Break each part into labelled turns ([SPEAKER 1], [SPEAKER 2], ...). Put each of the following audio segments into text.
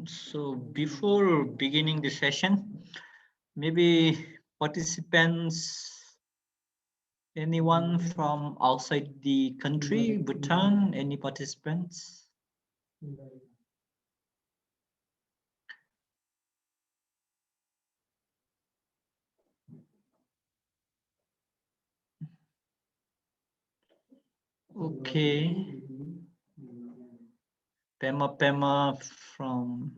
[SPEAKER 1] So before beginning the session, maybe participants, anyone from outside the country, Bhutan, any participants? Okay. Pema from,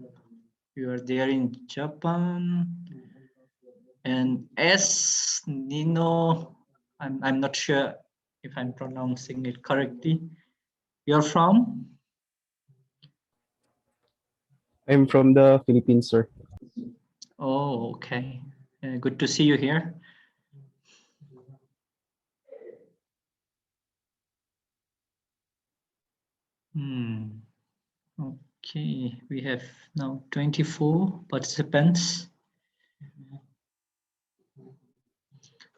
[SPEAKER 1] you are there in Japan. And S Nino, I'm not sure if I'm pronouncing it correctly. You're from?
[SPEAKER 2] I'm from the Philippines, sir.
[SPEAKER 1] Oh, okay. Good to see you here. Okay, we have now 24 participants.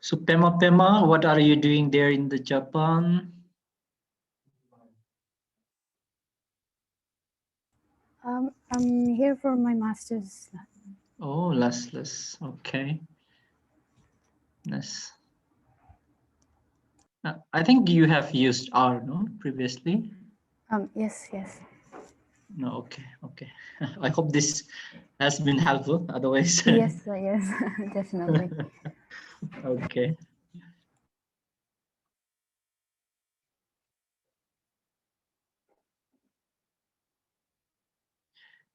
[SPEAKER 1] So Pema, what are you doing there in the Japan?
[SPEAKER 3] I'm here for my master's.
[SPEAKER 1] Oh, last, okay. Nice. I think you have used R, no, previously?
[SPEAKER 3] Yes.
[SPEAKER 1] No, okay. I hope this has been helpful. Otherwise,
[SPEAKER 3] Yes, definitely.
[SPEAKER 1] Okay.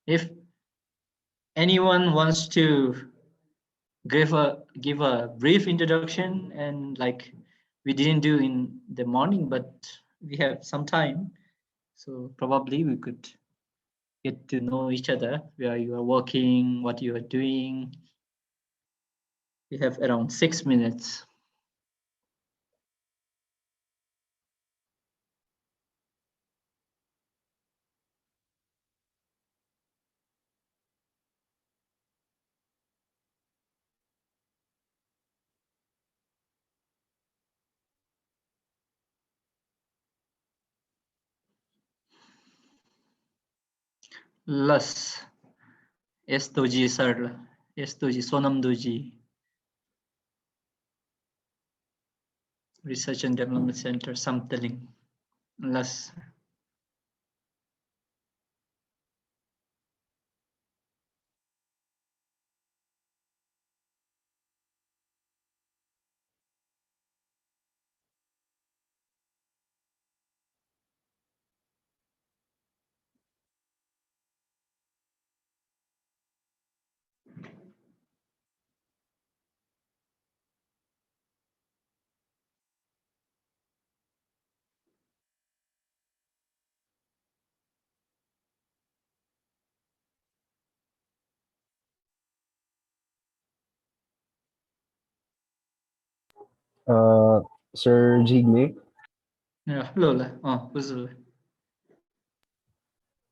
[SPEAKER 1] If anyone wants to give a brief introduction, and like we didn't do in the morning, but we have some time, so probably we could get to know each other, where you are working, what you are doing. We have around 6 minutes. Las S2G sir, S2G Sonam Doji, Research and Development Center, Samtaling. Las.
[SPEAKER 2] Sir Jigne.
[SPEAKER 1] Yeah, hello.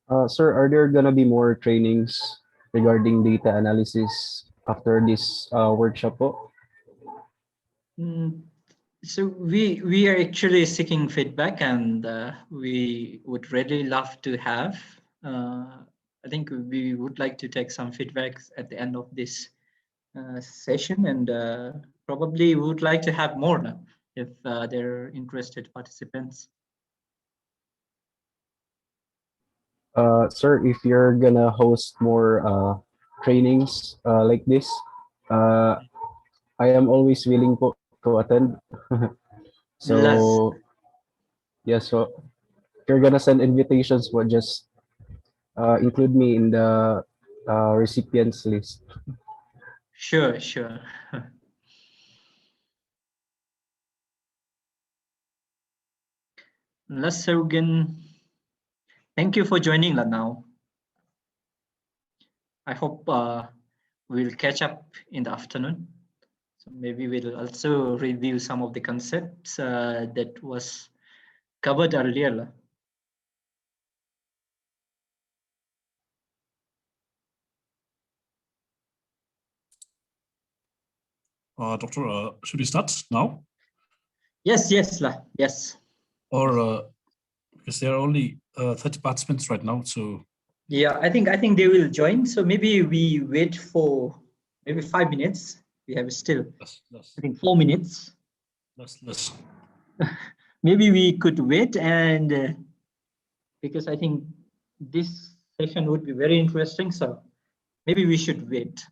[SPEAKER 1] Oh,
[SPEAKER 2] Sir, are there gonna be more trainings regarding data analysis after this workshop po?
[SPEAKER 1] So we are actually seeking feedback, and we would really love to have. I think we would like to take some feedbacks at the end of this session, and probably would like to have more now, if there are interested participants.
[SPEAKER 2] Sir, if you're gonna host more trainings like this, I am always willing po to attend.
[SPEAKER 1] Less.
[SPEAKER 2] Yeah, so if you're gonna send invitations, just include me in the recipients list.
[SPEAKER 1] Sure. Let's again. Thank you for joining now. I hope we'll catch up in the afternoon. So maybe we'll also review some of the concepts that was covered earlier.
[SPEAKER 4] Doctor, should we start now?
[SPEAKER 1] Yes, yes, yes.
[SPEAKER 4] Or because there are only 30 participants right now, so
[SPEAKER 1] yeah, I think they will join. So maybe we wait for maybe 5 minutes. We have still, I think, 4 minutes.
[SPEAKER 4] Less.
[SPEAKER 1] Maybe we could wait, and because I think this session would be very interesting. So maybe we should wait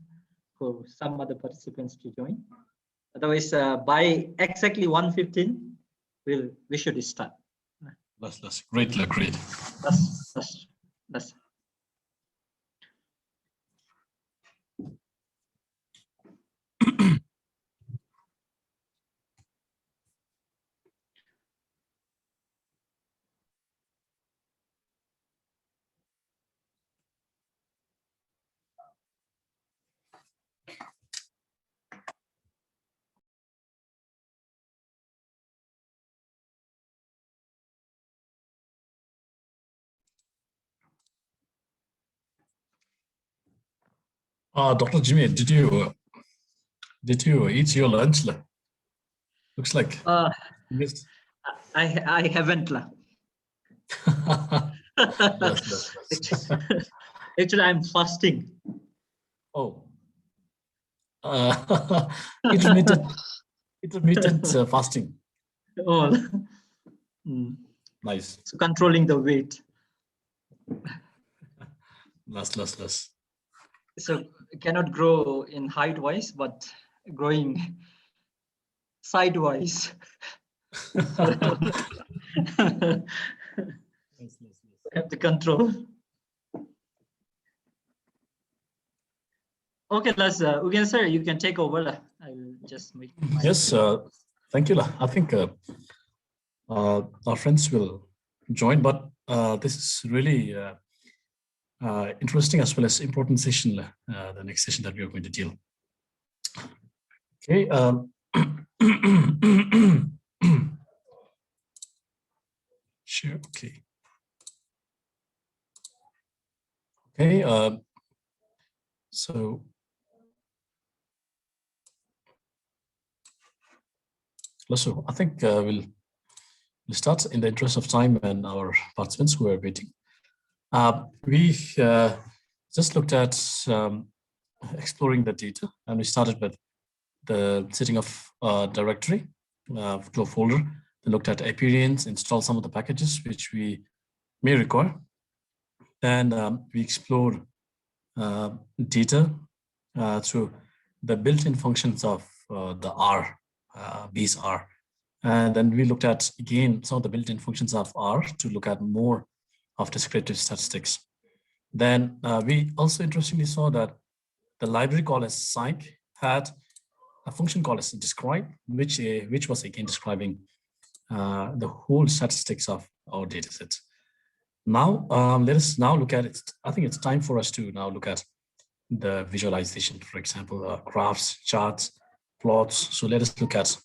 [SPEAKER 1] for some other participants to join. Otherwise, by exactly 1:15, we should start.
[SPEAKER 4] Less. Great.
[SPEAKER 1] That's
[SPEAKER 4] Dr. Jimmy, did you eat your lunch? Looks like you missed.
[SPEAKER 1] I haven't.
[SPEAKER 4] Less.
[SPEAKER 1] Actually, I'm fasting.
[SPEAKER 4] Oh. Intermittent fasting.
[SPEAKER 1] Oh.
[SPEAKER 4] Nice.
[SPEAKER 1] So controlling the weight.
[SPEAKER 4] Less.
[SPEAKER 1] So cannot grow in height wise, but growing sidewise. Have to control. Okay, let's Ugen sir, you can take over. I will just make.
[SPEAKER 4] Yes, thank you. I think our friends will join, but this is really interesting as well as important session, the next session that we are going to deal. Okay. Sure. Okay. Okay. So I think we'll start in the interest of time and our participants who are waiting. We just looked at exploring the data, and we started with the setting of a directory to a folder. We looked at appearance, installed some of the packages which we may require. Then we explored data through the built-in functions of the R, base R. And then we looked at, again, some of the built-in functions of R to look at more of descriptive statistics. Then we also interestingly saw that the library called as psych had a function called as describe, which was again describing the whole statistics of our data set. Now, let us now look at it. I think it's time for us to now look at the visualization, for example, graphs, charts, plots. So let us look at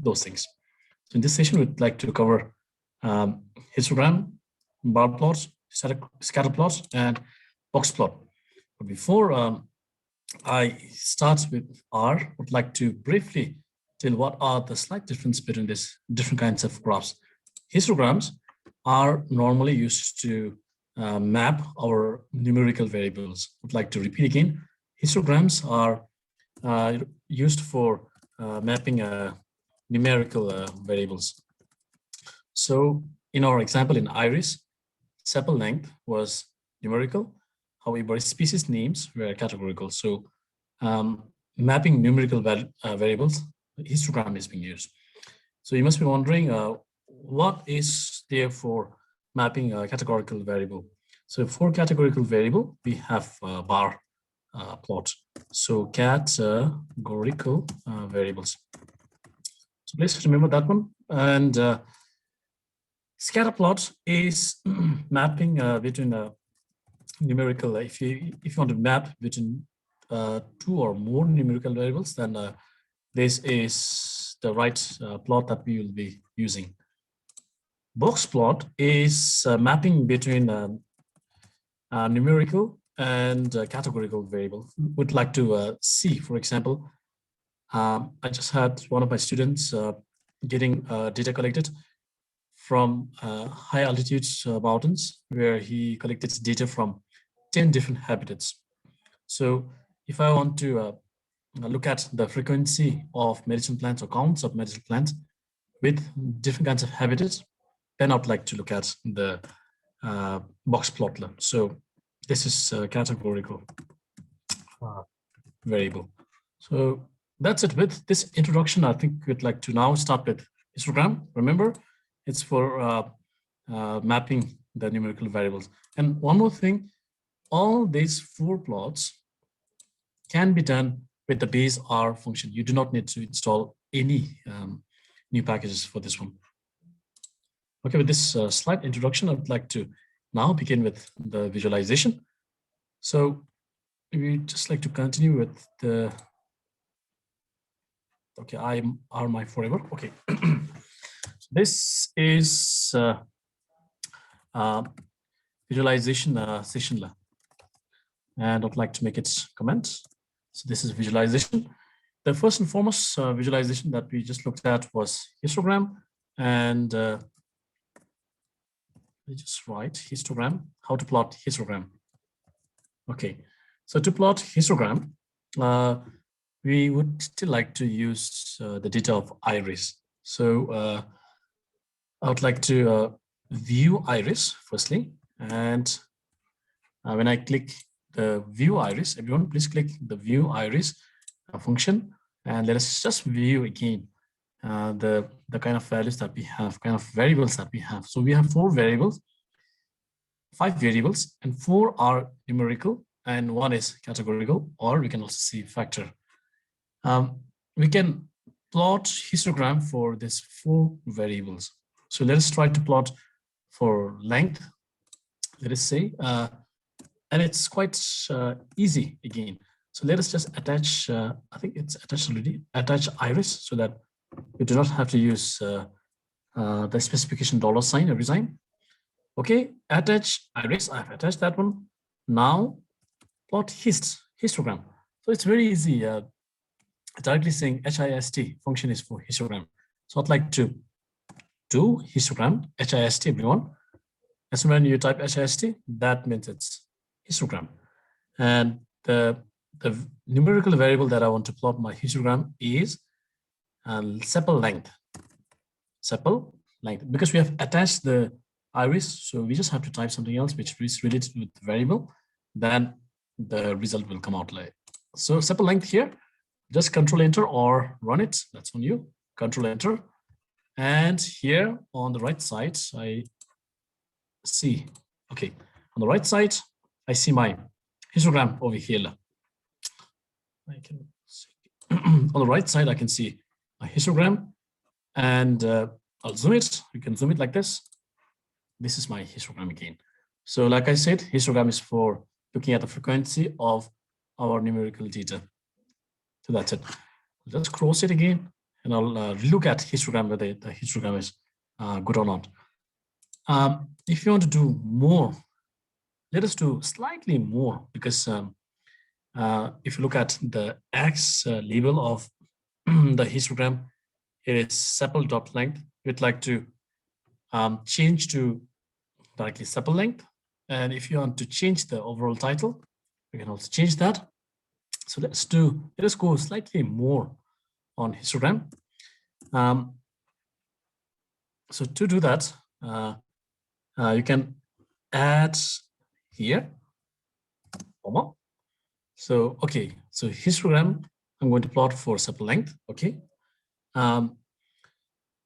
[SPEAKER 4] those things. So in this session, we'd like to cover histogram, bar plots, scatter plots, and boxplot. But before I start with R, I would like to briefly tell what are the slight difference between these different kinds of graphs. Histograms are normally used to map our numerical variables. I would like to repeat again. Histograms are used for mapping numerical variables. So in our example in iris, sepal length was numerical. However, species names were categorical. So mapping numerical variables, histogram is being used. So you must be wondering, what is there for mapping a categorical variable? So for categorical variable, we have a bar plot. So categorical variables. So please remember that one. And scatter plot is mapping between numerical. If you want to map between two or more numerical variables, then this is the right plot that we will be using. Boxplot is mapping between numerical and categorical variable. Would like to see, for example, I just had one of my students getting data collected from high altitude mountains, where he collected data from 10 different habitats. So if I want to look at the frequency of medicinal plants or counts of medicinal plants with different kinds of habitats, then I'd like to look at the Boxplot. So this is a categorical variable. So that's it. With this introduction, I think we'd like to now start with histogram. Remember, it's for mapping the numerical variables. And one more thing, all these 4 plots can be done with the base R function. You do not need to install any new packages for this one. Okay, with this slight introduction, I would like to now begin with the visualization. So we just like to continue with the, okay, I are my forever. Okay, so this is visualization session, and I'd like to make it comment. So this is visualization. The first and foremost visualization that we just looked at was histogram, and we just write histogram, how to plot histogram. Okay, so to plot histogram, we would still like to use the data of iris. So I would like to view iris firstly, and when I click the view iris, everyone please click the view iris function, and let us just view again the kind of values that we have, kind of variables that we have. So we have 4 variables, 5 variables, and 4 are numerical and 1 is categorical, or we can also see factor. We can plot histogram for these 4 variables. So let us try to plot for length, let us say, and it's quite easy again. So let us just attach, I think it's attached already, attach iris, so that we do not have to use the specification $sign every time. Okay, attach iris, I've attached that one. Now plot histogram. So it's very easy. Directly saying HIST function is for histogram. So I'd like to do histogram, HIST, everyone. As when you type HIST, that means it's histogram. And the numerical variable that I want to plot my histogram is sepal length. Sepal length, because we have attached the iris, so we just have to type something else which is related with the variable, then the result will come out like. So sepal length here, just control enter or run it, that's on you, control enter. And here on the right side, I see, okay, on the right side, I see my histogram over here. I can see on the right side, I can see a histogram, and I'll zoom it. You can zoom it like this. This is my histogram again. So like I said, histogram is for looking at the frequency of our numerical data. So that's it. Let's cross it again, and I'll look at histogram, whether the histogram is good or not. If you want to do more, let us do slightly more, because if you look at the X label of the histogram, it is sepal.length. We'd like to change to directly sepal length. And if you want to change the overall title, we can also change that. So let us go slightly more on histogram. So to do that, you can add here, comma. So, okay, so histogram, I'm going to plot for sepal length, okay.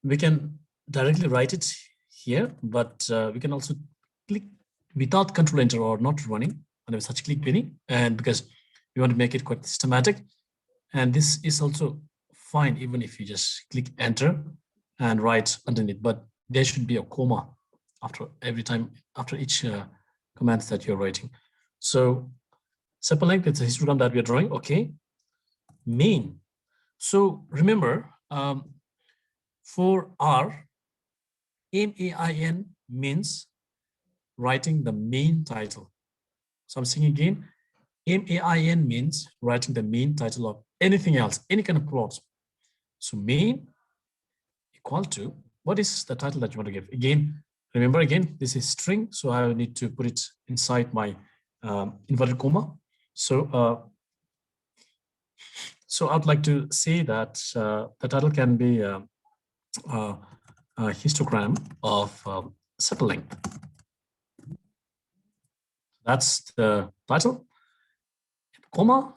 [SPEAKER 4] We can directly write it here, but we can also click without control enter or not running whenever such click penny, and because we want to make it quite systematic. And this is also fine even if you just click enter and write underneath, but there should be a comma after every time, after each command that you're writing. So sepal length, it's a histogram that we are drawing, okay. Main. So remember, for R, MAIN means writing the main title. So I'm saying again, MAIN means writing the main title of anything else, any kind of plot. So main equal to, what is the title that you want to give? Again, remember again, this is string, so I need to put it inside my inverted comma. So so I'd like to say that the title can be a histogram of sepal length. That's the title. Comma.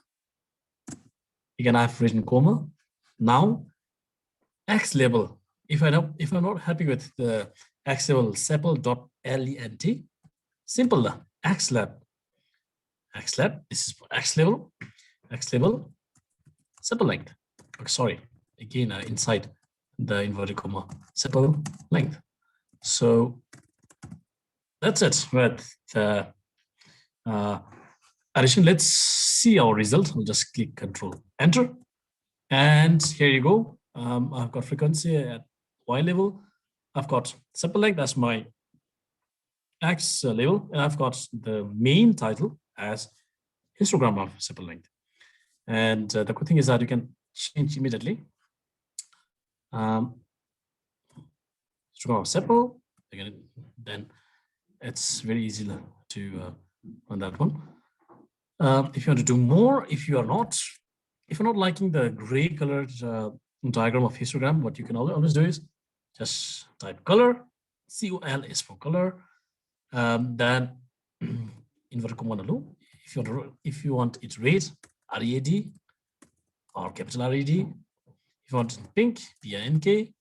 [SPEAKER 4] Again, I've written comma. Now, X label. If I'm not happy with the X label sepal.lent, simple X lab. X lab. This is for X label. X label. Sepal length. Oh, sorry. Again, inside the inverted comma. Sepal length. So that's it with the addition. Let's see our result. I'll just click Control Enter, and here you go. I've got frequency at Y level. I've got sepal length as my X level, and I've got the main title as histogram of sepal length. And the good thing is that you can change immediately. Histogram of sepal. Again, then it's very easy to on that one. If you want to do more, if you're not liking the gray colored diagram of histogram, what you can always do is just type color. COL is for color. Then inverted comma null. If you want it red, READ or capital RED. If you want pink, PINK.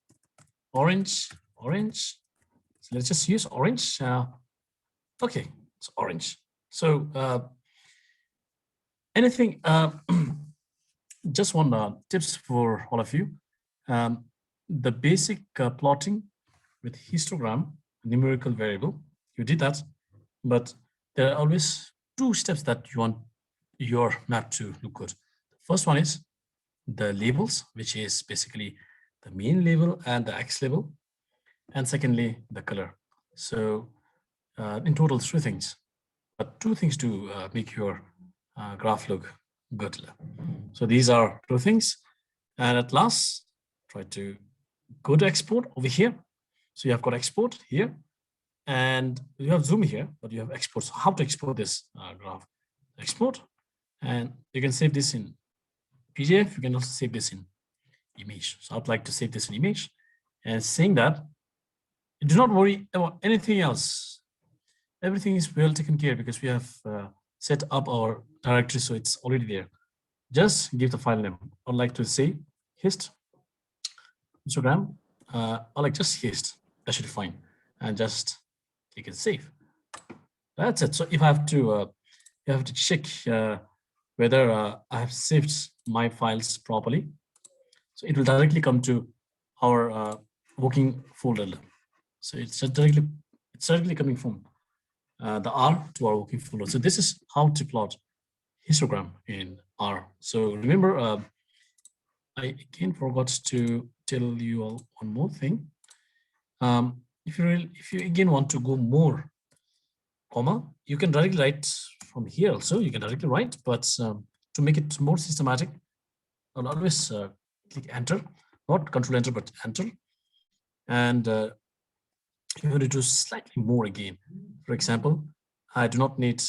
[SPEAKER 4] Orange. So let's just use orange. Okay, it's orange. So anything, just one tips for all of you. The basic plotting with histogram, numerical variable, you did that, but there are always two steps that you want your map to look good. The first one is the labels, which is basically the main label and the X label, and secondly, the color. So in total, three things, but two things to make your graph look good. So these are two things. And at last, try to go to export over here. So you have got export here, and you have zoom here, but you have export. So how to export this graph? Export, and you can save this in PDF. You can also save this in image. So I'd like to save this in image, and saying that, do not worry about anything else. Everything is well taken care because we have set up our directory, so it's already there. Just give the file name. I'd like to say Hist, Instagram, I like just Hist. That should be fine. And just click and save. That's it. So if I have to, you have to check whether I have saved my files properly. So it will directly come to our working folder. So it's just directly coming from the R to our working folder. So this is how to plot histogram in R. So remember, I again forgot to tell you all one more thing. If you again want to go more, comma, you can directly write from here also. You can directly write, but to make it more systematic, I'll always click Enter, not Control Enter, but Enter. And you want to do slightly more again. For example, I do not need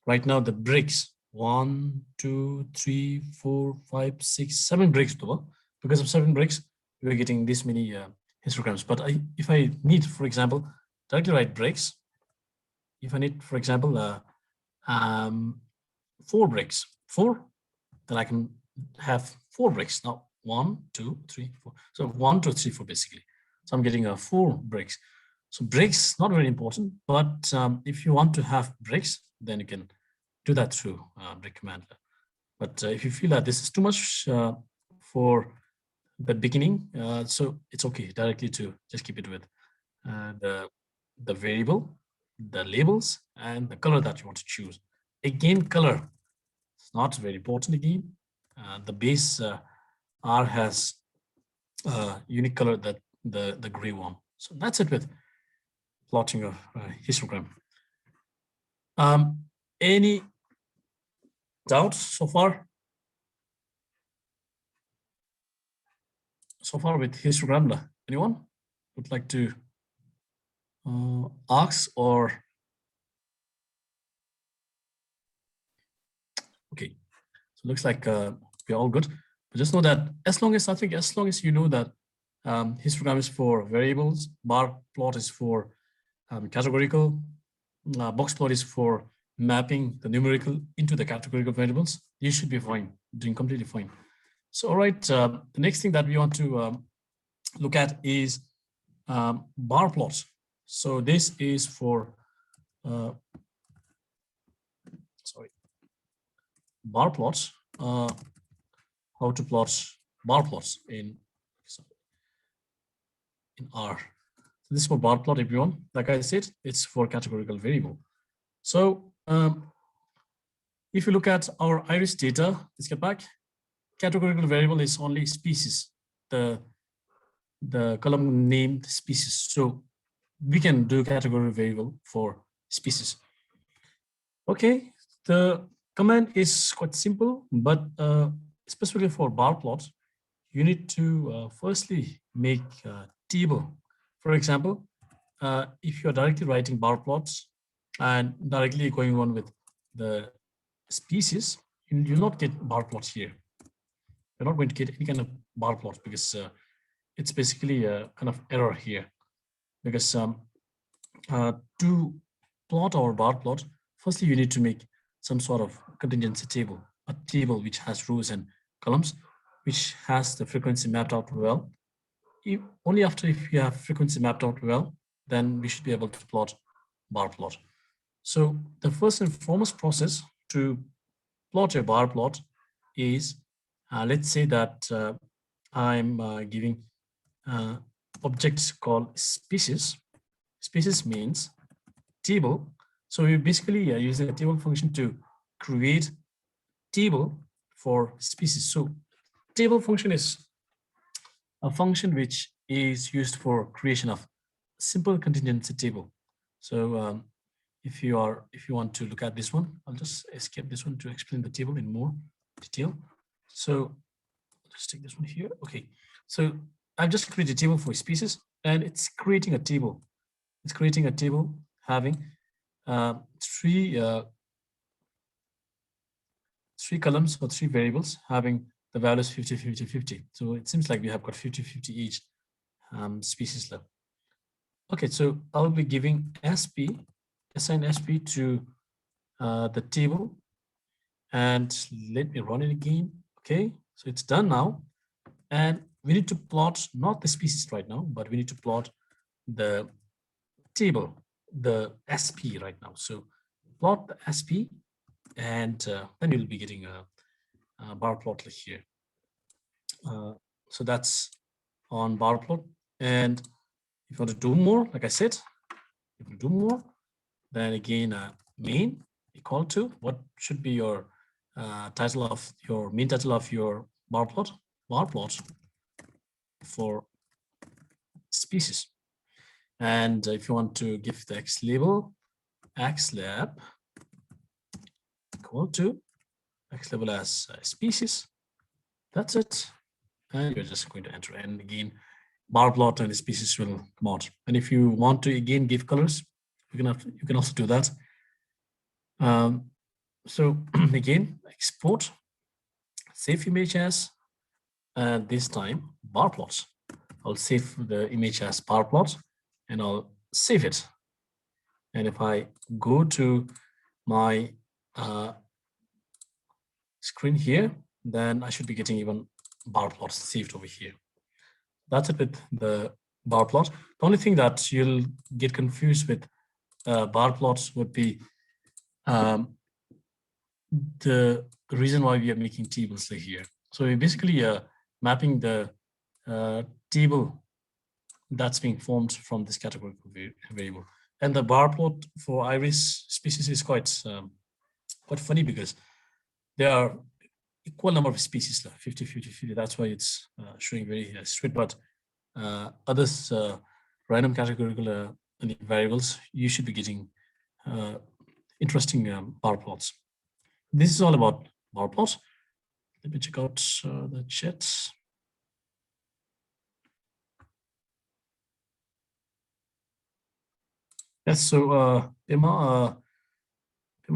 [SPEAKER 4] right now the bricks 1, 2, 3, 4, 5, 6, 7 bricks. Because of 7 bricks, we are getting this many histograms. But if I need, for example, directly write bricks. If I need, for example, 4 bricks, 4, then I can have 4 bricks. Now 1, 2, 3, 4. So 1, 2, 3, 4 basically. So I'm getting 4 bricks. So bricks not very important, but if you want to have bricks, then you can do that through brick command. But if you feel that this is too much for the beginning, so it's okay directly to just keep it with the variable, the labels, and the color that you want to choose. Again, color, it's not very important again. The base R has unique color, that the gray one. So that's it with plotting of histogram. Any Doubts so far? So far with histogram, anyone would like to ask or? Okay, so looks like we're all good. But just know that as long as you know that histogram is for variables, bar plot is for categorical, boxplot is for mapping the numerical into the categorical variables, you should be fine, doing completely fine. So, all right, the next thing that we want to look at is bar plot. So this is for, bar plots, how to plot bar plots in R. So this is for bar plot, everyone. Like I said, it's for categorical variable. So if you look at our iris data, let's get back. Categorical variable is only species, the column named species. So we can do categorical variable for species. Okay, the command is quite simple, but specifically for bar plot, you need to firstly make a table. For example, if you're directly writing bar plots and directly going on with the species, you'll not get bar plots here. You're not going to get any kind of bar plots because it's basically a kind of error here. Because to plot our bar plot, firstly, you need to make some sort of contingency table, a table which has rows and columns, which has the frequency mapped out well. Only after if you have frequency mapped out well, then we should be able to plot bar plot. So the first and foremost process to plot a bar plot is, let's say that I'm giving objects called species. Species means table. So we're basically using a table function to create table for species. So table function is a function which is used for creation of simple contingency table. So if you want to look at this one, I'll just escape this one to explain the table in more detail. So let's take this one here. Okay, so I've just created a table for species, and it's creating a table. It's creating a table having three columns or three variables having the values 50, 50, 50. So it seems like we have got 50, 50 each species left. Okay, so I'll be giving SP, assign SP to the table, and let me run it again. Okay, so it's done now, and we need to plot not the species right now, but we need to plot the table, the SP right now. So plot the SP, and then you'll be getting a bar plot here. So that's on bar plot. And if you want to do more, like I said, if you do more, then again, main equal to what should be your title of your main title of your bar plot for species. And if you want to give the X label, xlab equal to X label as species. That's it. And you're just going to enter. And again, bar plot and the species will come out. And if you want to again give colors, you can also do that. So again, export, save image as, and this time bar plots. I'll save the image as bar plot, and I'll save it. And if I go to my screen here, then I should be getting even bar plots saved over here. That's it with the bar plot. The only thing that you'll get confused with bar plots would be the reason why we are making tables here. So we're basically mapping the table that's being formed from this categorical variable. And the bar plot for iris species is quite funny because there are equal number of species, 50, 50, 50. That's why it's showing very straight. But others, random categorical variables, you should be getting interesting bar plots. This is all about bar plot. Let me check out the chat. Yes, so Emma,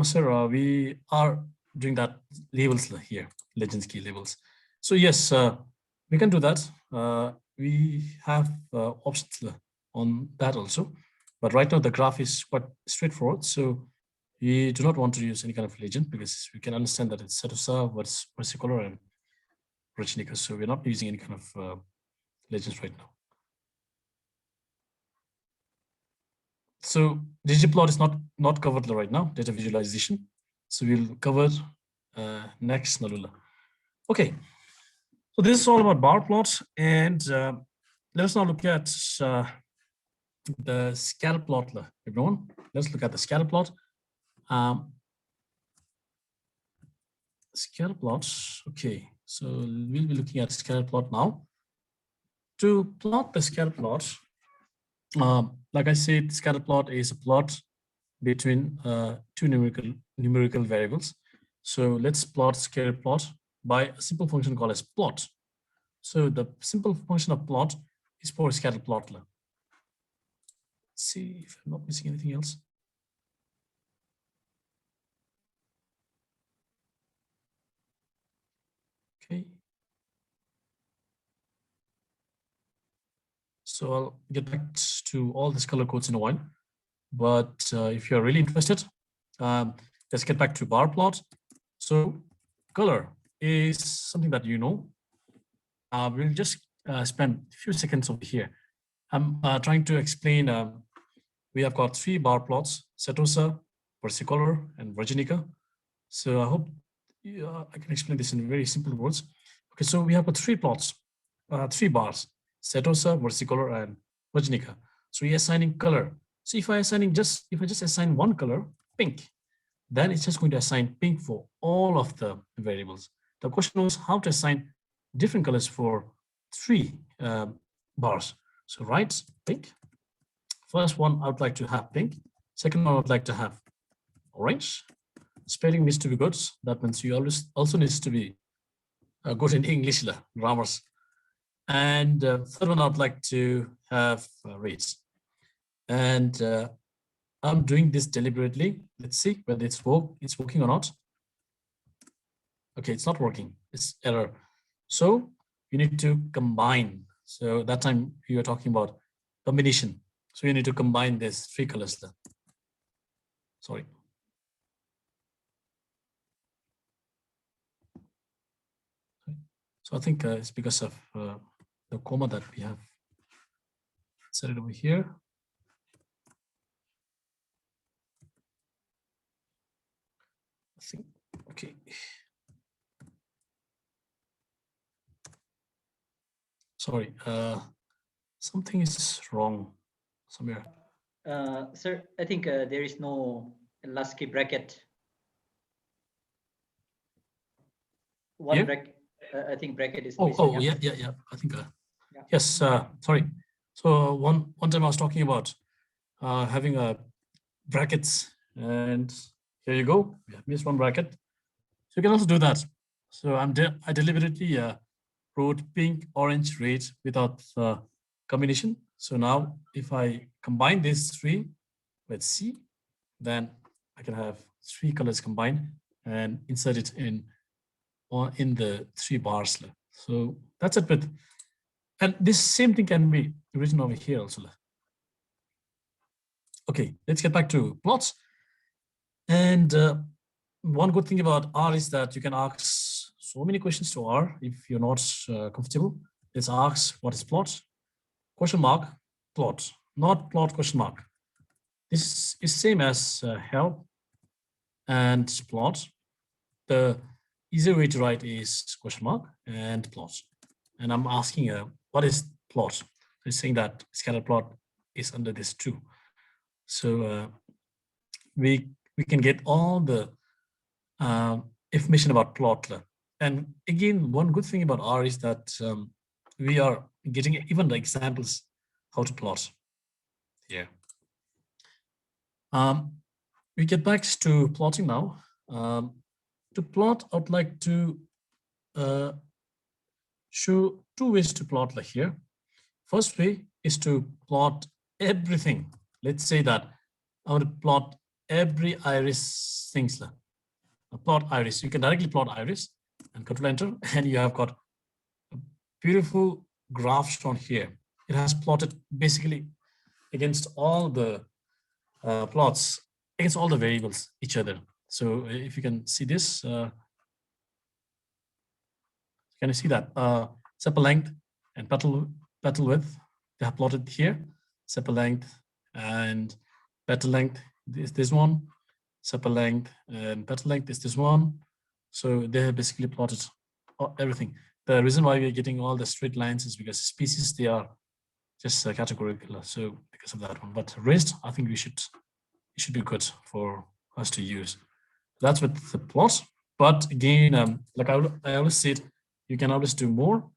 [SPEAKER 4] sir, we are doing that labels here, legends key labels. So yes, we can do that. We have options on that also, but right now the graph is quite straightforward. So we do not want to use any kind of legend because we can understand that it's Setosa, what's versicolor and Rajnika. So we're not using any kind of legends right now. So Ggplot is not covered right now, data visualization. So we'll cover next, Nalula. Okay, so this is all about bar plots, and let us now look at the scatter plot, everyone. Let's look at the scatter plot. Scatter plots, okay, so we'll be looking at scatter plot now. To plot the scatter plot, like I said, scatter plot is a plot between two numerical variables. So let's plot scatter plot by a simple function called as plot. So the simple function of plot is for scatter plot. Let's see if I'm not missing anything else. Okay. So I'll get back to all these color codes in a while. But if you're really interested, let's get back to bar plot. So color is something that you know. We'll just spend a few seconds over here. I'm trying to explain. We have got 3 bar plots: Setosa, versicolor, and Virginica. So I hope I can explain this in very simple words. Okay, so we have got 3 plots, 3 bars: Setosa, versicolor, and Virginica. So we're assigning color. So if I just assign one color, pink, then it's just going to assign pink for all of the variables. The question was how to assign different colors for 3 bars. So right, pink. First one, I would like to have pink. Second one, I would like to have orange. Spelling needs to be good. That means you always also needs to be good in English grammars. And third one, I would like to have red. And I'm doing this deliberately. Let's see whether it's working or not. Okay, it's not working. It's error. So you need to combine. So that time you were talking about combination. So you need to combine these 3 colors there. Sorry. So I think it's because of the comma that we have set it over here. I think, okay. Sorry, something is wrong somewhere.
[SPEAKER 1] Sir, I think there is no Lasky bracket. One
[SPEAKER 4] Here?
[SPEAKER 1] bracket, I think bracket is.
[SPEAKER 4] Oh, yeah. I think,
[SPEAKER 1] yeah.
[SPEAKER 4] Yes, sorry. So one time I was talking about having a brackets, and here you go. We have missed one bracket. So you can also do that. So I deliberately wrote pink, orange, red without combination. So now if I combine these 3, let's see, then I can have 3 colors combined and insert it in the 3 bars. So that's it with, and this same thing can be written over here also. Okay, let's get back to plots. And one good thing about R is that you can ask so many questions to R if you're not comfortable. Let's ask what is plot? Question mark, plot, not plot question mark. This is same as help and plot. The easier way to write is question mark and plot. And I'm asking what is plot? It's saying that scatter plot is under this too. So we can get all the information about plot. And again, one good thing about R is that we are getting even the examples how to plot here. We get back to plotting now. To to plot, I would like to show two ways to plot like here. First way is to plot everything. Let's say that I want to plot every iris things. Plot iris. You can directly plot iris and control enter, and you have got a beautiful graph shown here. It has plotted basically against all the plots, against all the variables, each other. So if you can see this, can you see that? Sepal length and petal width, they have plotted here. Sepal length and petal length is this one. Sepal length and petal length is this one. So they have basically plotted everything. The reason why we're getting all the straight lines is because species, they are just categorical. So because of that one, but rest, I think it should be good for us to use. That's with the plot. But again, like I always said, you can always do more.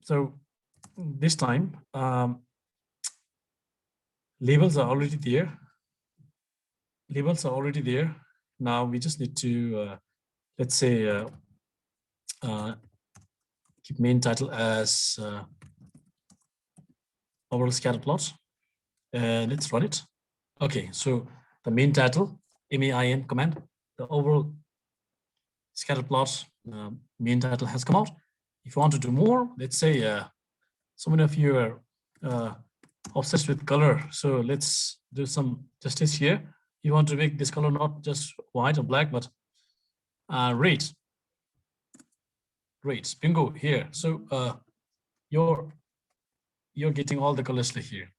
[SPEAKER 4] So this time, labels are already there. Labels are already there. Now we just need to, let's say, keep main title as overall scatter plot. Let's run it. Okay, so the main title, main command, the overall scatter plot main title has come out. If you want to do more, let's say so many of you are obsessed with color. So let's do some justice here. You want to make this color not just white or black, but rates, bingo here. So you're getting all the colors here.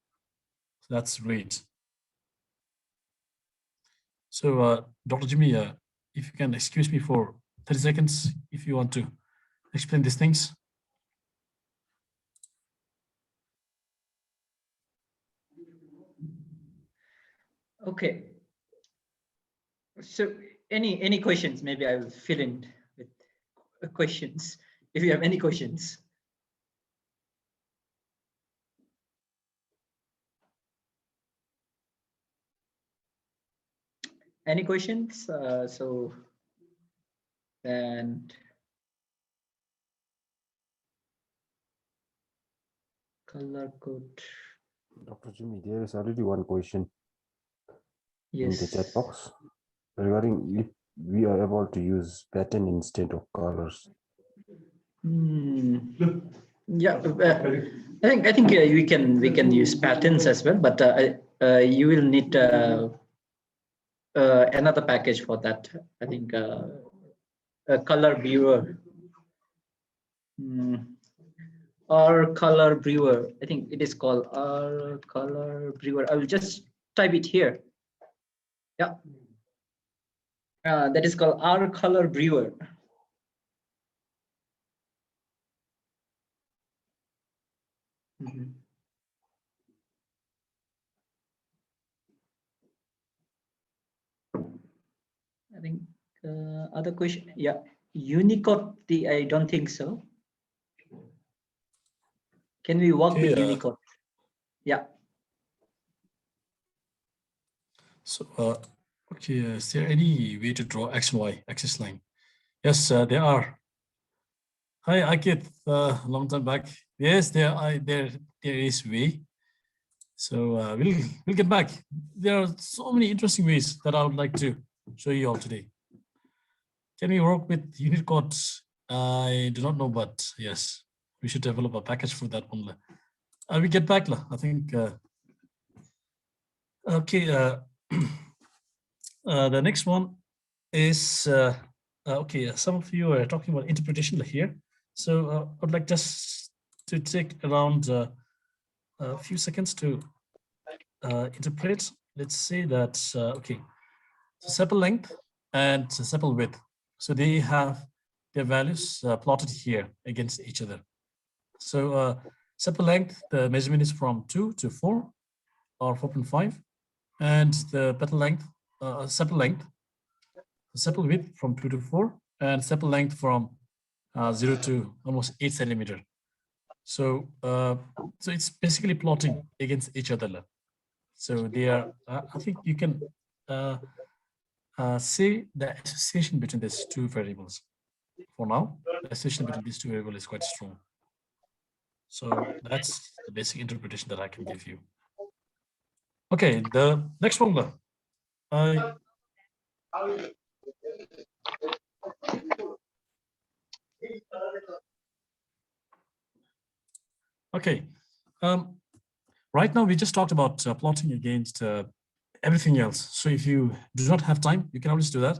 [SPEAKER 4] So that's great. So Dr. Jimmy, if you can excuse me for 30 seconds, if you want to explain these things.
[SPEAKER 1] Okay. So any questions? Maybe I will fill in with questions if you have any questions. Any questions? And color code.
[SPEAKER 2] Dr. Jimmy, there is already one question in the
[SPEAKER 1] Yes.
[SPEAKER 2] chat box regarding if we are able to use pattern instead of colors.
[SPEAKER 1] Yeah, I think we can use patterns as well, but you will need another package for that. I think a color viewer or color brewer. I think it is called R color brewer. I will just type it here. Yeah, that is called R color brewer. I think other question. Yeah, Unicode. I don't think so. Can we work with Unicode? Yeah.
[SPEAKER 4] So okay, is there any way to draw X and Y axis line? Yes, there are. Hi, Akit, long time back. Yes, there is way. So we'll get back. There are so many interesting ways that I would like to show you all today. Can we work with Unicode? I do not know, but yes, we should develop a package for that one. We get back, I think. Okay, the next one is, okay, some of you are talking about interpretation here. So I would like just to take around a few seconds to interpret. Let's say that, okay, so sepal length and sepal width. So they have their values plotted here against each other. So sepal length, the measurement is from 2 to 4 or 4.5. And the petal length, sepal length, sepal width from 2 to 4, and sepal length from 0 to almost 8 centimeter. So so it's basically plotting against each other. So they are, I think you can see the association between these two variables. For now, the association between these two variables is quite strong. So that's the basic interpretation that I can give you. Okay, the next formula. Okay, right now we just talked about plotting against everything else. So if you do not have time, you can always do that.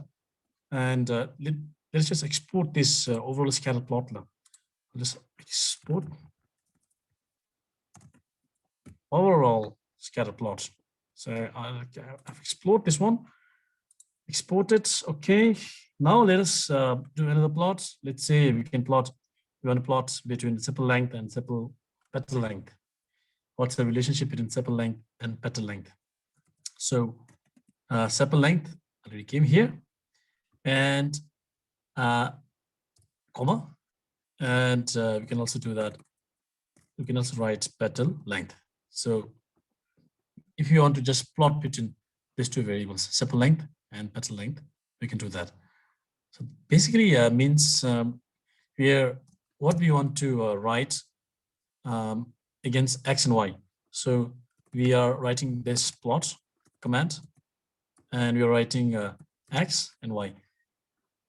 [SPEAKER 4] And let's just export this overall scatter plot now. Just export overall scatter plot. So I've explored this one, export it. Okay, now let us do another plot. Let's say we can plot, we want to plot between sepal length and sepal petal length. What's the relationship between sepal length and petal length? So sepal length already came here, and comma, and we can also do that. We can also write petal length. So if you want to just plot between these two variables, sepal length and petal length, we can do that. So basically means here what we want to write against X and Y. So we are writing this plot command, and we are writing X and Y.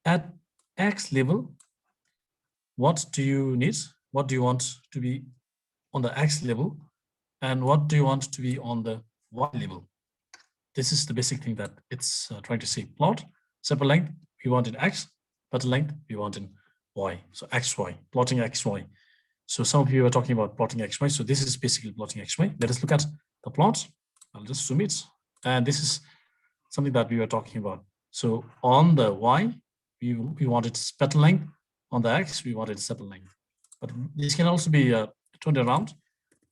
[SPEAKER 4] At X level, what do you need? What do you want to be on the X level? And what do you want to be on the Y level? This is the basic thing that it's trying to say. Plot, sepal length, we want in X, petal length, we want in Y. So XY, plotting XY. So some of you are talking about plotting XY. So this is basically plotting XY. Let us look at the plot. I'll just zoom it. And this is something that we were talking about. So on the Y, we wanted petal length. On the X, we wanted sepal length. But this can also be turned around.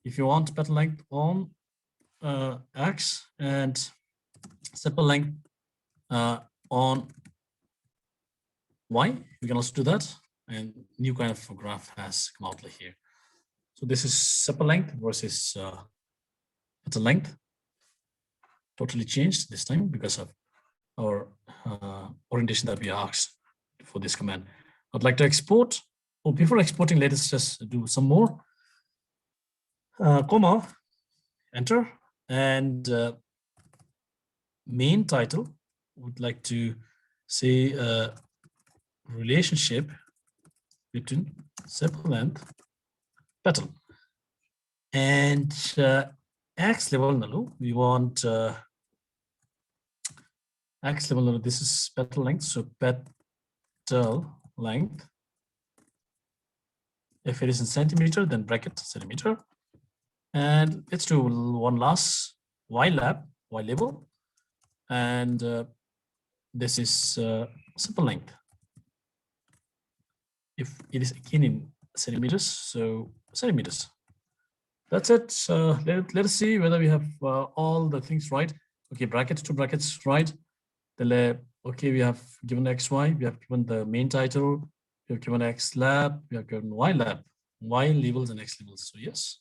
[SPEAKER 4] If you want petal length on X and sepal length on Y, we can also do that. And new kind of graph has come out here. So this is sepal length versus petal length. Totally changed this time because of our orientation that we asked for this command. I'd like to export. Oh, before exporting, let us just do some more. Comma, enter, and main title would like to say relationship between sepal length, petal, and X level null. We want X level null. This is petal length, so petal length. If it is in centimeter, then bracket centimeter. And let's do one last Y label, and this is sepal length. If it is again in centimeters, so centimeters. That's it. Let us see whether we have all the things right. Okay, brackets to brackets right. Okay, we have given XY, we have given the main title, we have given X lab, we have given Y lab, Y labels and X labels. So yes,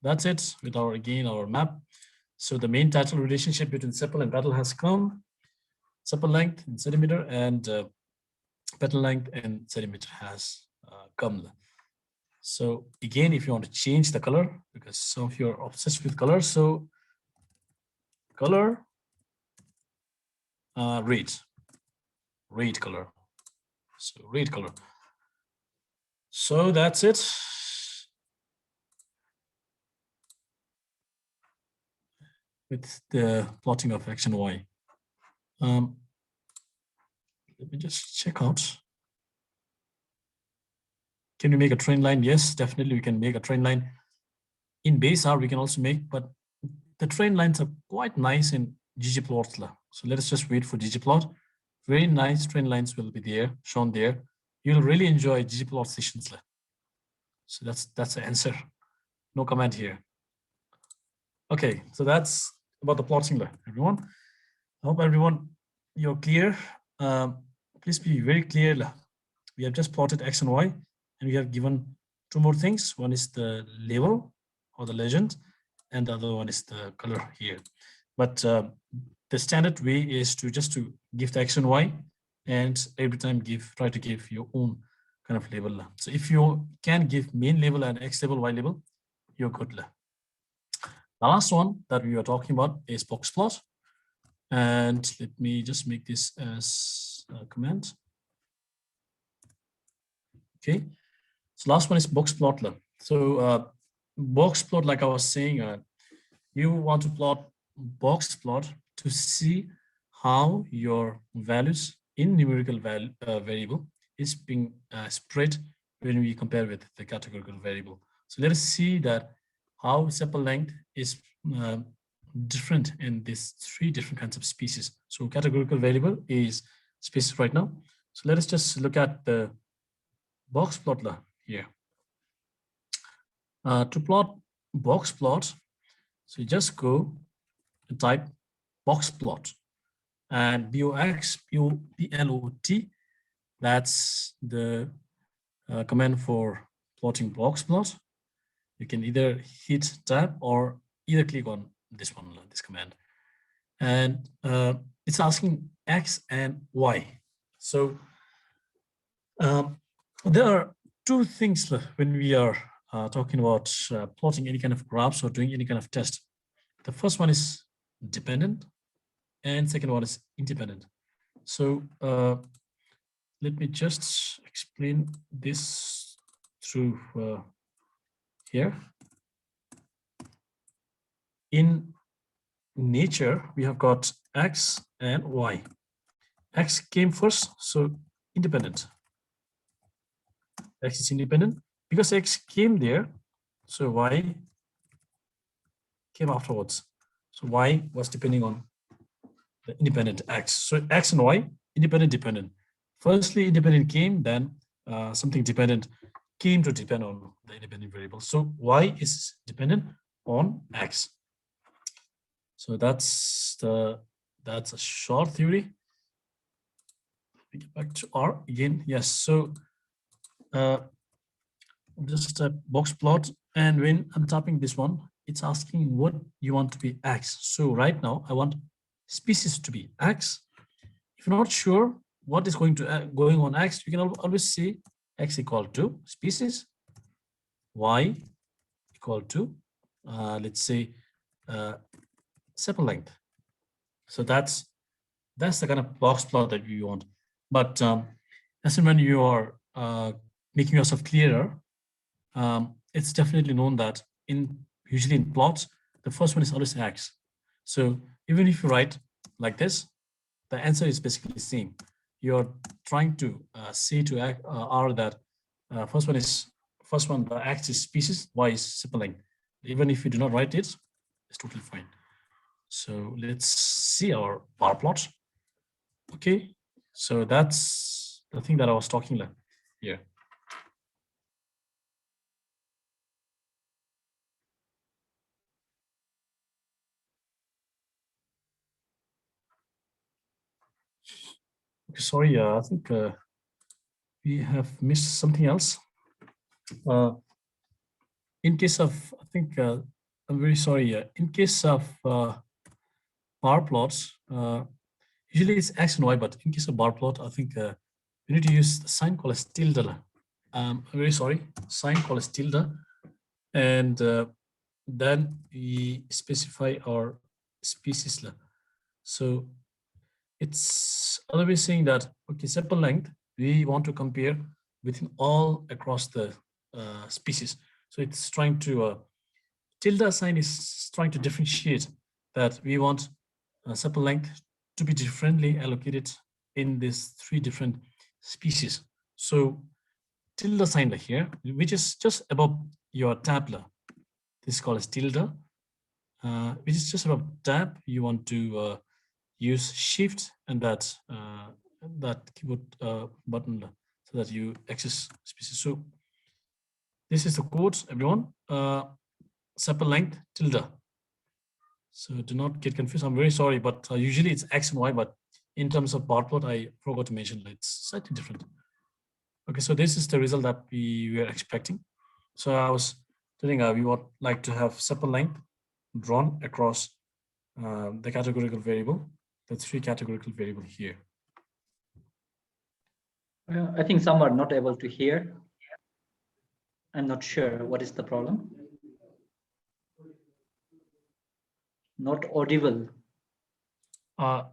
[SPEAKER 4] that's it with our map. So the main title relationship between sepal and petal has come. Sepal length in centimeter and petal length in centimeter has come. So again, if you want to change the color, because some of you are obsessed with color, so color, red color. So red color. So that's it. With the plotting of X and Y. Let me just check out. Can we make a trend line? Yes, definitely we can make a trend line. In base R we can also make, but the trend lines are quite nice in Ggplot. So let us just wait for Ggplot. Very nice trend lines will be there, shown there. You'll really enjoy Ggplot sessions. So that's the answer. No comment here. Okay, so that's about the plotting, everyone. I hope everyone you're clear. Please be very clear. We have just plotted X and Y, and we have given two more things. One is the label or the legend, and the other one is the color here. But the standard way is to just to give the X and Y, and every time try to give your own kind of label. So if you can give main label and X label, Y label, you're good. The last one that we were talking about is Boxplot. And let me just make this as a command. Okay, so last one is Boxplot. So Boxplot, like I was saying, you want to plot Boxplot to see how your values in numerical variable is being spread when we compare with the categorical variable. So let us see that how sepal length is different in these three different kinds of species. So categorical variable is species right now. So let us just look at the Boxplot here. To plot Boxplot, so you just go and type Boxplot and BOXPLOT. That's the command for plotting Boxplot. You can either hit tab or either click on this one, this command, and it's asking X and Y. So there are two things when we are talking about plotting any kind of graphs or doing any kind of test. The first one is dependent, and second one is independent. So let me just explain this through here. In nature, we have got X and Y. X came first, so independent. X is independent because X came there, so Y came afterwards. So Y was depending on the independent X. So X and Y, independent, dependent. Firstly, independent came, then something dependent came to depend on the independent variable. So Y is dependent on X. So that's a short theory. We get back to R again. Yes. So just a box plot, and when I'm tapping this one, it's asking what you want to be X. So right now I want species to be X. If you're not sure what is going on X, you can always say X equal to species, Y equal to let's say sepal length. So that's the kind of box plot that you want. But as and when you are making yourself clearer, it's definitely known that usually in plots, the first one is always X. So even if you write like this, the answer is basically the same. You're trying to say to R that first one, the X is species, Y is sepal length. Even if you do not write it, it's totally fine. So let's see our bar plot. Okay, so that's the thing that I was talking about here. Okay, sorry, I think we have missed something else. In case of, I think, I'm very sorry. In case of bar plots, usually it's X and Y, but in case of bar plot, I think we need to use the sign called as tilde. I'm very sorry, sign called as tilde. And then we specify our species. So it's always saying that, okay, sepal length, we want to compare within all across the species. So it's trying to, tilde sign is trying to differentiate that we want sepal length to be differently allocated in these three different species. So tilde sign here, which is just above your tab. This is called as tilde, which is just above tab. You want to use shift and that keyboard button so that you access species. So this is the code, everyone. Sepal length tilde. So do not get confused. I'm very sorry, but usually it's X and Y, but in terms of bar plot, I forgot to mention that it's slightly different. Okay, so this is the result that we were expecting. So I was telling we would like to have sepal length drawn across the categorical variable. the three categorical variable here.
[SPEAKER 1] I think some are not able to hear. I'm not sure what is the problem. Not audible.
[SPEAKER 4] Are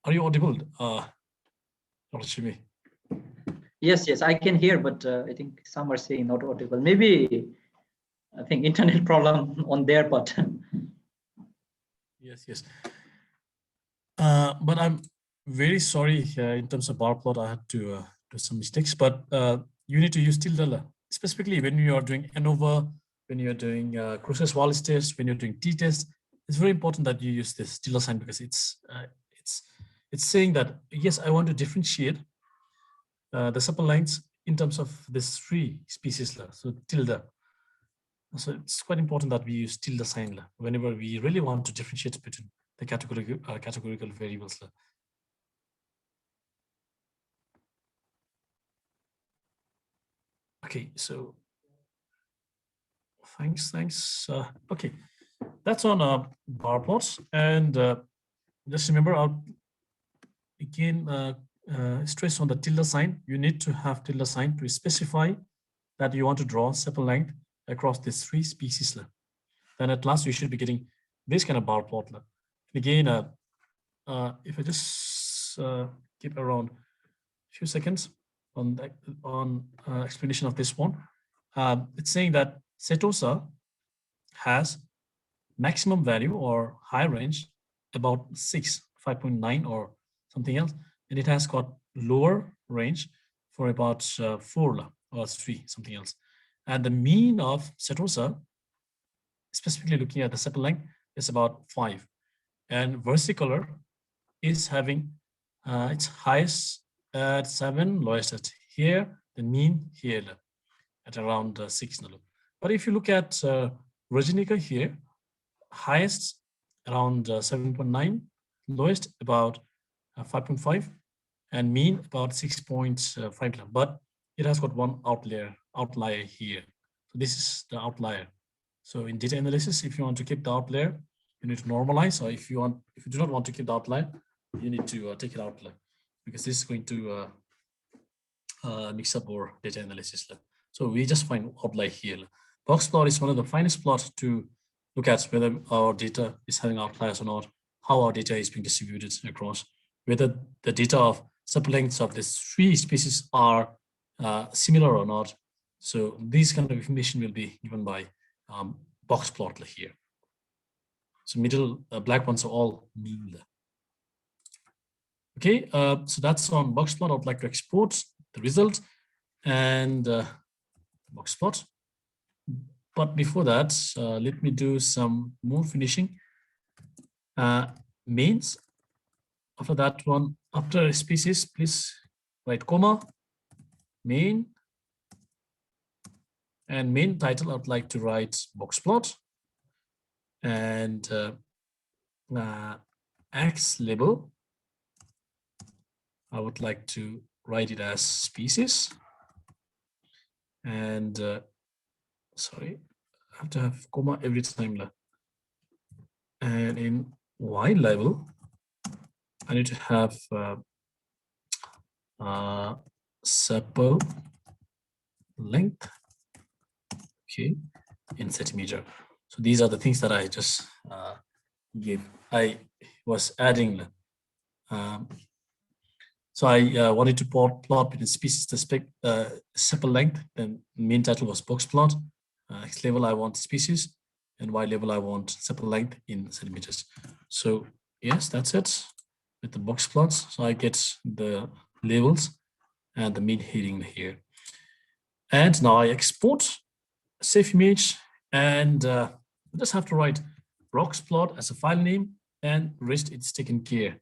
[SPEAKER 4] you audible, Dr. Shimi?
[SPEAKER 1] Yes, I can hear, but I think some are saying not audible. Maybe I think internet problem on their part.
[SPEAKER 4] Yes. But I'm very sorry in terms of bar plot, I had to do some mistakes, but you need to use tilde, specifically when you are doing ANOVA, when you're doing Crookes-Wallis test, when you're doing t-test. It's very important that you use this tilde sign because it's saying that, yes, I want to differentiate the supple lengths in terms of this three species, so tilde. So it's quite important that we use tilde sign whenever we really want to differentiate between the categorical variables. Okay, so thanks. Okay, that's on bar plots, and just remember, I'll again stress on the tilde sign. You need to have tilde sign to specify that you want to draw supple length across these three species. Then at last you should be getting this kind of bar plot. Again, if I just keep around a few seconds on explanation of this one, it's saying that setosa has maximum value or high range about 6, 5.9 or something else, and it has got lower range for about 4 or 3, something else. And the mean of setosa, specifically looking at the supple length, is about 5. And versicolor is having its highest at 7, lowest at here, the mean here at around 6. But if you look at Virginica here, highest around 7.9, lowest about 5.5, and mean about 6.5. But it has got one outlier here. So this is the outlier. So in data analysis, if you want to keep the outlier, you need to normalize, or if you do not want to keep the outlier, you need to take it out, because this is going to mix up our data analysis. So we just find outlier here. Boxplot is one of the finest plots to look at whether our data is having outliers or not, how our data is being distributed across, whether the data of supple lengths of these three species are similar or not. So these kind of information will be given by Boxplot here. So middle black ones are all mean. Okay, so that's on Boxplot. I would like to export the result and Boxplot. But before that, let me do some more finishing. Mains. After that one, after species, please write comma, main, and main title. I'd like to write Boxplot, and X label, I would like to write it as species, and sorry, I have to have comma every time. And in Y level, I need to have supple length, okay, in centimeter. So these are the things that I just gave. I was adding. So I wanted to plot between species the supple length. Then main title was Boxplot. X level I want species, and Y level I want supple length in centimeters. So yes, that's it with the Boxplots. So I get the labels and the mean heading here. And now I export, save image, and I just have to write Boxplot as a file name, and rest it's taken care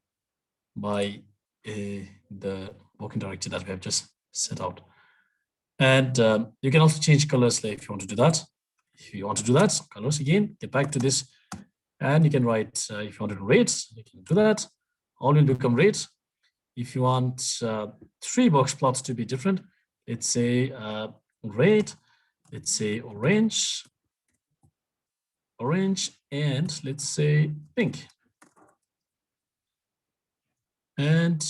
[SPEAKER 4] by the working directory that we have just set out. And you can also change colors if you want to do that. If you want to do that, colors again, get back to this, and you can write, if you want to rate, you can do that. All will become rate. If you want 3 box plots to be different, let's say red, let's say orange, and let's say pink. and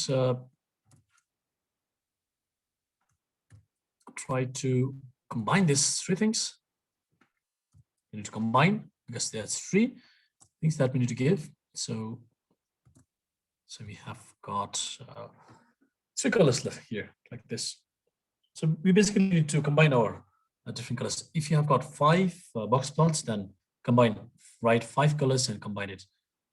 [SPEAKER 4] try to combine these three things. We need to combine because there's three things that we need to give. So we have got three colors left here, like this. So we basically need to combine our different colors. If you have got 5 box plots, then write 5 colors and combine it.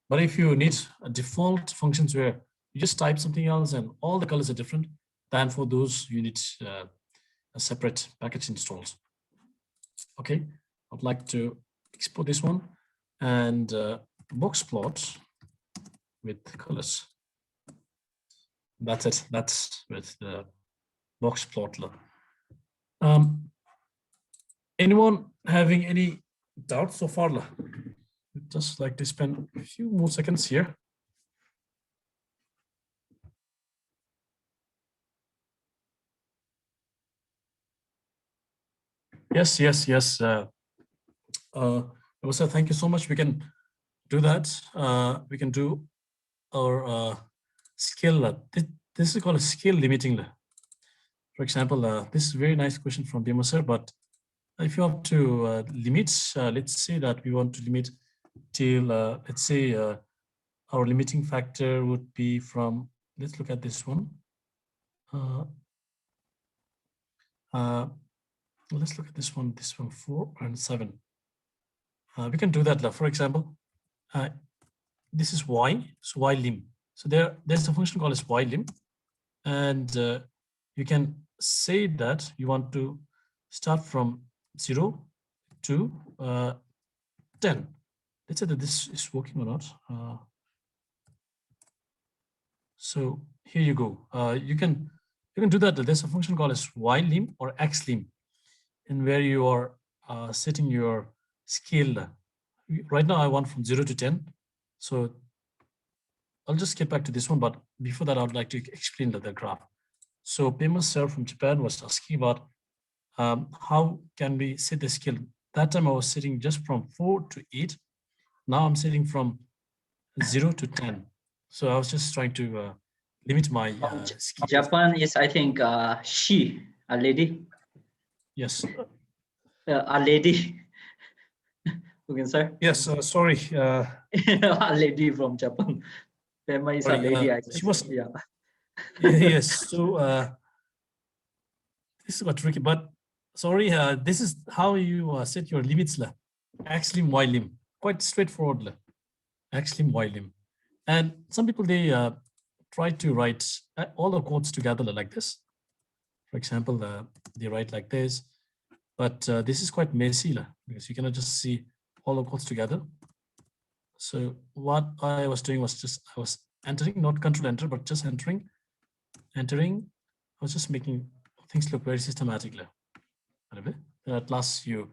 [SPEAKER 4] But if you need a default functions where you just type something else and all the colors are different, then for those you need a separate package installed. Okay, I'd like to export this one and Boxplot with colors. That's it. That's with the Boxplot. Anyone having any doubts so far? I'd just like to spend a few more seconds here. Yes. Also, thank you so much. We can do that. We can do our skill. This is called a skill limiting. For example, this is a very nice question from Bima sir, but if you want to limit, let's say that we want to limit till, let's say our limiting factor would be from, let's look at this one. Let's look at this one 4 and 7. We can do that. For example, this is y, so y lim. So there's a function called as y lim, and you can say that you want to start from 0 to 10. Let's say that this is working or not. So here you go. You can do that. There's a function called as y lim or x lim, in where you are setting your scale. Right now I want from 0 to 10. So I'll just get back to this one, but before that I would like to explain the graph. So Pema sir from Japan was asking about how can we set the scale. That time I was setting just from 4 to 8. Now I'm setting from 0 to 10. So I was just trying to limit my scale.
[SPEAKER 1] Japan is, I think, she, a lady.
[SPEAKER 4] Yes.
[SPEAKER 1] A lady. Okay, sir.
[SPEAKER 4] Yes, sorry.
[SPEAKER 1] A lady from Japan. Pema is
[SPEAKER 4] Sorry,
[SPEAKER 1] a lady, I
[SPEAKER 4] she
[SPEAKER 1] guess.
[SPEAKER 4] was,
[SPEAKER 1] Yeah.
[SPEAKER 4] yes. So this is got tricky, but sorry, this is how you set your limits. X lim, Y lim. Quite straightforward. X lim, Y lim. And some people, they try to write all the codes together like this. For example, they write like this, but this is quite messy because you cannot just see all the codes together. So what I was doing was just, I was entering, not control enter, but just entering. I was just making things look very systematically. And at last you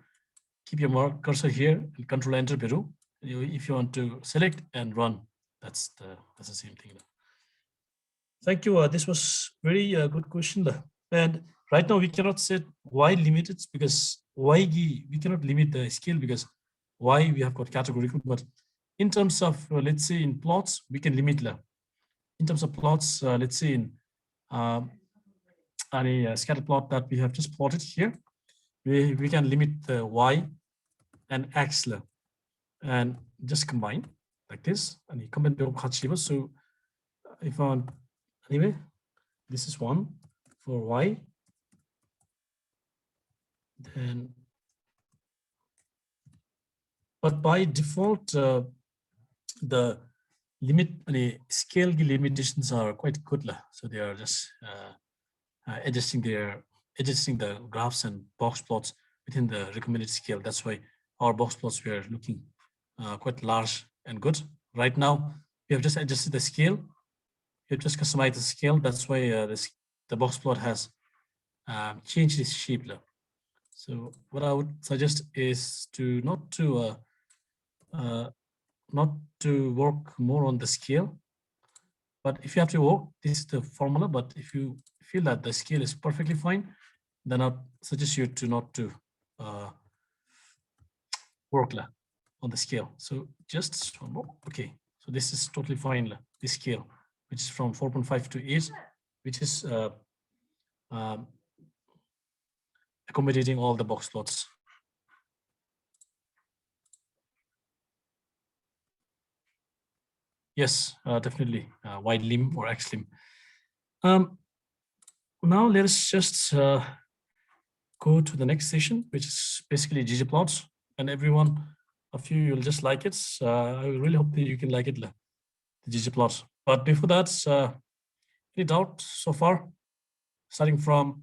[SPEAKER 4] keep your cursor here and control enter Peru. If you want to select and run, that's the same thing. Thank you. This was very good question. And right now we cannot set y limited because y we cannot limit the scale because y we have got categorical. But in terms of let's say in plots we can limit. In terms of plots, let's say in any scatter plot that we have just plotted here, we can limit the y and x and just combine like this. And you combine the so if I want, anyway, this is 1 for y. Then, but by default, the limit, scale limitations are quite good. So they are just adjusting the graphs and box plots within the recommended scale. That's why our box plots were looking quite large and good. Right now, we have just adjusted the scale. We have just customized the scale. That's why the box plot has changed its shape. So what I would suggest is to not to work more on the scale. But if you have to work, this is the formula. But if you feel that the scale is perfectly fine, then I'd suggest you to not to work on the scale. So just one more. Okay. So this is totally fine, this scale. which is from 4.5 to 8, which is accommodating all the box plots. Yes, definitely wide limb or X limb. Now let us just go to the next session, which is basically Ggplot, and everyone of you will just like it. I really hope that you can like it, the Ggplot. But before that, any doubt so far? Starting from,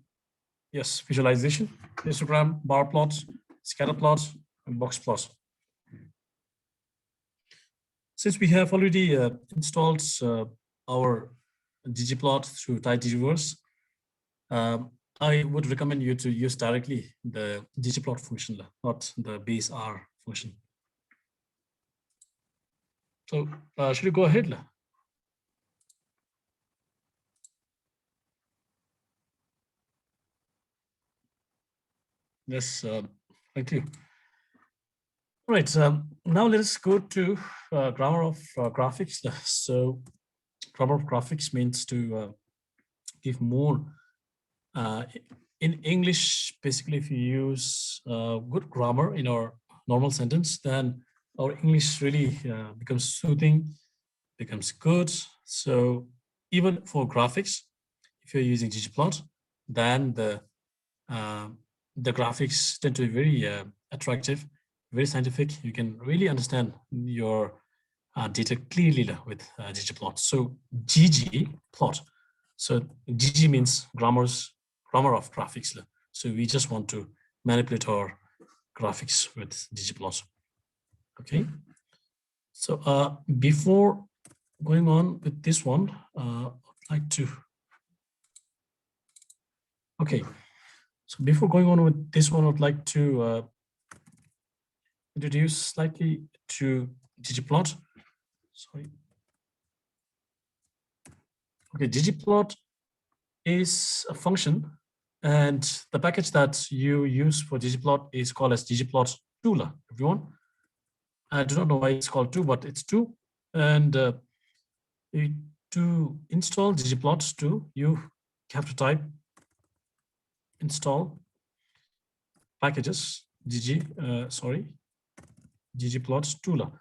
[SPEAKER 4] yes, visualization, histogram, bar plot, scatter plot, and box plot. Since we have already installed our Ggplot through tidyverse, I would recommend you to use directly the Ggplot function, not the base R function. So should we go ahead? Yes, thank you. All right, now let us go to grammar of graphics. So grammar of graphics means to give more. In English, basically, if you use good grammar in our normal sentence, then our English really becomes soothing, becomes good. So even for graphics, if you're using Ggplot, then the graphics tend to be very attractive, very scientific. You can really understand your data clearly with Ggplot. So Ggplot. So Gg means grammar of graphics. So we just want to manipulate our graphics with Ggplot. Okay. So before going on with this one, I'd like to. Okay. So before going on with this one, I'd like to introduce slightly to Ggplot. Sorry. Okay, Ggplot is a function, and the package that you use for Ggplot is called as Ggplot tool. Everyone, I do not know why it's called 2, but it's 2. And to install Ggplot 2, you have to type install packages Ggplot tool.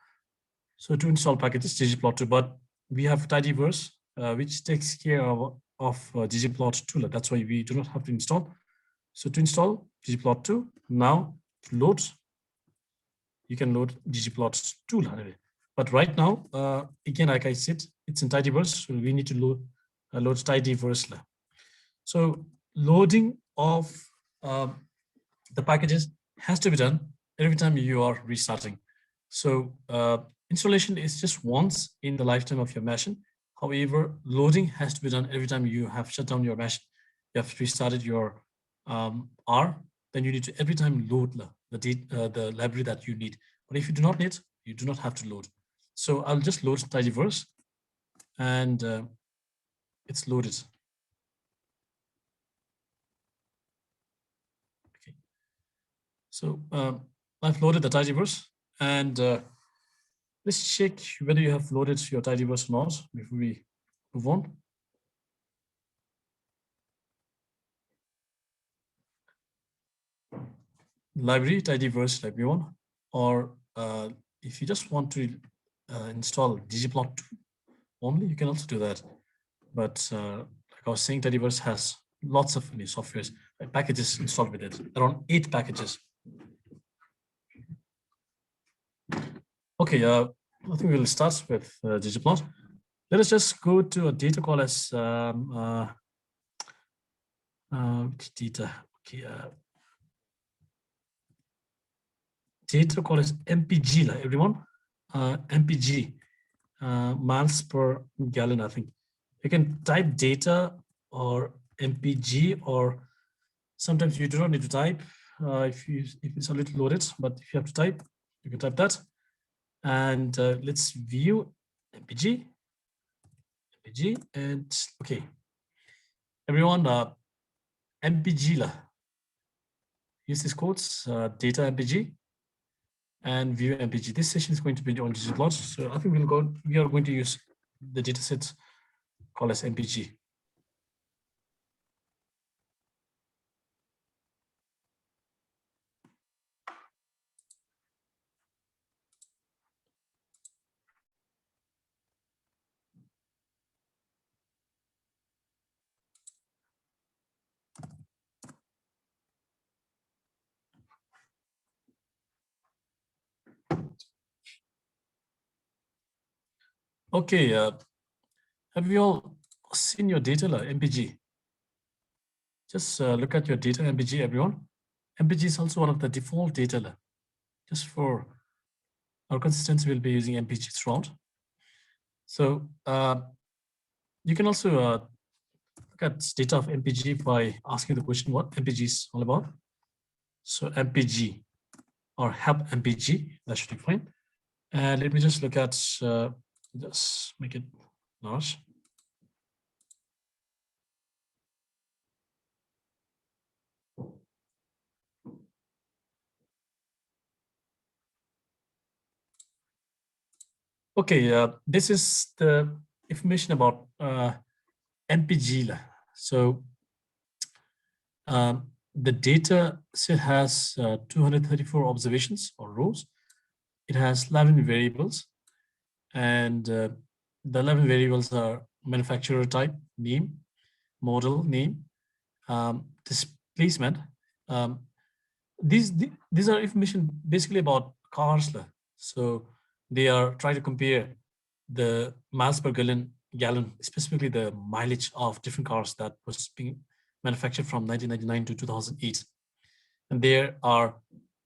[SPEAKER 4] So to install packages Ggplot 2, but we have tidyverse which takes care of Ggplot tool. That's why we do not have to install. So to install Ggplot 2, now to load, you can load Ggplot tool. But right now, again, like I said, it's in tidyverse, so we need to load tidyverse. So loading of the packages has to be done every time you are restarting. So installation is just once in the lifetime of your machine. However, loading has to be done every time you have shut down your machine. You have restarted your R, then you need to every time load the library that you need. But if you do not need, you do not have to load. So I'll just load tidyverse, and it's loaded. Okay. So I've loaded the tidyverse, and let's check whether you have loaded your tidyverse or not before we move on. Library tidyverse library one, or if you just want to install Ggplot 2 only, you can also do that. But like I was saying, tidyverse has lots of new softwares, packages installed with it, around 8 packages. Okay, I think we'll start with Ggplot. Let us just go to a data call as data. Okay, data call is MPG, everyone. MPG, miles per gallon, I think. You can type data or MPG, or sometimes you do not need to type if it's a little loaded, but if you have to type, you can type that. And let's view MPG, and okay, everyone, MPG, use these codes, data MPG and view MPG. This session is going to be on Ggplot, so I think we are going to use the data set called as MPG. Okay, have you all seen your data, MPG? Just look at your data, MPG, everyone. MPG is also one of the default data. Just for our consistency, we'll be using MPG throughout. So you can also look at data of MPG by asking the question what MPG is all about. So MPG or help MPG, that should be fine. And let me just look at, just make it large. Okay, this is the information about MPG. So the data set has 234 observations or rows. It has 11 variables, and the 11 variables are manufacturer type, name, model name, displacement. These are information basically about cars. So they are trying to compare the miles per gallon, specifically the mileage of different cars that was being manufactured from 1999 to 2008. And there are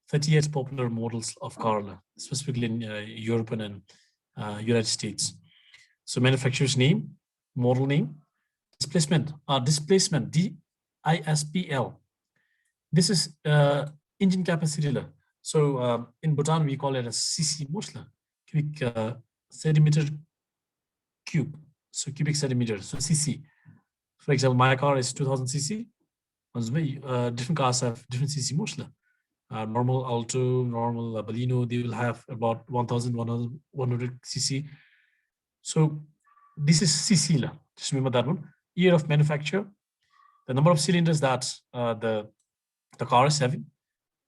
[SPEAKER 4] 38 popular models of car, specifically in Europe and United States. So manufacturer's name, model name, displacement, DISPL. This is engine capacity. So in Bhutan, we call it a CC, cubic centimeter cube. So cubic centimeter, so CC. For example, my car is 2000 cc. Different cars have different CC mostly. Normal Alto, normal Baleno, they will have about 1100 cc. So this is CC. Just remember that one. Year of manufacture, the number of cylinders that the car is having,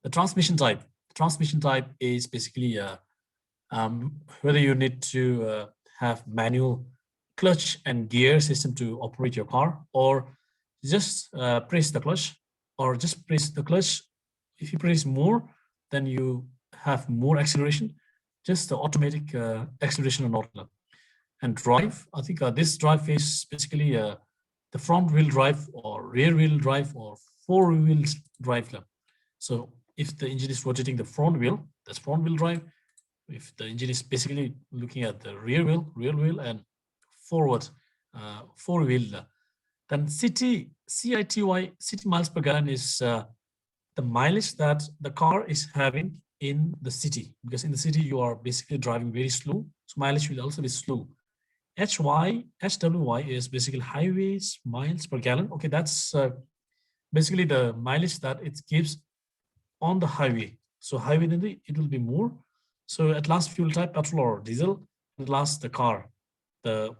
[SPEAKER 4] the transmission type. The transmission type is basically whether you need to have manual clutch and gear system to operate your car, or just press the clutch, or just press the clutch. If you press more, then you have more acceleration, just the automatic acceleration or not. And drive, I think this drive is basically the front wheel drive or rear wheel drive or four wheel drive. So if the engine is rotating the front wheel, that's front wheel drive. If the engine is basically looking at the rear wheel and forward four wheel, then CITY, city miles per gallon is the mileage that the car is having in the city, because in the city you are basically driving very slow, so mileage will also be slow. HWY is basically highways miles per gallon. Okay, that's basically the mileage that it gives on the highway. So highway, it will be more. So at last fuel type, petrol or diesel. At last the car, the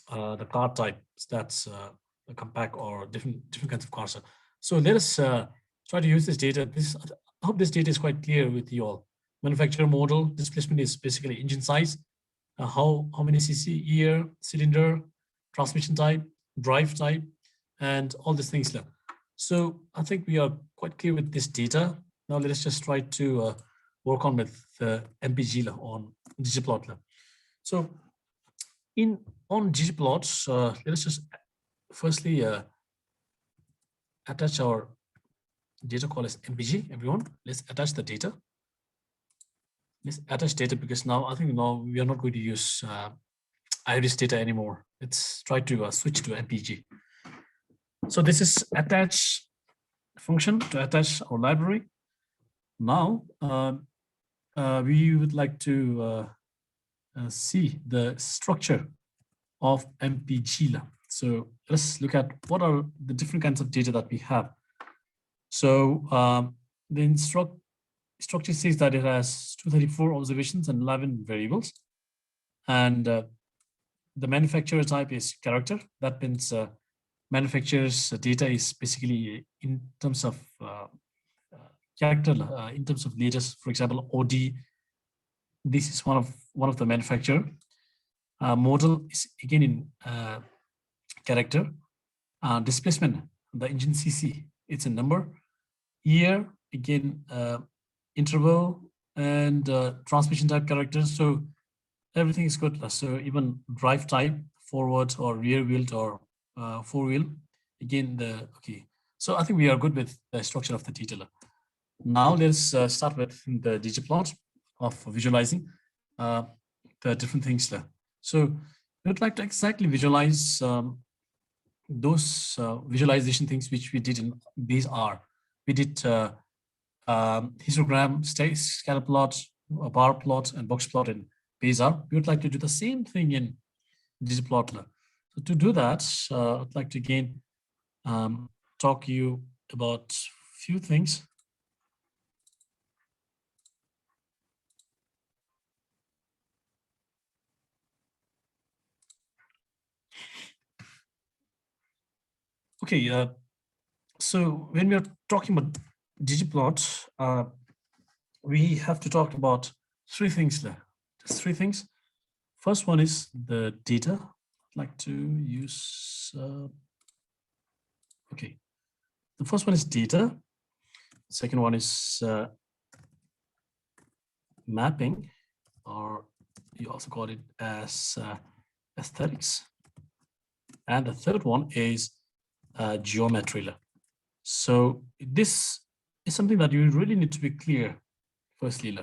[SPEAKER 4] car type, that's a compact or different kinds of cars. So let us try to use this data. I hope this data is quite clear with you all. Manufacturer model, displacement is basically engine size, how many cc, year, cylinder, transmission type, drive type, and all these things. So I think we are quite clear with this data. Now let us just try to work on with MPG on Ggplot. So on Ggplot, let us just firstly attach our data call as MPG. Everyone, let's attach the data. Let's attach data, because now I think now we are not going to use iris data anymore. Let's try to switch to MPG. So this is attach function to attach our library. Now we would like to see the structure of MPG. So let's look at what are the different kinds of data that we have. So the structure says that it has 234 observations and 11 variables. And the manufacturer type is character. That means manufacturer's data is basically in terms of character, in terms of letters. For example, OD. This is one of the manufacturer. Model is again in character. Displacement, the engine CC, it's a number. Year, again, interval, and transmission type characters. So everything is good. So even drive type, forward or rear wheeled or four wheel, again, okay. So I think we are good with the structure of the data. Now let's start with the Ggplot of visualizing the different things there. So we would like to exactly visualize those visualization things which we did in base R. We did histogram, scatter plot, bar plot, and box plot in base R. We would like to do the same thing in Ggplot. So to do that, I'd like to again talk you about a few things. Okay, so when we are talking about Ggplot, we have to talk about three things there. Just three things. First one is the data. I'd like to use, okay. The first one is data. Second one is mapping, or you also call it as aesthetics. And the third one is geometry. So this is something that you really need to be clear. Firstly,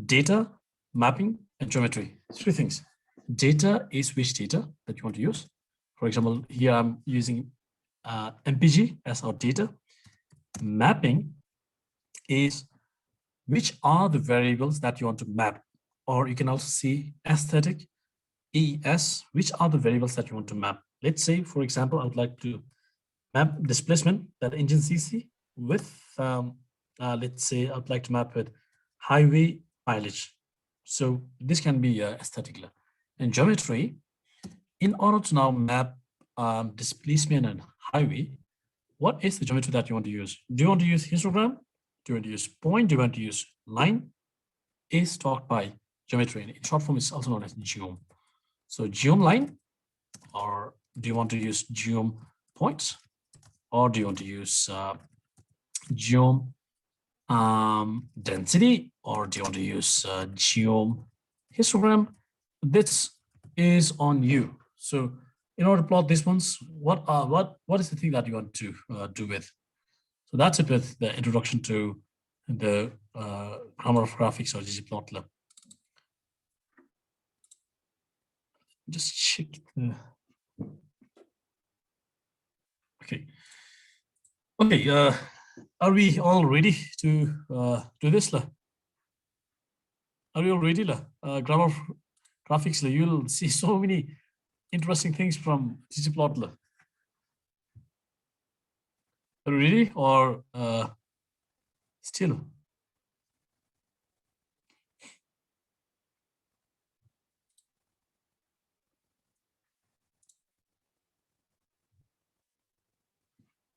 [SPEAKER 4] data, mapping, and geometry. Three things. Data is which data that you want to use. For example, here I'm using MPG as our data. Mapping is which are the variables that you want to map, or you can also see aesthetic, ES, which are the variables that you want to map. Let's say, for example, I would like to map displacement, that engine CC, with, let's say, I would like to map with highway mileage. So this can be aesthetic. And geometry, in order to now map displacement and highway, what is the geometry that you want to use? Do you want to use histogram? Do you want to use point? Do you want to use line? Is taught by geometry. In short form, is also known as geom. So geom line, or do you want to use geom points, or do you want to use geom density, or do you want to use geom histogram? This is on you. So in order to plot these ones, what is the thing that you want to do with? So that's it with the introduction to the grammar of graphics or Ggplot. Just check the. Okay. Okay. Are we all ready to do this? Are we all ready? Grammar of graphics. You'll see so many interesting things from Ggplot. Are you ready or still?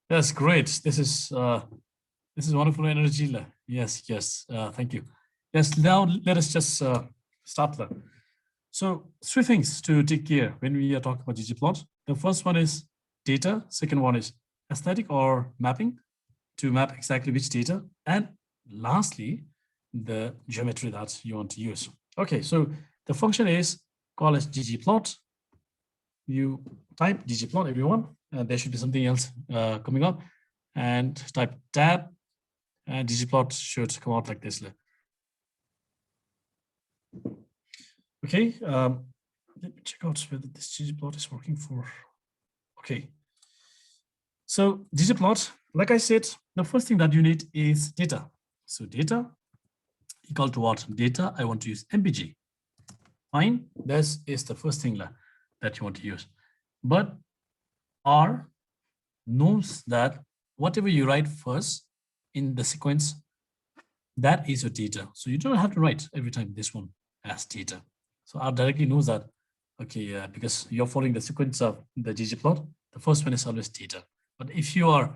[SPEAKER 4] That's great. This is wonderful energy. Yes, yes. Thank you. Yes. Now let us just start. So three things to take care when we are talking about Ggplot. The first one is data. Second one is aesthetic or mapping, to map exactly which data. And lastly, the geometry that you want to use. Okay, so the function is called as Ggplot. You type Ggplot, everyone, and there should be something else coming up. And type tab, and Ggplot should come out like this. Okay, let me check out whether this Ggplot is working for. Okay. So Ggplot, like I said, the first thing that you need is data. So data equal to what? Data, I want to use MPG. Fine, this is the first thing that you want to use. But R knows that whatever you write first in the sequence, that is your data. So you don't have to write every time this one as data. So R directly knows that Okay, because you're following the sequence of the ggplot. The first one is always data. But if you are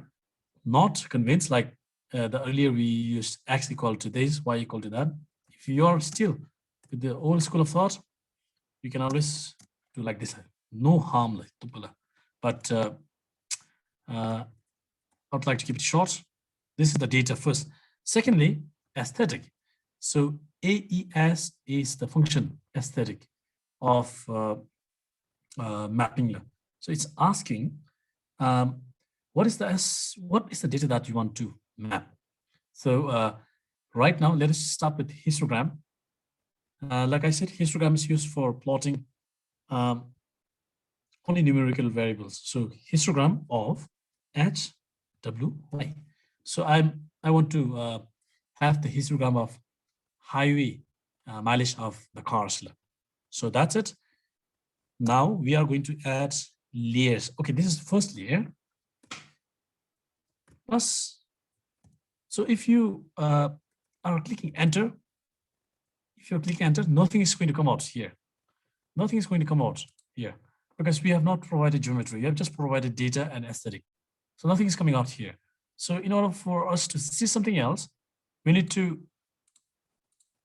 [SPEAKER 4] not convinced, like the earlier we used x equal to this, y equal to that. If you are still with the old school of thought, you can always do like this. No harm, like but I would like to keep it short. This is the data first. Secondly, aesthetic. So AES is the function aesthetic of mapping. So it's asking what is the data that you want to map. So right now, let us start with histogram. Like I said, histogram is used for plotting only numerical variables. So histogram of H, W, Y. So I want to have the histogram of highway mileage of the cars. So that's it. Now we are going to add layers. Okay, this is the first layer. Plus, so if you are clicking enter, nothing is going to come out here. Nothing is going to come out here because we have not provided geometry. We have just provided data and aesthetic. So nothing is coming out here. So in order for us to see something else, we need to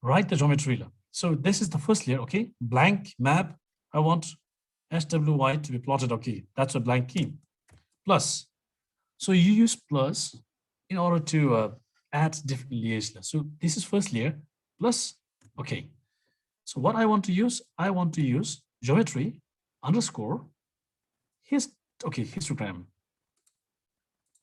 [SPEAKER 4] write the geometry. So this is the first layer, okay? Blank map. I want SWY to be plotted, okay? That's a blank key. Plus, so you use plus in order to add different layers. So this is first layer plus, okay. So what I want to use geometry underscore histogram.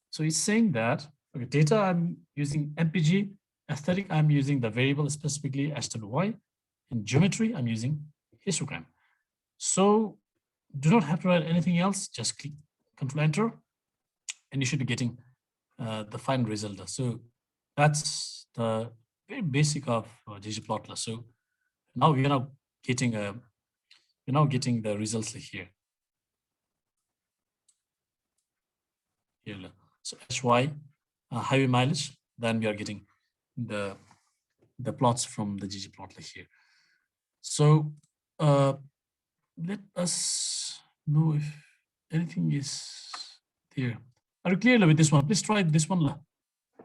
[SPEAKER 4] So it's saying that, okay, data I'm using MPG, aesthetic I'm using the variable specifically SWY, and geometry I'm using histogram. So do not have to write anything else, just click Control Enter, and you should be getting the final result. So that's the very basic of Ggplot. So now we are now getting the results here. So HY highway mileage, then we are getting the plots from the Ggplot here. So let us know if anything is there. Are you clear with this one? Please try this one,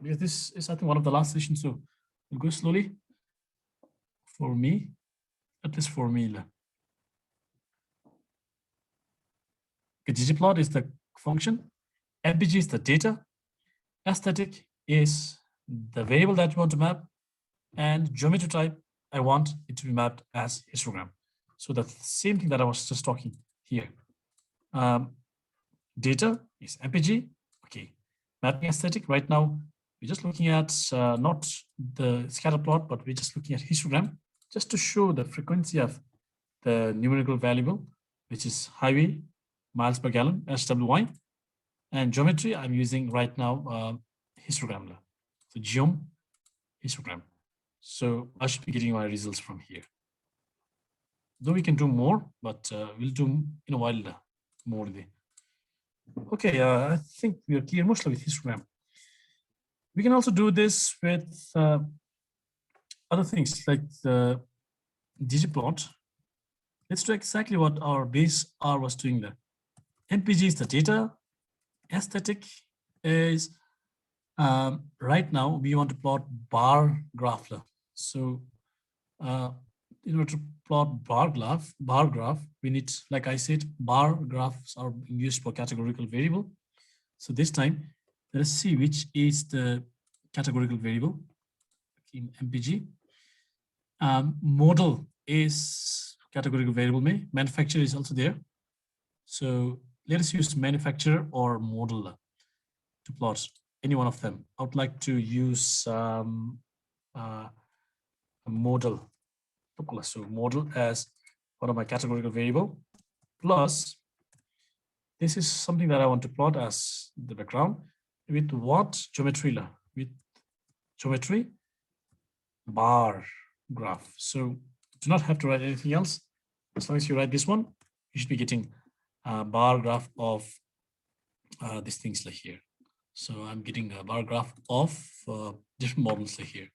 [SPEAKER 4] because this is I think one of the last sessions. So we'll go slowly. For me, at least for me. Okay, Ggplot is the function. MPG is the data. Aesthetic is the variable that you want to map. And geometry type, I want it to be mapped as histogram. So that's the same thing that I was just talking here. Data is MPG. Okay. Mapping aesthetic. Right now, we're just looking at not the scatter plot, but we're just looking at histogram just to show the frequency of the numerical variable, which is highway miles per gallon, SWY. And geometry, I'm using right now histogram. So geom, histogram. So I should be getting my results from here. Though we can do more, but we'll do in a while more. Okay, I think we are clear mostly with histogram. We can also do this with other things like the Ggplot. Let's do exactly what our base R was doing there. MPG is the data. Aesthetic is right now we want to plot bar graph. So in order to plot bar graph, we need, like I said, bar graphs are used for categorical variable. So this time, let us see which is the categorical variable in MPG. Model is categorical variable. Manufacturer is also there. So let us use manufacturer or model to plot any one of them. I would like to use a model. So model as one of my categorical variable. Plus, this is something that I want to plot as the background with what geometry? With geometry bar graph. So do not have to write anything else. As long as you write this one, you should be getting a bar graph of these things here. So I'm getting a bar graph of different models here.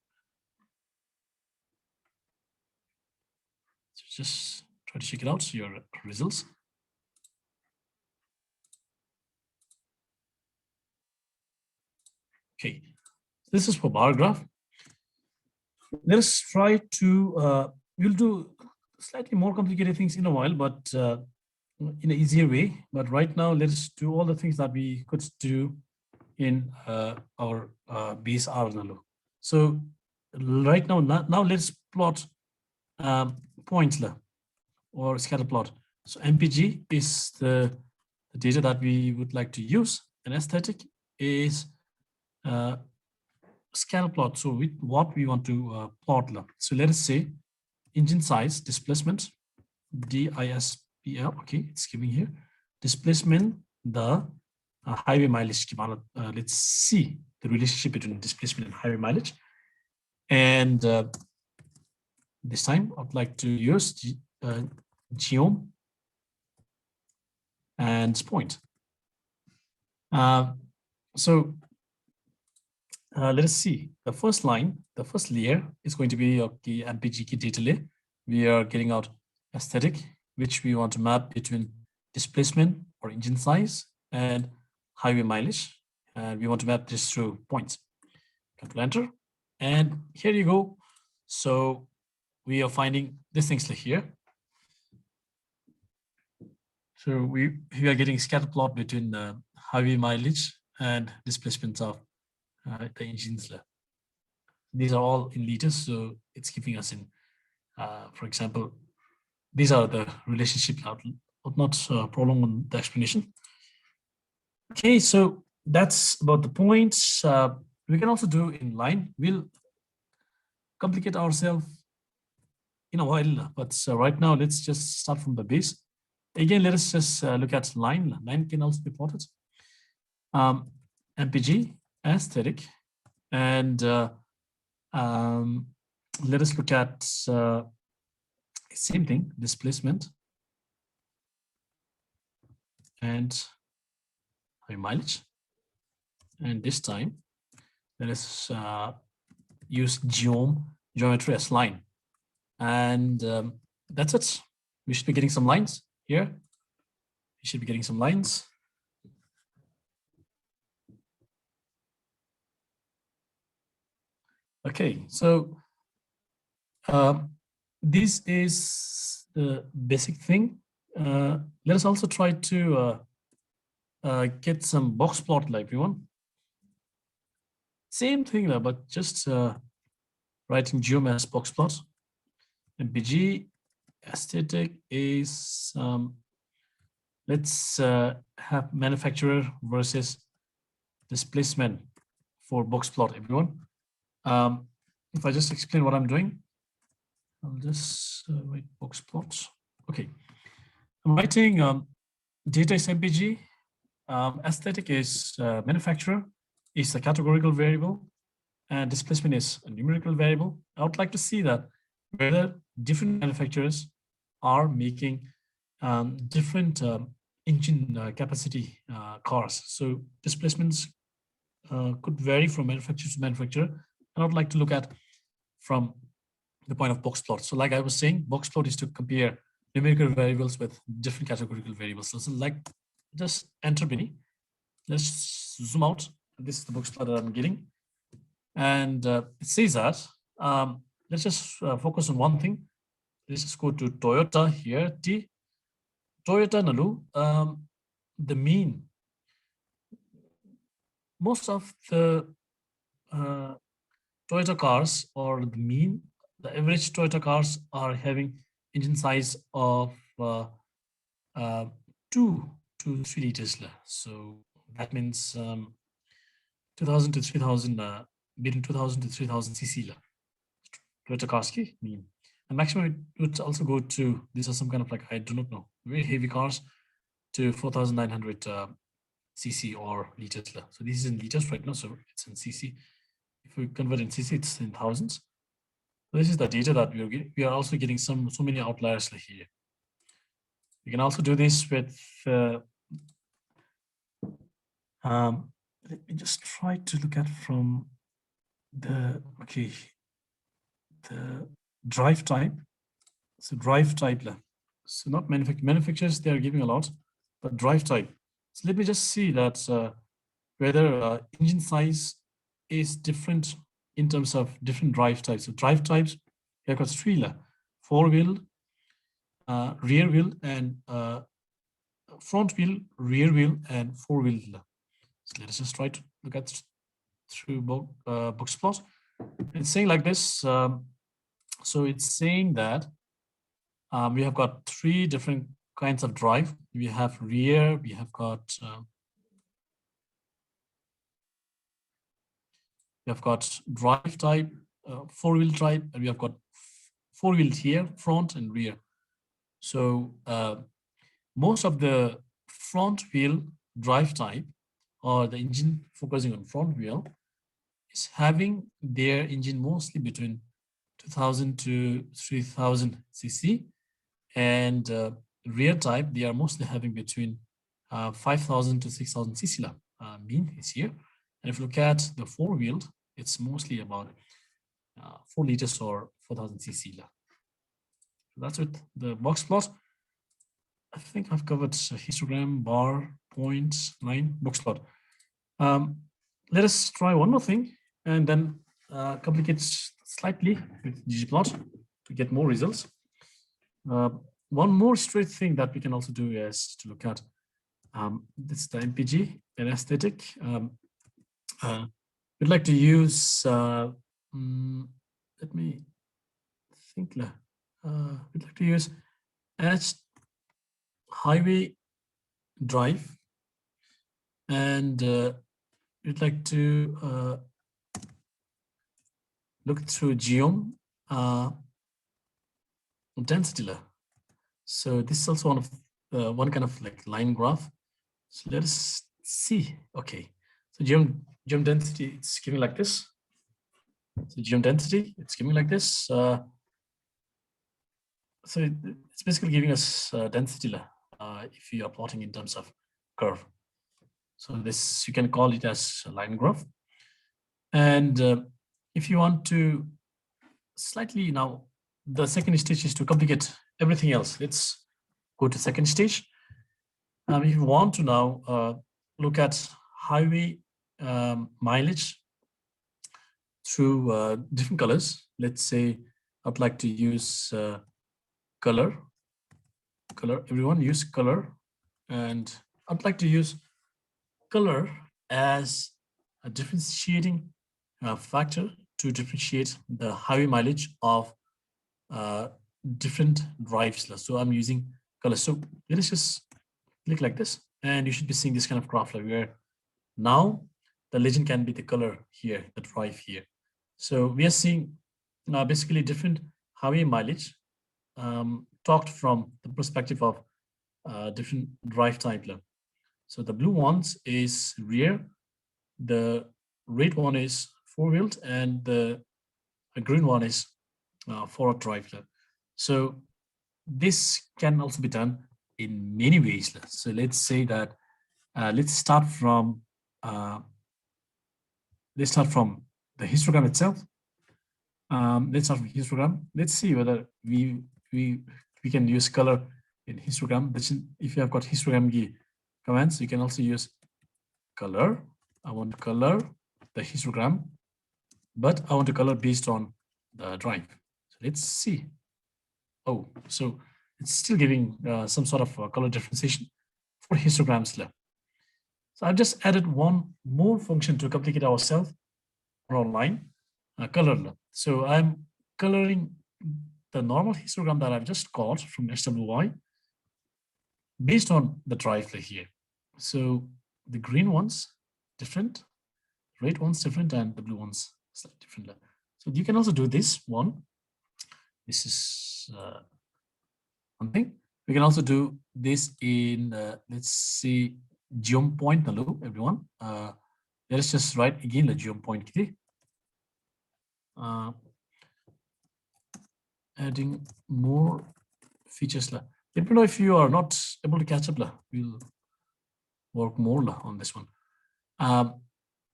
[SPEAKER 4] So just try to check it out, your results. Okay, this is for bar graph. Let us try to, we'll do slightly more complicated things in a while, but in an easier way. But right now, let's do all the things that we could do in our base R. So right now, let's plot points or scatter plot. So MPG is the data that we would like to use, and aesthetic is scatter plot. So what we want to plot. So let us say engine size, displacement, DISPL. Okay, it's giving here displacement, the highway mileage. Let's see the relationship between displacement and highway mileage. And this time I'd like to use geom and point. So let us see the first line, the first layer is going to be the MPG data layer. We are getting out aesthetic, which we want to map between displacement or engine size and highway mileage. And we want to map this through points. Control Enter. And here you go. So we are finding these things here. So we are getting scatter plot between highway mileage and displacement of the engines. These are all in liters, so it's giving us in, for example, these are the relationship. I'll not prolong the explanation. Okay, so that's about the points. We can also do in line. We'll complicate ourselves in a while, but right now let's just start from the base. Again, let us just look at line. Line can also be plotted. MPG, aesthetic, and let us look at same thing, displacement and high mileage. And this time, let us use geometry as line. And that's it. We should be getting some lines here. We should be getting some lines. Okay, so this is the basic thing. Let us also try to get some box plot, like everyone. Same thing, but just writing geom as box plot. MPG aesthetic is let's have manufacturer versus displacement for box plot, everyone. If I just explain what I'm doing, I'll just write box plots. Okay, I'm writing data is MPG, aesthetic is manufacturer, is the categorical variable, and displacement is a numerical variable. I would like to see that whether different manufacturers are making different engine capacity cars. So displacements could vary from manufacturer to manufacturer. And I would like to look at from the point of box plot. So like I was saying, box plot is to compare numerical variables with different categorical variables. So like just enter mini. Let's zoom out. This is the box plot that I'm getting. And it says that, let's just focus on one thing. Let's just go to Toyota here. Toyota Nalu, the mean, most of the Toyota cars, or the mean, the average Toyota cars are having engine size of 2 to 3 liters. So that means 2000 to 3000, between 2000 to 3000 cc. Toyota cars mean. And maximum it would also go to, these are some kind of like, I do not know, very heavy cars, to 4900 cc or liters. So this is in liters right now, so it's in cc. If we convert in cc, it's in thousands. So this is the data that we are also getting so many outliers here. We can also do this with let me just try to look at from the the drive type. So drive type. So not manufacturers, they are giving a lot, but drive type. So let me just see that whether engine size is different in terms of different drive types. So drive types, here got three: four-wheel, rear wheel, and front wheel, rear wheel, and four-wheel. So let us just try to look at through Boxplot. It's saying like this. So it's saying that we have got three different kinds of drive. We have rear, we have got drive type, four-wheel type, and we have got four-wheel here, front and rear. So most of the front wheel drive type, or the engine focusing on front wheel, is having their engine mostly between 2000 to 3000 cc, and rear type, they are mostly having between 5000 to 6000 cc mean is here. And if you look at the four-wheeled, it's mostly about 4 liters or 4000 cc. That's with the box plot. I think I've covered histogram, bar, points, line, box plot. Let us try one more thing and then complicate slightly with Ggplot to get more results. One more straight thing that we can also do is to look at this is the MPG and aesthetic. We'd like to use, let me think. We'd like to use edge highway drive, and we'd like to look through geom density. So this is also one of one kind of like line graph. So let us see. Okay, so geom density, it's giving like this. So geom density, it's giving like this. So it's basically giving us density if you are plotting in terms of curve. So this, you can call it as a line graph. And if you want to slightly, now the second stage is to complicate everything else. Let's go to second stage. If you want to now look at highway mileage through different colors. Let's say I'd like to use color. Everyone use color, and I'd like to use color as a differentiating factor to differentiate the highway mileage of different drives. So I'm using color. So let's just click like this, and you should be seeing this kind of graph where now the legend can be the color here, the drive here. So we are seeing basically different highway mileage talked from the perspective of different drive type. So the blue ones is rear, the red one is four-wheeled, and the green one is forward drive. So this can also be done in many ways. So let's say that let's start from the histogram itself. Let's start with histogram. Let's see whether we can use color in histogram. If you have got histogram commands, you can also use color. I want to color the histogram, but I want to color based on the drive. So let's see. Oh, so it's still giving some sort of color differentiation for histograms. So I've just added one more function to complicate ourselves online, color. So I'm coloring the normal histogram that I've just got from SWY based on the drive here. So the green ones different, red ones different, and the blue ones slightly different. So you can also do this one. This is one thing. We can also do this in let's see, geom point. Hello everyone. Let us just write again the geom point. Adding more features. Let me know if you are not able to catch up. We'll work more on this one.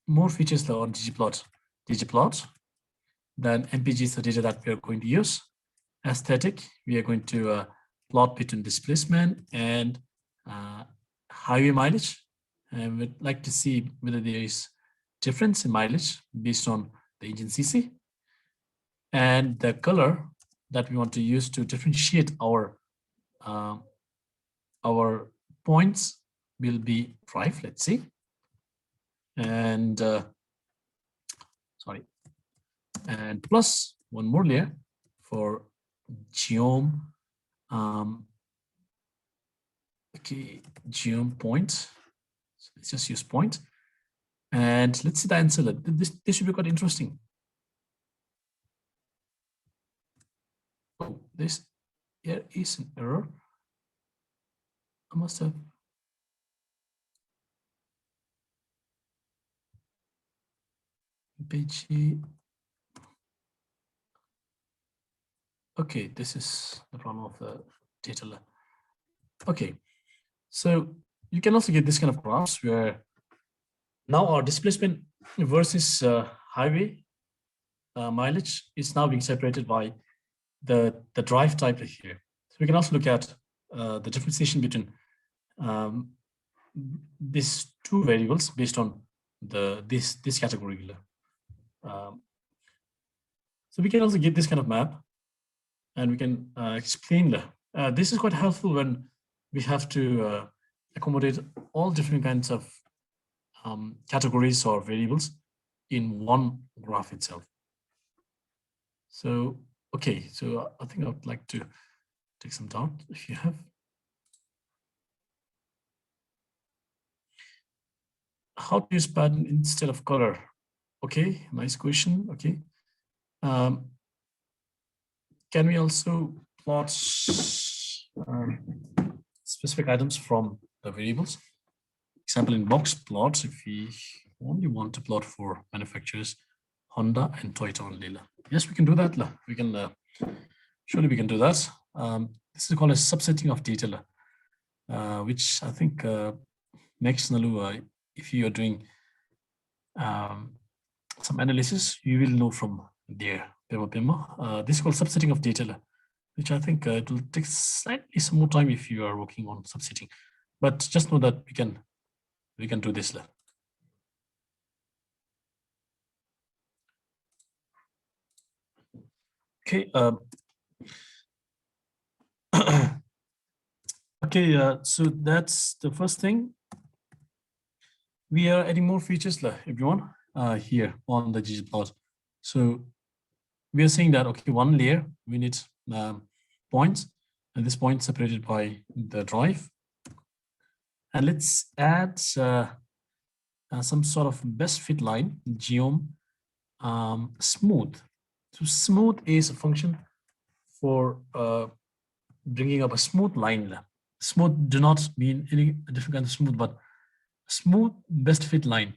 [SPEAKER 4] More features on Ggplot. Then MPG is the data that we are going to use. Aesthetic, we are going to plot between displacement and highway mileage, and we'd like to see whether there is difference in mileage based on the engine CC, and the color that we want to use to differentiate our points will be drive, let's see, and and plus one more layer for geom. Okay, geom point. So let's just use point, and let's see the answer. This should be quite interesting. Oh, here is an error. I must have. Page. Okay, this is the problem of the data. Okay, so you can also get this kind of graphs where now our displacement versus highway mileage is now being separated by the drive type here. So we can also look at the differentiation between these two variables based on this category. So we can also get this kind of map, and we can explain this is quite helpful when we have to accommodate all different kinds of categories or variables in one graph itself. So, okay, so I think I would like to take some down if you have. How to use pattern instead of color? Okay, nice question. Okay. Can we also plot specific items from the variables? Example, in Boxplot, if we only want to plot for manufacturers, Honda and Toyota only. Yes, we can do that. We can surely we can do that. This is called a subsetting of data, which I think makes Nalu, if you are doing some analysis, you will know from there. This is called subsetting of data, which I think it will take slightly some more time if you are working on subsetting. But just know that we can do this. Okay. Okay. So that's the first thing. We are adding more features, everyone, here on the Ggplot. So we are saying that, okay, one layer, we need points, and this point separated by the drive. And let's add some sort of best fit line, geom smooth. So smooth is a function for bringing up a smooth line. Smooth do not mean any different kind of smooth, but smooth best fit line.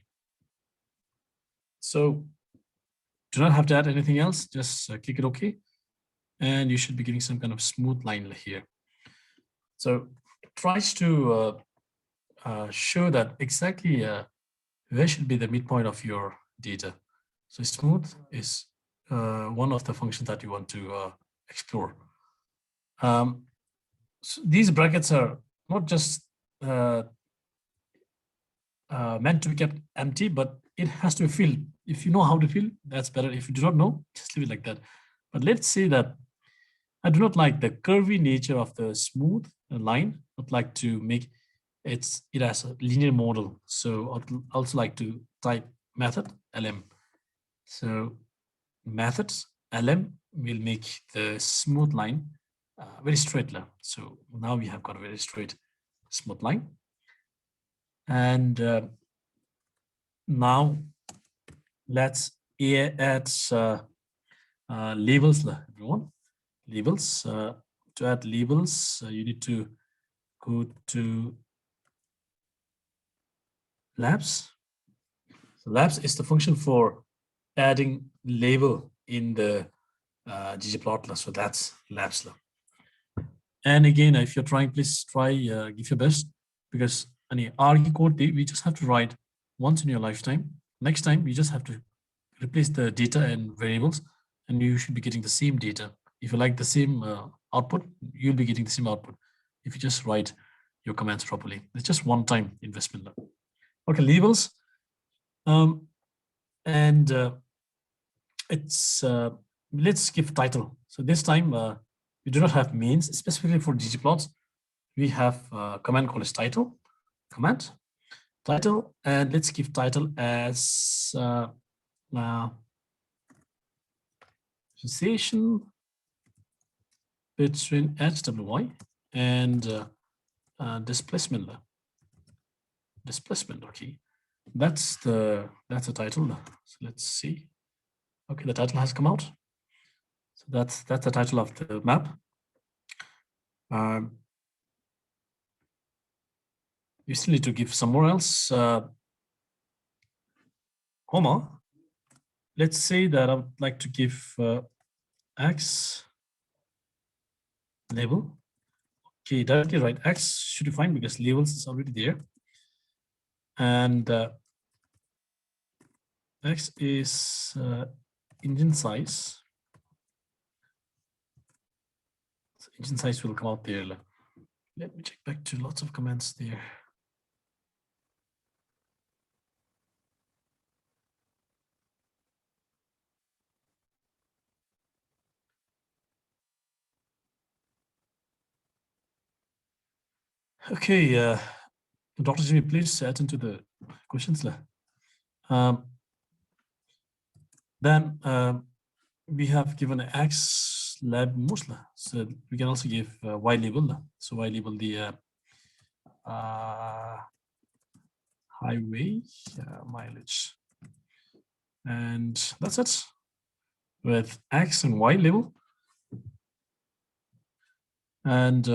[SPEAKER 4] So do not have to add anything else, just click it OK, and you should be getting some kind of smooth line here. So it tries to show that exactly where should be the midpoint of your data. So smooth is one of the functions that you want to explore. So these brackets are not just meant to be kept empty, but it has to be filled. If you know how to fill, that's better. If you do not know, just leave it like that. But let's say that I do not like the curvy nature of the smooth line. I'd like to make it as a linear model. So I'd also like to type method lm. So methods lm will make the smooth line very straight line. So now we have got a very straight smooth line. And now let's add labels, everyone. Labels. To add labels, you need to go to labs. So labs is the function for adding label in the Ggplot. So that's labs. And again, if you're trying, please try give your best, because any arg code we just have to write once in your lifetime. Next time you just have to replace the data and variables, and you should be getting the same data if you like the same output, you'll be getting the same output if you just write your commands properly. It's just one-time investment. Okay, labels. It's let's give title. So this time we do not have mains specifically for ggplots. We have a command called as title command title, and let's give title as association between HWY and displacement. Displacement. Okay, that's the title. So let's see. Okay, the title has come out. So that's the title of the map. You still need to give somewhere else, comma. Let's say that I would like to give X label. Okay, directly right. X should be fine because labels is already there. And X is engine size. So engine size will come out there. Let me check back to lots of commands there. Okay, Dr. Jimmy, please attend to the questions. Then we have given an X lab musla, so we can also give Y label. So Y label the highway mileage, and that's it with X and Y label. And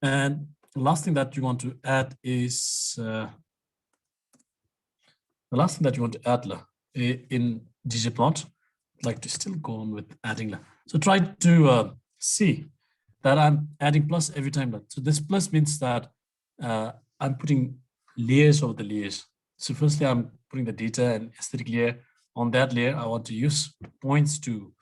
[SPEAKER 4] and the last thing that you want to add is in ggplot. I'd like to still go on with adding. So try to see that I'm adding plus every time. So this plus means that I'm putting layers over the layers. So firstly, I'm putting the data and aesthetic layer. On that layer, I want to use points to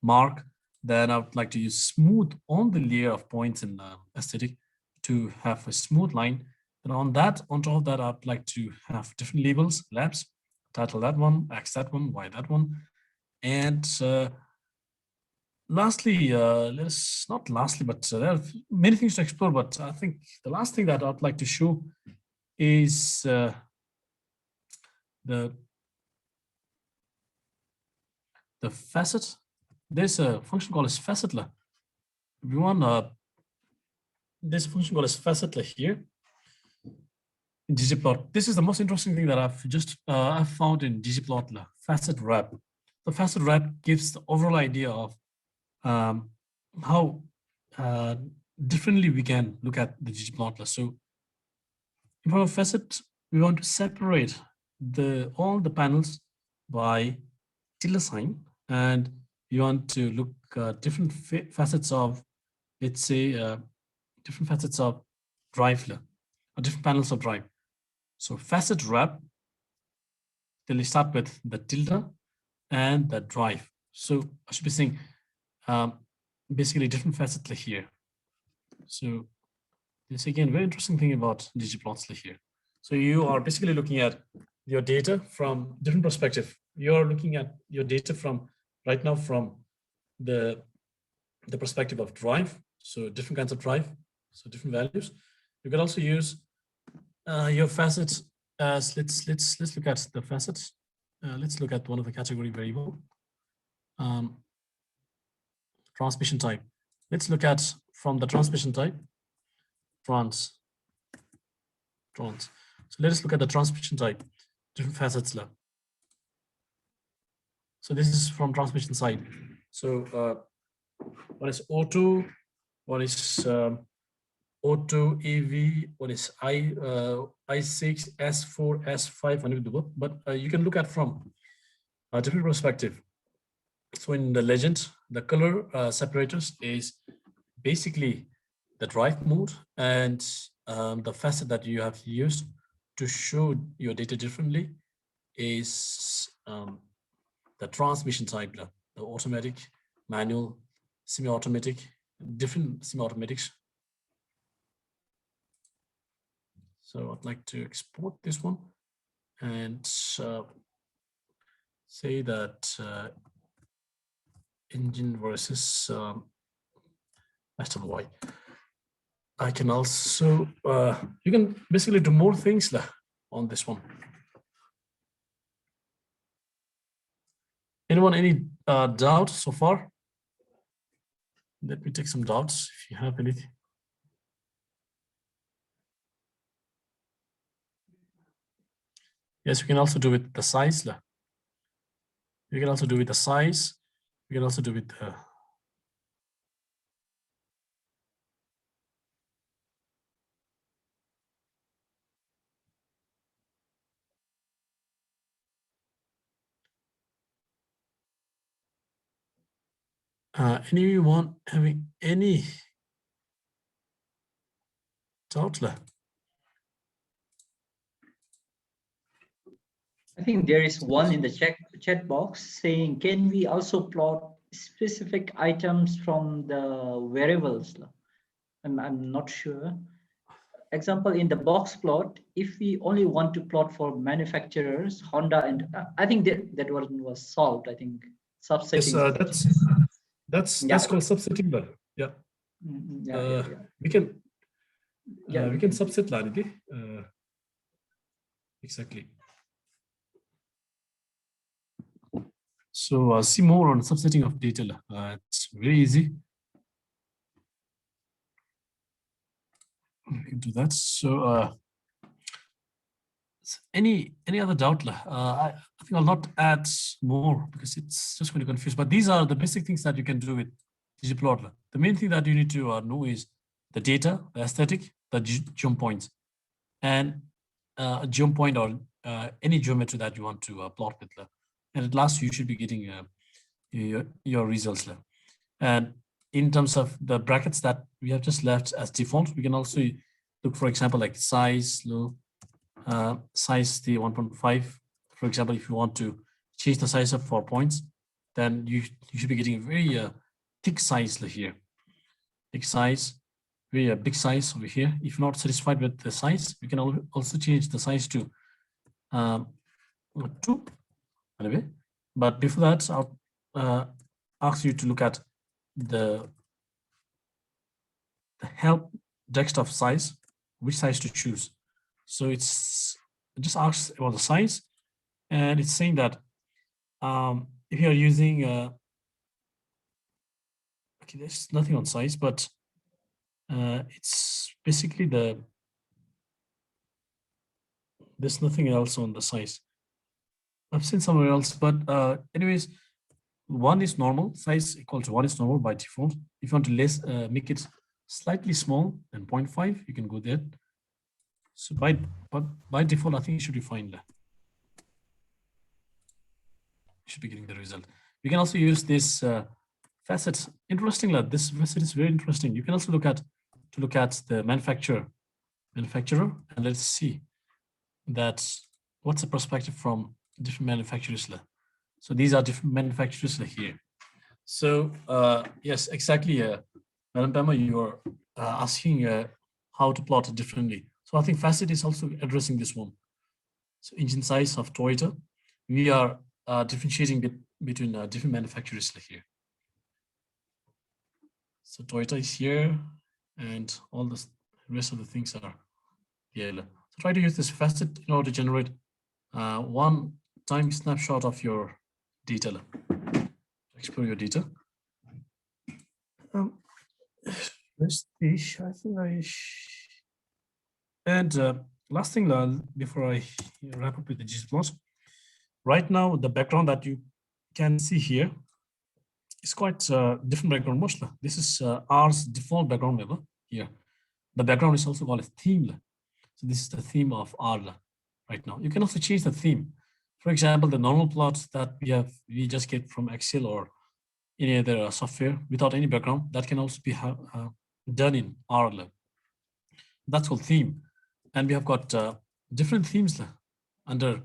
[SPEAKER 4] mark. Then I would like to use smooth on the layer of points in aesthetic to have a smooth line. And on top of that, I'd like to have different labels, labs, title that one, X that one, Y that one. And lastly, not lastly, but there are many things to explore, but I think the last thing that I'd like to show is the facet. There's a function called as Facetler. Everyone, there's a function called as Facetler here in ggplot. This is the most interesting thing that I've found in ggplot, facet wrap. The facet wrap gives the overall idea of how differently we can look at the ggplot. So in front of facet, we want to separate all the panels by tilde sign, and you want to look different facets of, let's say, different facets of drive, or different panels of drive. So facet wrap, then we start with the tilde and the drive. So I should be saying basically different facets here. So this again, very interesting thing about ggplots here. So you are basically looking at your data from different perspective. You're looking at your data from right now from the perspective of drive. So different kinds of drive, so different values. You can also use your facets as let's look at the facets. Let's look at one of the category variable. Transmission type. Let's look at from the transmission type, trans. So let us look at the transmission type, different facets. So this is from transmission side. So what is O2? What is O2 EV? What is I6, S4, S5? But you can look at from a different perspective. So in the legend, the color separators is basically the drive mode and the facet that you have used to show your data differently is the transmission type, the automatic, manual, semi-automatic, different semi-automatics. So I'd like to export this one and say that engine versus Y. I can also, you can basically do more things on this one. Anyone, any doubt so far? Let me take some doubts if you have anything. Yes, we can also do with the size. We can also do with the size. We can also do with the anyone having any doubt?
[SPEAKER 1] I think there is one in the chat box saying, can we also plot specific items from the variables? I'm not sure. Example, in the Boxplot, if we only want to plot for manufacturers, Honda, and I think that one was solved. I think subsetting.
[SPEAKER 4] Yes, that's called subsetting. Yeah. We can subset line. Exactly. So see more on subsetting of data. It's very easy. We can do that. So any other doubt? I think I'll not add more because it's just going to confuse. But these are the basic things that you can do with Ggplot. The main thing that you need to know is the data, the aesthetic, the geom points, and a geom point or any geometry that you want to plot with. And at last, you should be getting your results. And in terms of the brackets that we have just left as default, we can also look, for example, like size, size the 1.5. For example, if you want to change the size of 4 points, then you should be getting a very thick size here. Thick size, very big size over here. If you're not satisfied with the size, you can also change the size to 2. Anyway, but before that, I'll ask you to look at the help text of size, which size to choose. So it just asks about the size, and it's saying that if you are using okay, there's nothing on size, but it's basically there's nothing else on the size. I've seen somewhere else, but anyways, 1 is normal, size equal to 1 is normal by default. If you want to make it slightly small than 0.5, you can go there. So by default, I think it should be fine there. You should be getting the result. You can also use this facet. Interestingly, this facet is very interesting. You can also look at the manufacturer, and let's see that what's the perspective from different manufacturers. So these are different manufacturers here. So yes, exactly, Madam Pema, you are asking how to plot it differently. So I think Facet is also addressing this one. So engine size of Toyota, we are differentiating between different manufacturers here. So Toyota is here, and all the rest of the things are here. So try to use this Facet in order to generate one time snapshot of your data. Explore your data. Let's see. I think and last thing before I wrap up with the Ggplot. Right now, the background that you can see here is quite different background. This is R's default background level here. The background is also called a theme. So this is the theme of R right now. You can also change the theme. For example, the normal plots that we just get from Excel or any other software without any background, that can also be done in R. That's called theme. And we have got different themes under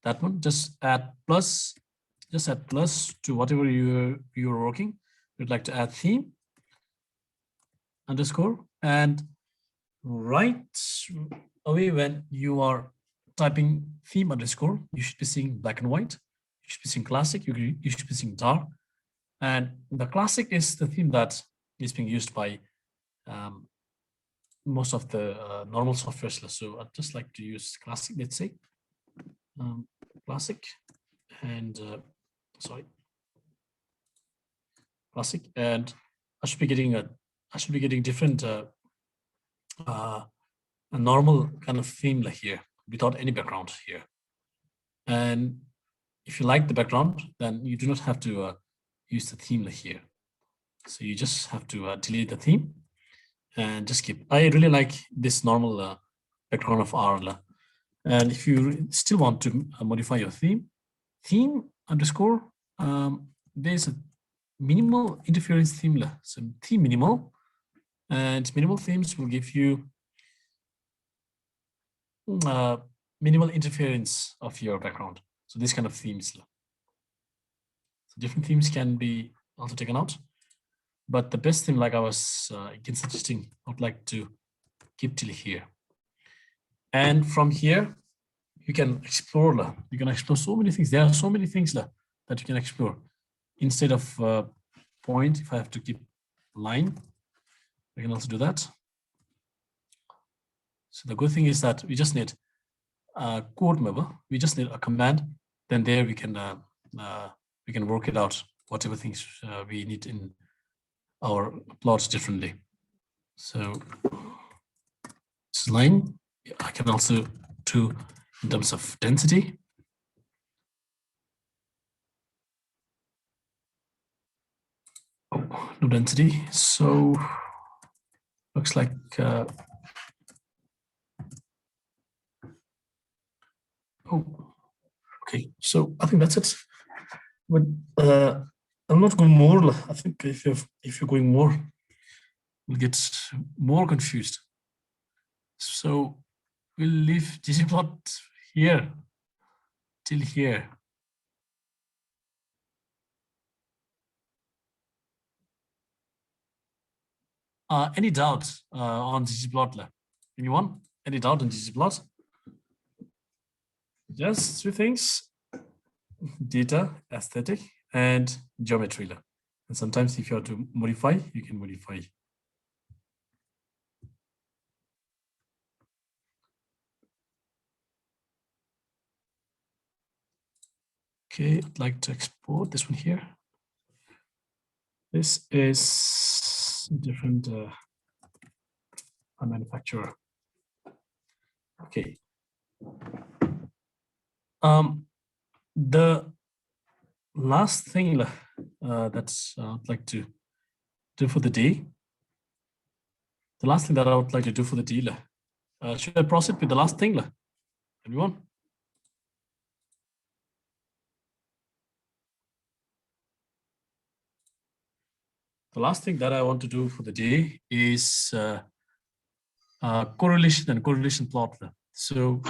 [SPEAKER 4] that one. Just add plus to whatever you're working. You'd like to add theme underscore, and right away when you are typing theme underscore, you should be seeing black and white. You should be seeing classic. You should be seeing dark. And the classic is the theme that is being used by most of the normal software. So I'd just like to use classic, let's say, classic, and classic, and I should be getting different a normal kind of theme here without any background here. And if you like the background, then you do not have to use the theme here. So you just have to delete the theme and just keep. I really like this normal background of R. And if you still want to modify your theme underscore, there's a minimal interference theme. So theme minimal, and minimal themes will give you minimal interference of your background. So this kind of themes. So different themes can be also taken out, but the best theme, like I was again suggesting, I would like to keep till here. And from here, you can explore. You can explore so many things. There are so many things that you can explore. Instead of point, if I have to keep line, I can also do that. So the good thing is that we just need a code member. We just need a command. Then there we can work it out, whatever things we need in our plots differently. So this line, I can also do in terms of density. Oh, no density. So looks like okay. So I think that's it. But I'm not going more. I think if you're going more, we'll get more confused. So we'll leave Ggplot here till here. Any doubts on Ggplot? Anyone? Any doubt on Ggplot? Just two things: data, aesthetic, and geometry. And sometimes if you have to modify, you can modify. Okay, I'd like to export this one here. This is different manufacturer. Okay. The last thing that I'd like to do for the day. The last thing that I would like to do for the day. Should I proceed with the last thing? Everyone? The last thing that I want to do for the day is correlation and correlation plot. So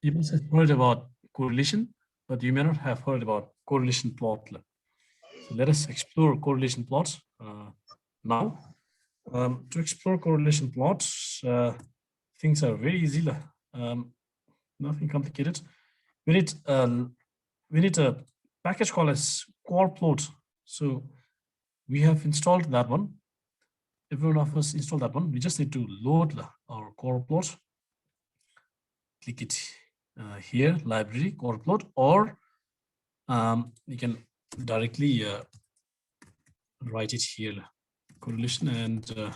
[SPEAKER 4] you must have heard about correlation, but you may not have heard about correlation plot. So let us explore correlation plots now. To explore correlation plots, things are very easy. Nothing complicated. We need a package called as Ggplot. So we have installed that one. Every one of us installed that one. We just need to load our Ggplot. Click it here, library Ggplot, or you can directly write it here, correlation and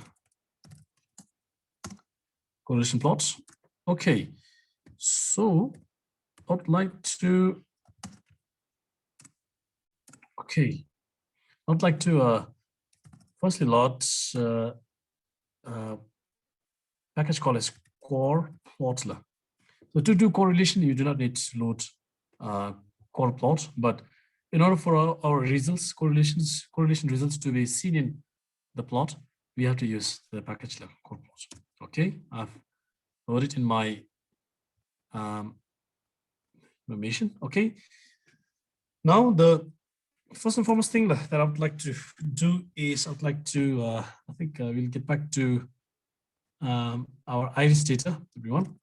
[SPEAKER 4] correlation plots. Okay, so I'd like to. Okay, I'd like to firstly load package called as Ggplot. So to do correlation, you do not need to load Ggplot, but in order for our results, correlation results to be seen in the plot, we have to use the package Ggplot. Okay, I've loaded in my information. Okay. Now the first and foremost thing that I would like to do is I think we'll get back to our iris data, everyone.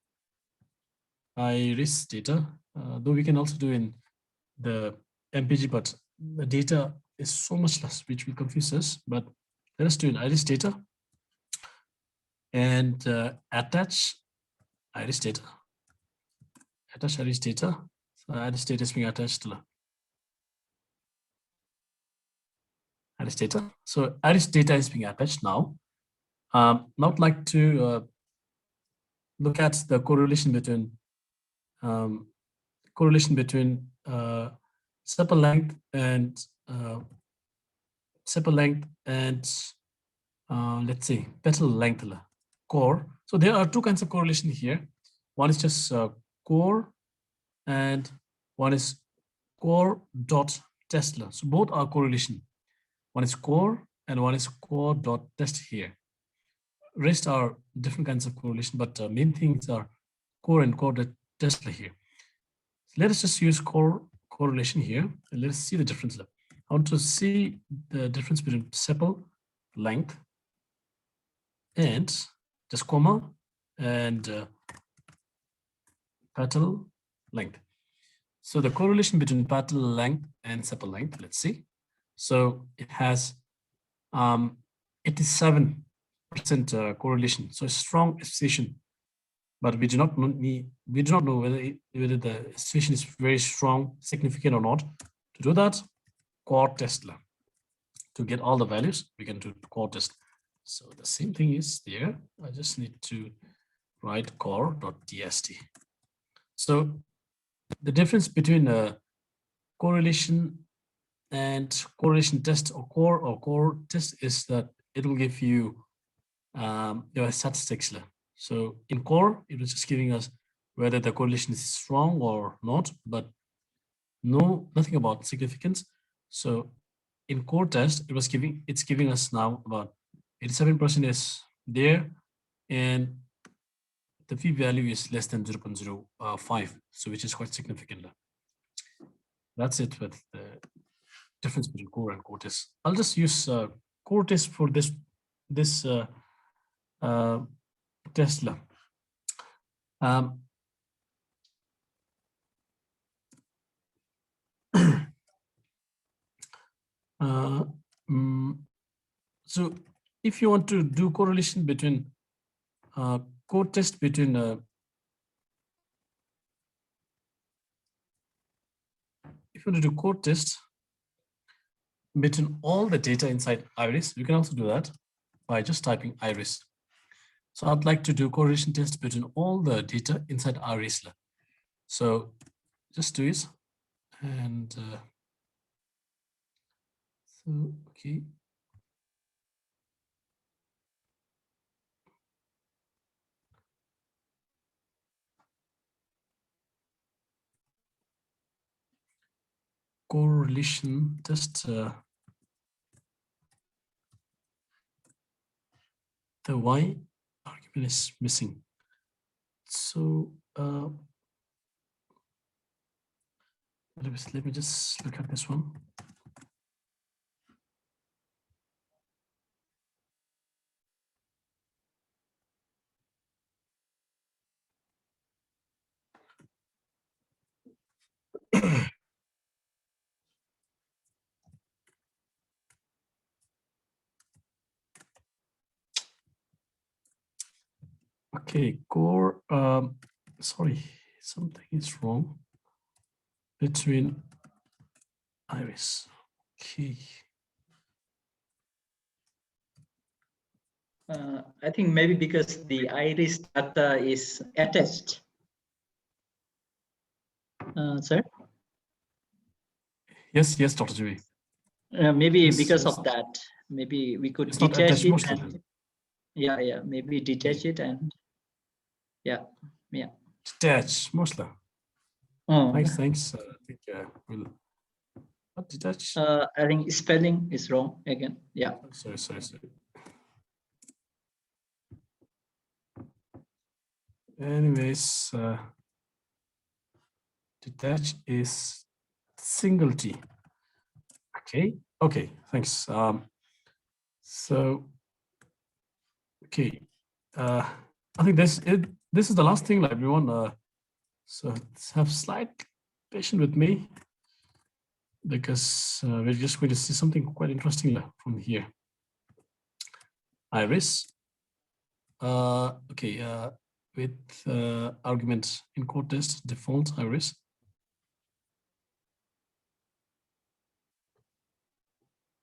[SPEAKER 4] Iris data, though we can also do in the MPG, but the data is so much less, which will confuse us. But let us do an iris data and attach iris data. Attach iris data. So iris data is being attached to the iris data. So iris data is being attached now. Now I'd like to look at the correlation between sepal length and let's say petal length core. So there are two kinds of correlation here. One is just core, and one is core dot Tesla. So both are correlation. One is core and one is core dot test here. Rest are different kinds of correlation, but main things are core and core dot Tesla here. So let us just use core correlation here, and let us see the difference. I want to see the difference between sepal length and just comma and petal length. So the correlation between petal length and sepal length, let's see. So it has 87% correlation, so a strong association. But we do not know whether the association is very strong, significant or not. To do that, core test. To get all the values, we can do core test. So the same thing is there. I just need to write core.tst. So the difference between a correlation and correlation test or core test is that it will give you your statistics. So in core, it was just giving us whether the correlation is strong or not, but nothing about significance. So in core test, it's giving us now about 87% is there, and the p-value is less than 0.05, so which is quite significant. That's it with the difference between core and core test. I'll just use core test for this test. So if you want to do correlation between core test between if you want to do core test between all the data inside iris, you can also do that by just typing iris. So I'd like to do correlation test between all the data inside iris. So just do it, and so okay. Correlation test. The Y argument is missing. So let me just look at this one. Okay, core, sorry, something is wrong between iris. Okay.
[SPEAKER 1] I think maybe because the iris data is attached. Sir?
[SPEAKER 4] Yes, Dr. Jui.
[SPEAKER 1] Maybe
[SPEAKER 4] Yes,
[SPEAKER 1] because
[SPEAKER 4] yes.
[SPEAKER 1] of that. Maybe we could
[SPEAKER 4] It's not
[SPEAKER 1] detach
[SPEAKER 4] attached
[SPEAKER 1] it.
[SPEAKER 4] mostly.
[SPEAKER 1] And, yeah, maybe detach it and yeah.
[SPEAKER 4] Detach, mostly.
[SPEAKER 1] Oh,
[SPEAKER 4] Thanks. I think we'll not detach.
[SPEAKER 1] I think spelling is wrong again. Yeah.
[SPEAKER 4] Sorry. Anyways, Detach is single T. Okay. Okay. Thanks. So, okay. I think this is the last thing, everyone. So let's have slight patience with me, because we're just going to see something quite interesting from here. Iris. Okay. With argument in code test default iris.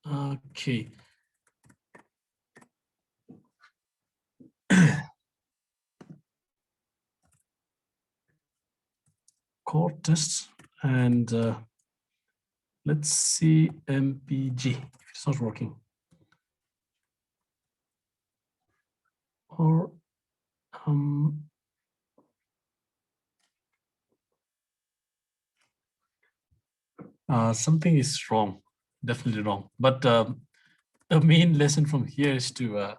[SPEAKER 4] Okay. Code test, and let's see MPG if it's not working. Or something is wrong, definitely wrong. But the main lesson from here is to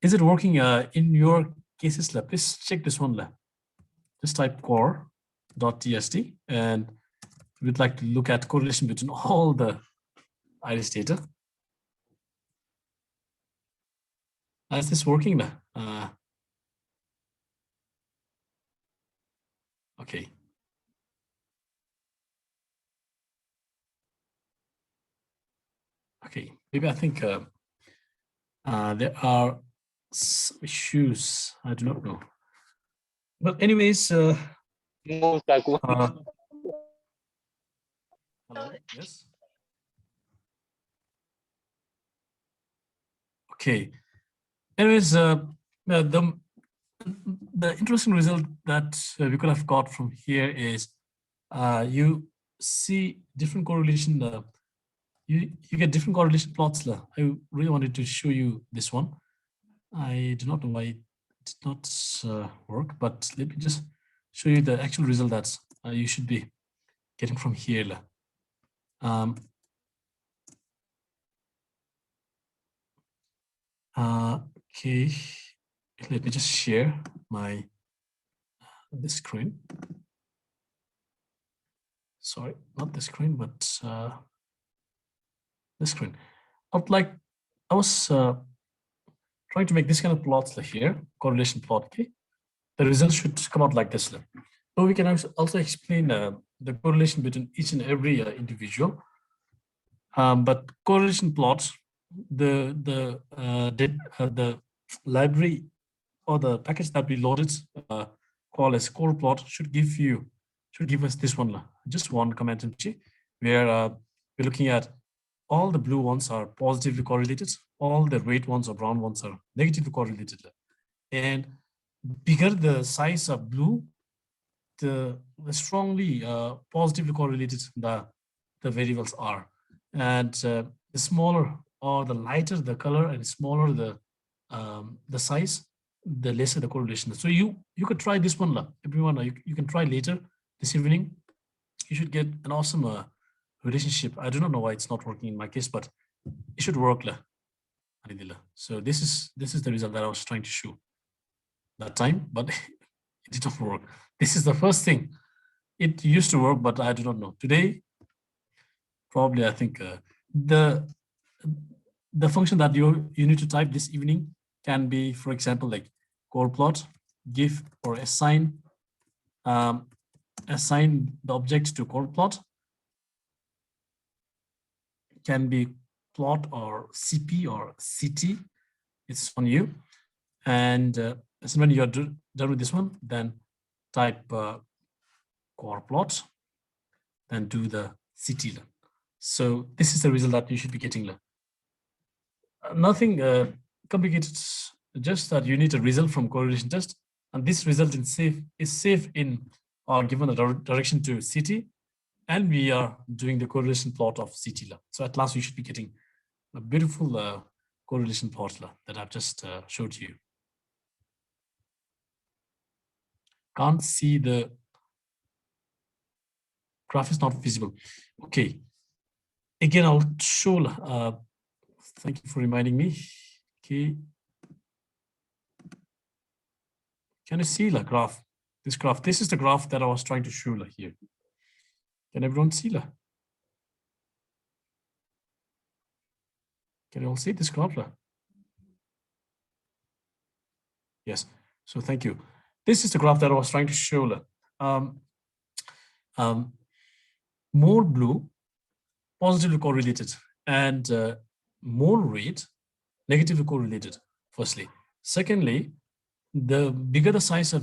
[SPEAKER 4] is it working in your cases lab? Please check this one lab. Just type core.tst, and we'd like to look at correlation between all the iris data. Is this working now? Okay. Okay, maybe I think there are some issues. I do not know. But anyways, hello, yes. Okay. Anyways, the interesting result that we could have got from here is you see different correlation. You get different correlation plots. I really wanted to show you this one. I do not know why it did not work, but let me just show you the actual result that you should be getting from here. Okay, let me just share my this screen. Sorry, not the screen, but this screen. I was trying to make this kind of plots here, correlation plot. Okay, the results should come out like this. So we can also explain the correlation between each and every individual. But correlation plots, the library or the package that we loaded called as Ggplot should give us this one, just one comment where we're looking at all the blue ones are positively correlated, all the red ones or brown ones are negatively correlated, and bigger the size of blue, the strongly positively correlated the variables are, and the smaller or the lighter the color and smaller the size, the lesser the correlation. So you could try this one, everyone. You can try later this evening. You should get an awesome relationship. I do not know why it's not working in my case, but it should work. So this is the result that I was trying to show that time, but it did not work. This is the first thing. It used to work, but I do not know. Today, probably I think the function that you need to type this evening can be, for example, like Ggplot, give or assign the object to Ggplot. Can be plot or CP or CT. It's on you. And as when you're done with this one, then type Ggplot, then do the CT. So this is the result that you should be getting. Nothing complicated, just that you need a result from correlation test, and this result is safe in or given a direction to CT, and we are doing the correlation plot of CT. So at last you should be getting a beautiful correlation plot that I've just showed you. Can't see the graph, is not visible. Okay, again I'll show. Thank you for reminding me. Okay, can you see the graph? This graph, this is the graph that I was trying to show here. Can everyone see that? Can you all see this graph? Yes, so thank you. This is the graph that I was trying to show. More blue, positively correlated, and more red, negatively correlated, firstly. Secondly, the bigger the size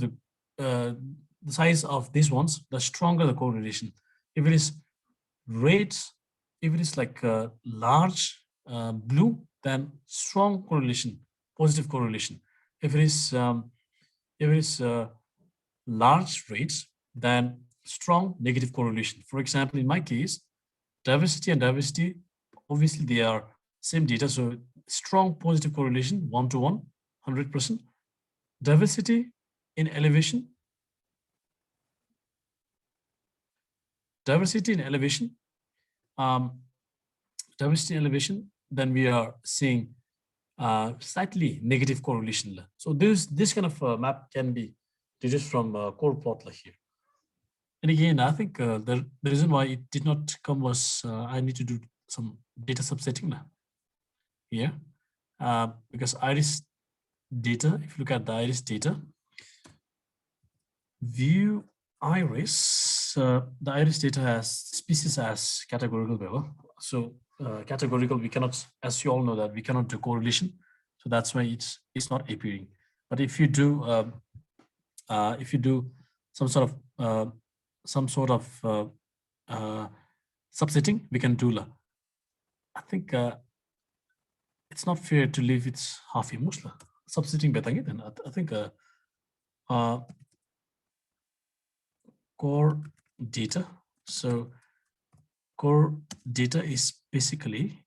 [SPEAKER 4] of these ones, the stronger the correlation. If it is red, if it is like large blue, then strong correlation, positive correlation. If it is large rates, then strong negative correlation. For example, in my case, diversity and diversity, obviously they are same data, so strong positive correlation, 1-to-1, 100%. Diversity in elevation, then we are seeing slightly negative correlation. So this kind of map can be deduced from Ggplot here. And again, I think the reason why it did not come was I need to do some data subsetting here, because iris data, if you look at the iris data, view iris, the iris data has species as categorical value. So categorical, we cannot, as you all know, that we cannot do correlation. So that's why it's not appearing. But if you do some sort of subsetting, we can do. I think it's not fair to leave it half emotional. Subsetting better then. I think core data. So core data is basically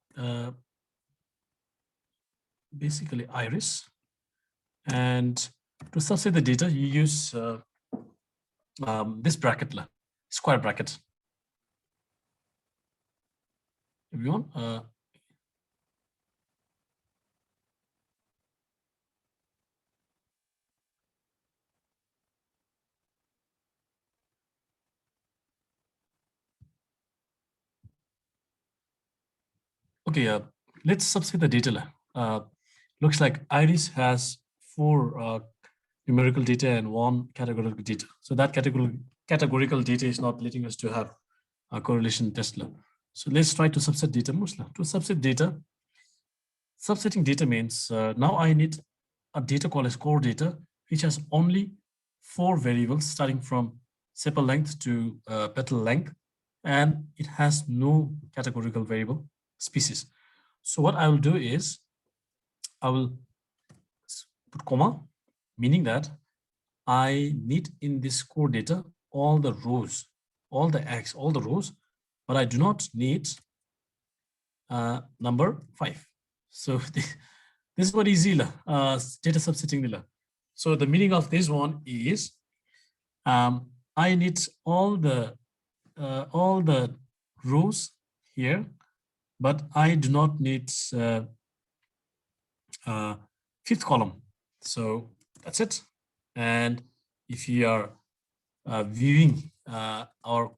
[SPEAKER 4] iris, and to subset the data, you use this bracket, square bracket. Everyone, okay, let's subset the data. Looks like iris has 4 numerical data and 1 categorical data. So that categorical data is not letting us to have a correlation test. So let's try to subset data mostly. To subset data, subsetting data means now I need a data called as core data, which has only 4 variables starting from sepal length to petal length, and it has no categorical variable species. So what I will do is I will put comma, meaning that I need in this core data all the rows, all the X, all the rows, but I do not need number 5. So this is what easy data subsetting. So the meaning of this one is I need all the rows here, but I do not need 5th column. So that's it. And if you are viewing our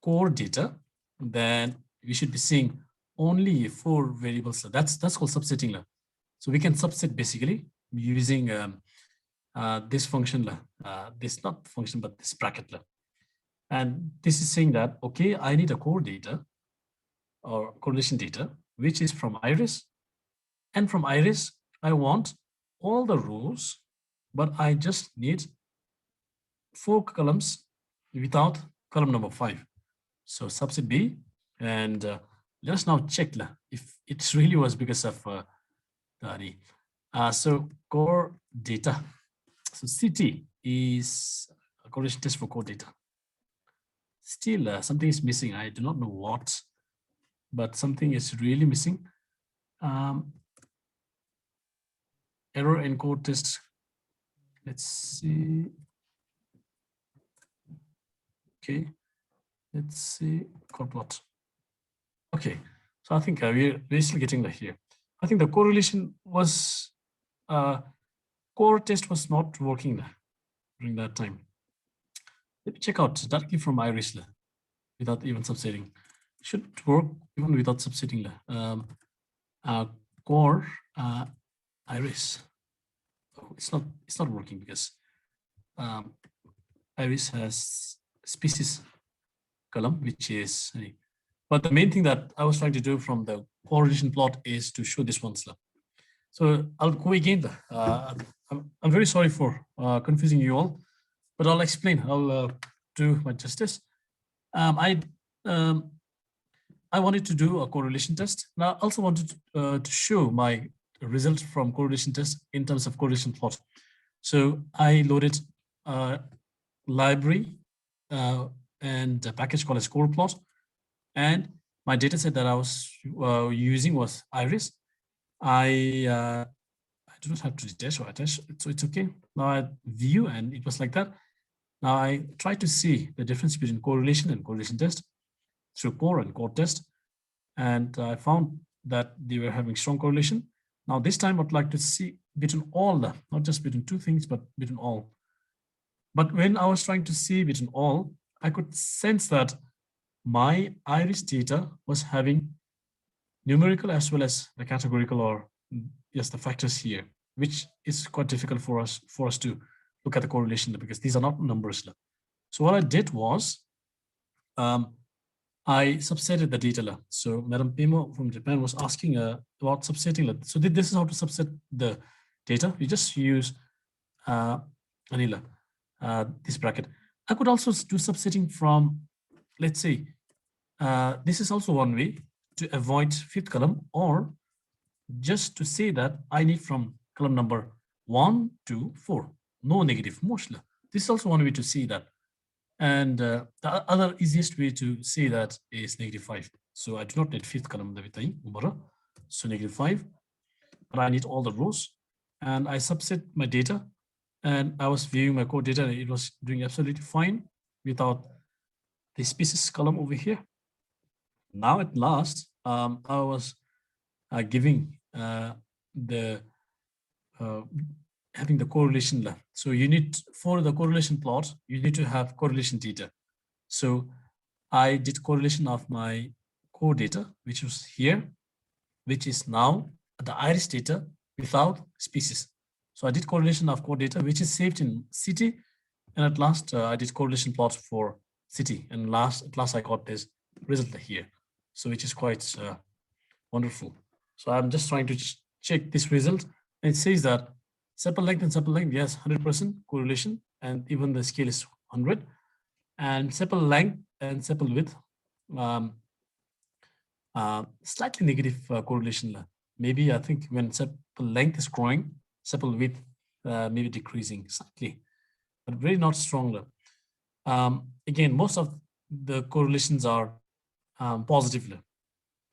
[SPEAKER 4] core data, then we should be seeing only 4 variables. That's called subsetting. So we can subset basically using this function, this not function, but this bracket. And this is saying that, okay, I need a core data or correlation data, which is from iris. And from iris, I want all the rows, but I just need 4 columns without column number 5. So subset B, and let us now check if it really was because of so core data. So CT is a correlation test for core data. Still, something is missing. I do not know what, but something is really missing. Error in core test. Let's see. Okay, let's see Ggplot. Okay, so I think we're still getting here. I think the correlation was core test was not working during that time. Let me check out directly from iris without even subsetting. Should work even without subsetting. Core iris. Oh, it's not working because iris has species column, which is. But the main thing that I was trying to do from the correlation plot is to show this one. So I'll go again. I'm very sorry for confusing you all, but I'll explain. I'll do my justice. I wanted to do a correlation test. Now I also wanted to show my results from correlation test in terms of correlation plot. So I loaded a library and a package called as Ggplot, and my data set that I was using was iris. I do not have to detach or attach, so it's okay. Now I view, and it was like that. Now I try to see the difference between correlation and correlation test through core and core test, and I found that they were having strong correlation. Now this time I'd like to see between all, not just between two things, but between all. But when I was trying to see between all, I could sense that my iris data was having numerical as well as the categorical, or yes, the factors here, which is quite difficult for us to look at the correlation because these are not numbers. So what I did was I subsetted the data. So Madam Pimo from Japan was asking about subsetting. So this is how to subset the data. We just use Anila, this bracket. I could also do subsetting from, let's say, this is also one way to avoid fifth column, or just to say that I need from column number 1 to 4, no negative mostly. This is also one way to see that. And the other easiest way to say that is -5. So I do not need fifth column, so -5, but I need all the rows. And I subset my data, and I was viewing my core data, and it was doing absolutely fine without the species column over here. Now at last, I was giving having the correlation. So you need, for the correlation plot, you need to have correlation data. So I did correlation of my core data, which was here, which is now the iris data without species. So I did correlation of core data, which is saved in city. And at last, I did correlation plots for city. And at last I got this result here. So which is quite wonderful. So I'm just trying to check this result. And it says that sepal length and sepal length, yes, 100% correlation, and even the scale is 100. And sepal length and sepal width, slightly negative correlation. Maybe I think when sepal length is growing, sepal width maybe decreasing slightly, but very not strong. Again, most of the correlations are positive.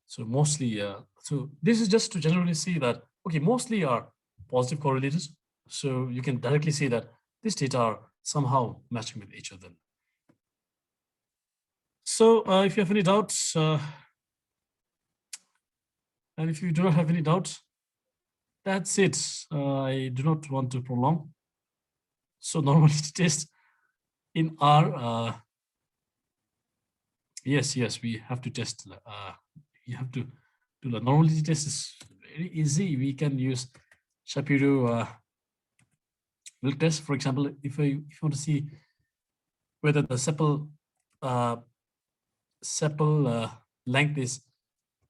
[SPEAKER 4] So mostly, so this is just to generally see that, okay, mostly are positive correlators. So you can directly see that these data are somehow matching with each other. So if you have any doubts, and if you do not have any doubts, that's it. I do not want to prolong. So normality test in our, yes, we have to test. You have to do the normality test is very easy. We can use Shapiro test, for example. If you want to see whether the sepal length is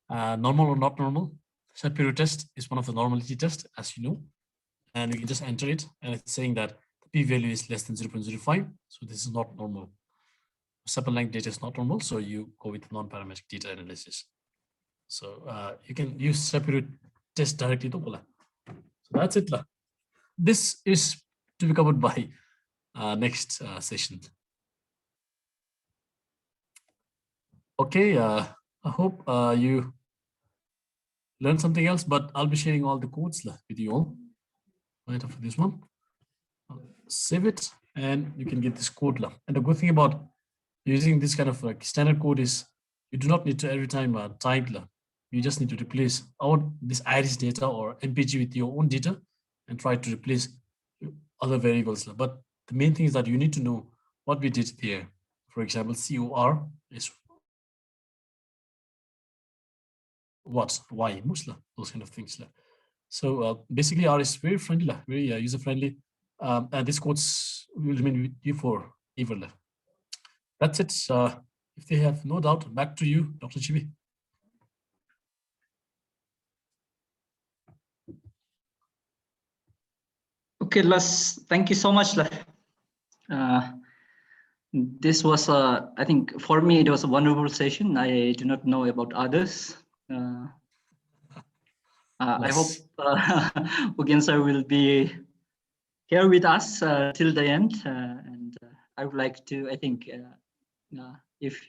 [SPEAKER 4] normal or not normal, Shapiro test is one of the normality tests, as you know, and you can just enter it, and it's saying that the p-value is less than 0.05. So this is not normal. Sepal length data is not normal, so you go with non-parametric data analysis. So you can use Shapiro test directly. So that's it. This is to be covered by next session. Okay, I hope you learned something else, but I'll be sharing all the codes with you all right after this one. I'll save it, and you can get this code. And the good thing about using this kind of like standard code is you do not need to every time type. You just need to replace this iris data or MPG with your own data and try to replace other variables. But the main thing is that you need to know what we did there. For example, COR is what, why, musla, those kind of things. So basically, R is very friendly, very user friendly, and this codes will remain with you for ever. That's it. If they have no doubt, back to you, Dr. Chibi.
[SPEAKER 1] Okay, Les, thank you so much. This was, I think, for me, it was a wonderful session. I do not know about others. I hope Ugyen sir will be here with us till the end. And I would like to, I think, if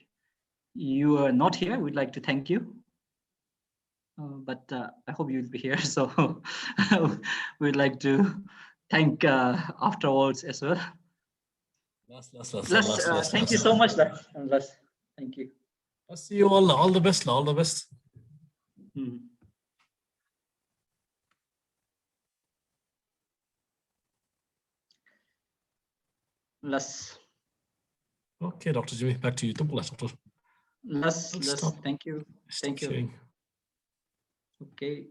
[SPEAKER 1] you are not here, we'd like to thank you. But I hope you'll be here. So we'd like to thank afterwards as well. Thank you so much, Les. Thank you.
[SPEAKER 4] I'll see you all. All the best. All the best.
[SPEAKER 1] Les.
[SPEAKER 4] Okay, Dr. Jimmy, back to you.
[SPEAKER 1] Les, thank you. Thank you.
[SPEAKER 4] Sharing.
[SPEAKER 1] Okay.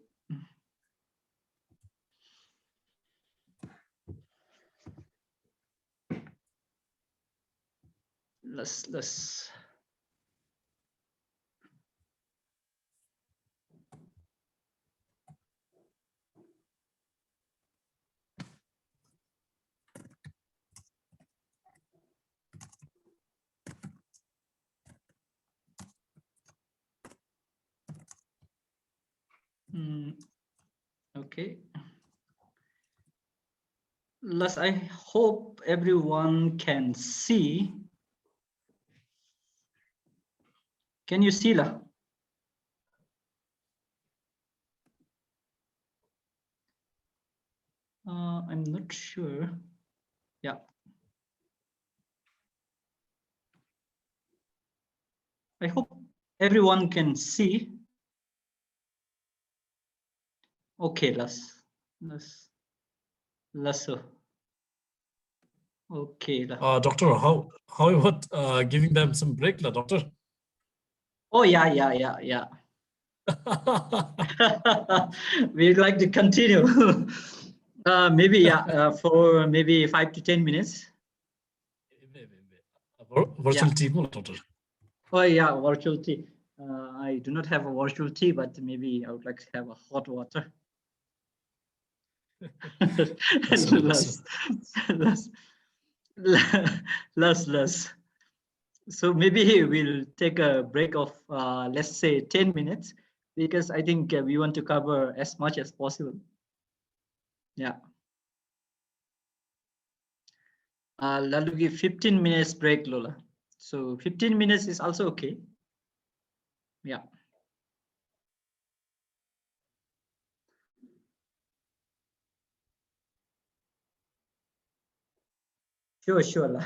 [SPEAKER 1] Les. Okay. Les, I hope everyone can see. Can you see, La? I'm not sure. Yeah. I hope everyone can see. Okay, Les. Okay.
[SPEAKER 4] Doctor, how about giving them some break, doctor?
[SPEAKER 1] Oh, yeah. We'd like to continue. Maybe, for maybe 5 to 10 minutes.
[SPEAKER 4] Virtual team, doctor.
[SPEAKER 1] Oh, yeah, virtual tea. I do not have a virtual tea, but maybe I would like to have a hot water. Less. So maybe we'll take a break of, let's say, 10 minutes, because I think we want to cover as much as possible. Yeah. Lalu give 15 minutes break, Lola. So 15 minutes is also okay. Yeah. Sure.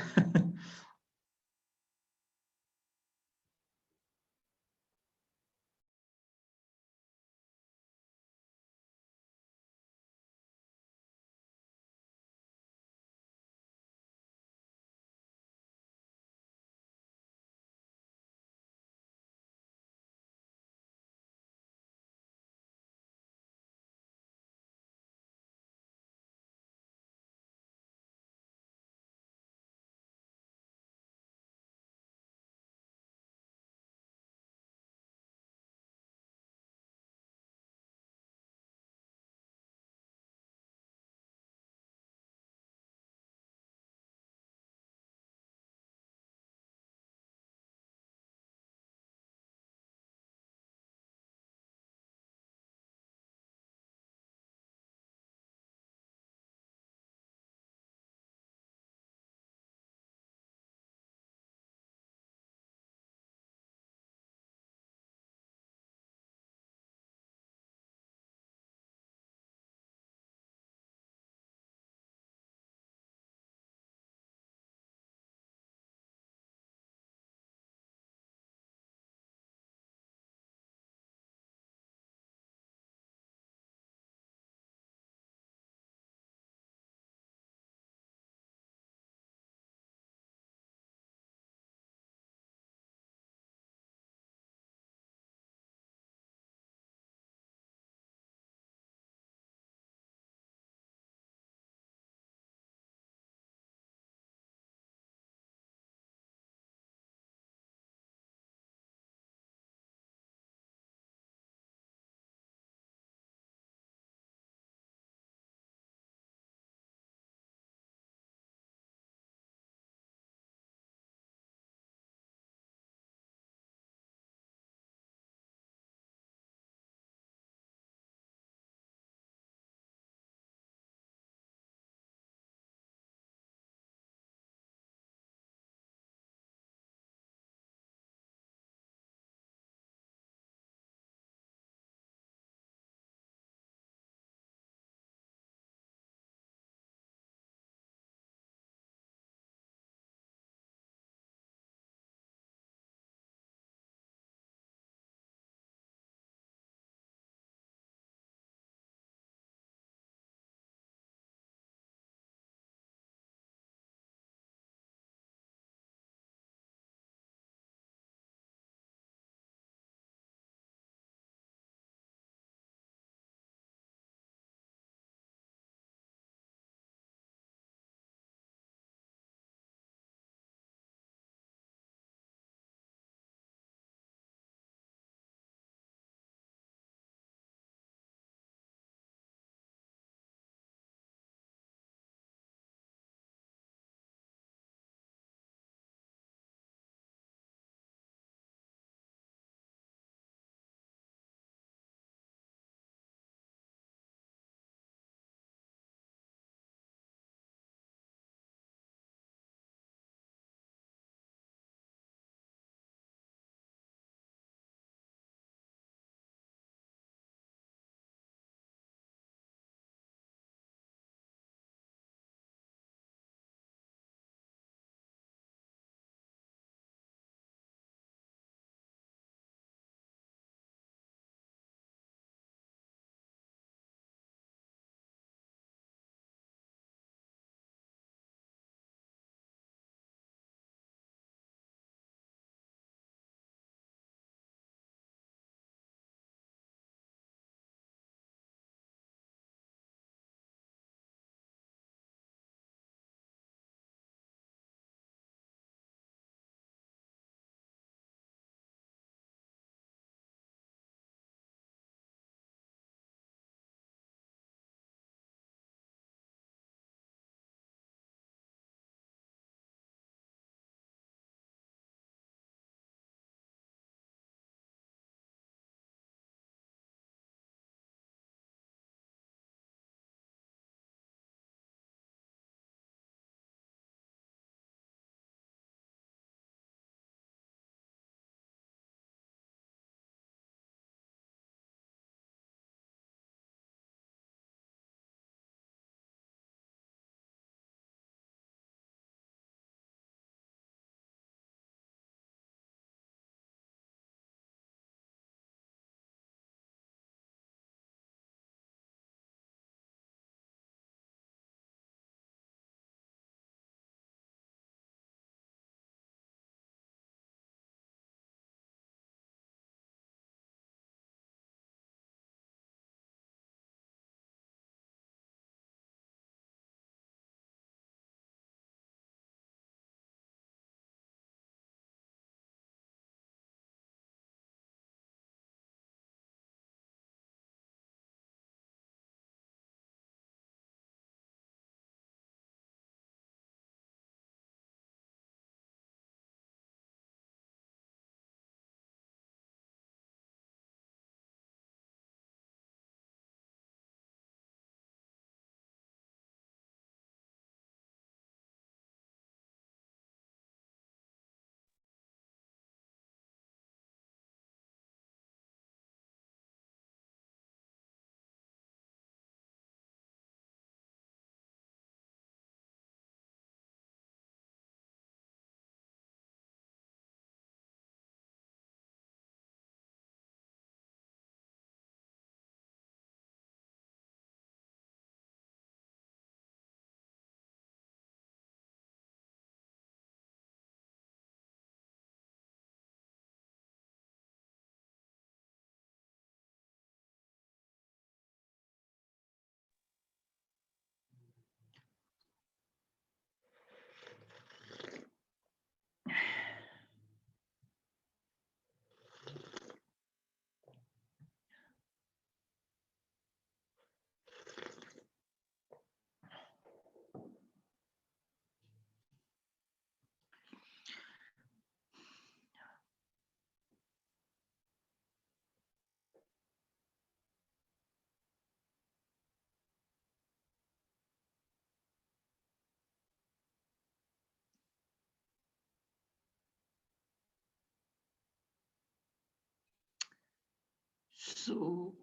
[SPEAKER 1] So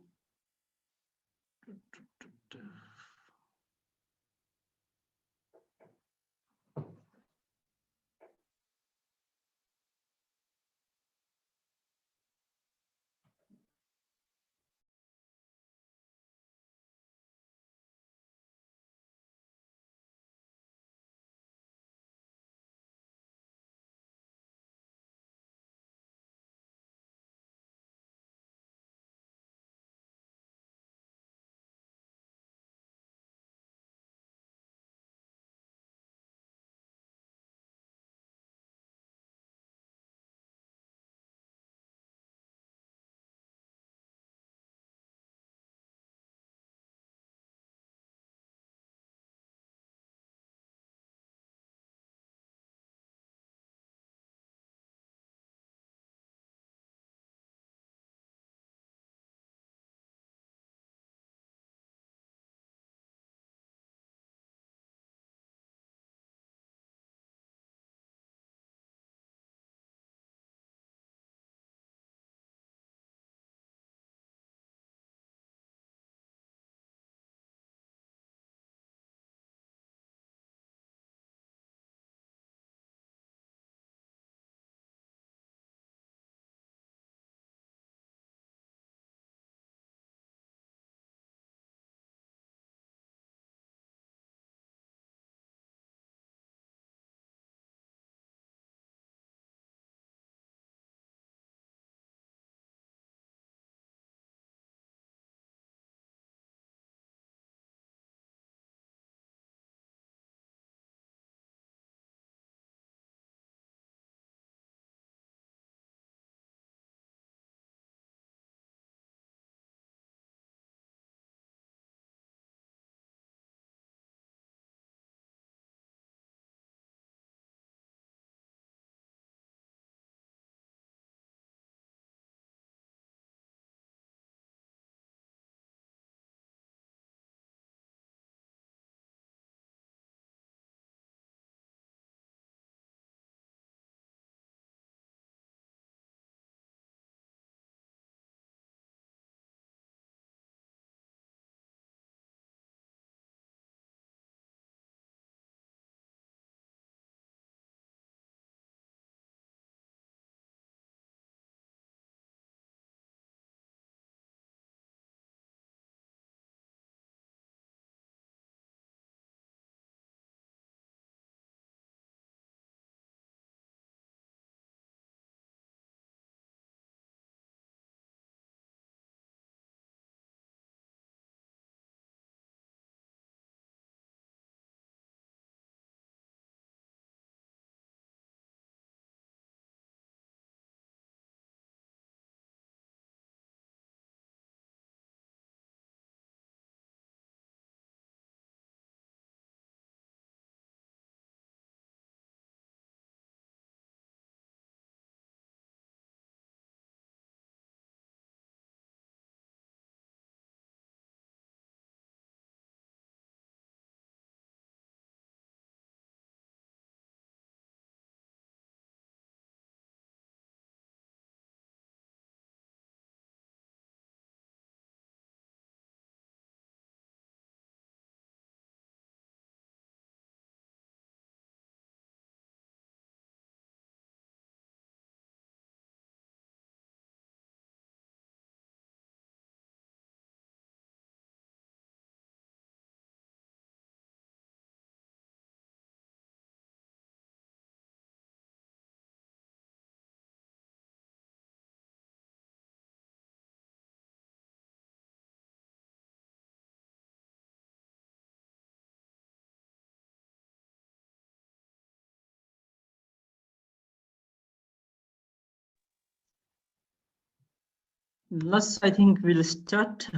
[SPEAKER 1] I think we'll start.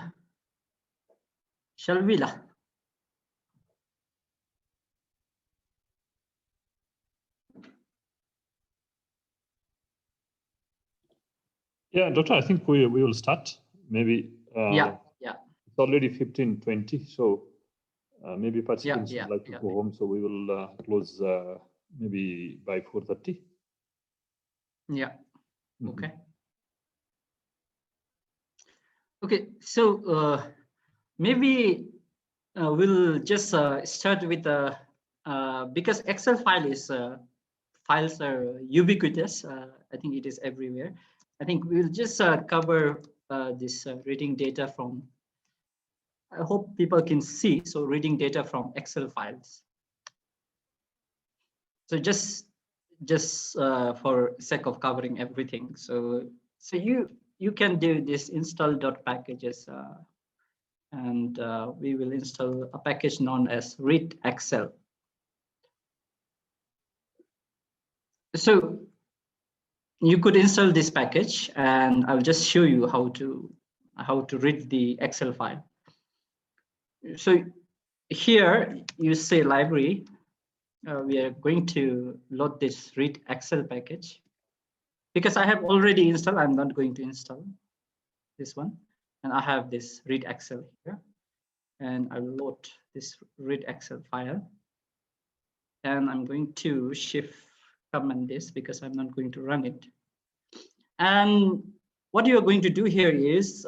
[SPEAKER 1] Shall we?
[SPEAKER 5] Yeah, Doctor, I think we will start. Maybe
[SPEAKER 1] Yeah.
[SPEAKER 5] it's already 15:20, so maybe participants
[SPEAKER 1] Yeah,
[SPEAKER 5] would like to
[SPEAKER 1] yeah.
[SPEAKER 5] go home, so we will close maybe by 4:30.
[SPEAKER 1] Yeah. Okay. Okay, so maybe we'll just start with because Excel files are ubiquitous. I think it is everywhere. I think we'll just cover this reading data from. I hope people can see. So reading data from Excel files. So just for sake of covering everything. So you can do this install.packages. And we will install a package known as read Excel. So you could install this package, and I'll just show you how to read the Excel file. So here you say library. We are going to load this read Excel package. Because I have already installed, I'm not going to install this one. And I have this read Excel here. And I'll load this read Excel file. And I'm going to shift command this because I'm not going to run it. And what you're going to do here is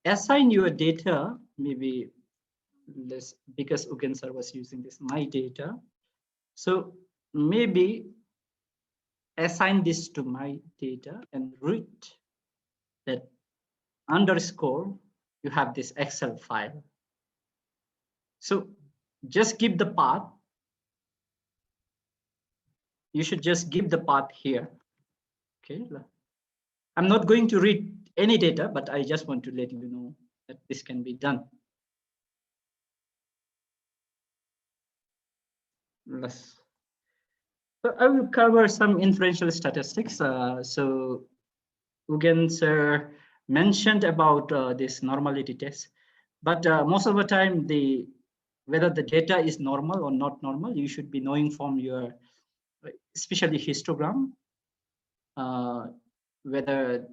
[SPEAKER 1] assign your data, maybe this, because Ugen was using this my data. So maybe assign this to my data and read that underscore, you have this Excel file. So just give the path. You should just give the path here. Okay. I'm not going to read any data, but I just want to let you know that this can be done. So I will cover some inferential statistics. So Ugen sir mentioned about this normality test, but most of the time, whether the data is normal or not normal, you should be knowing from your, especially histogram, whether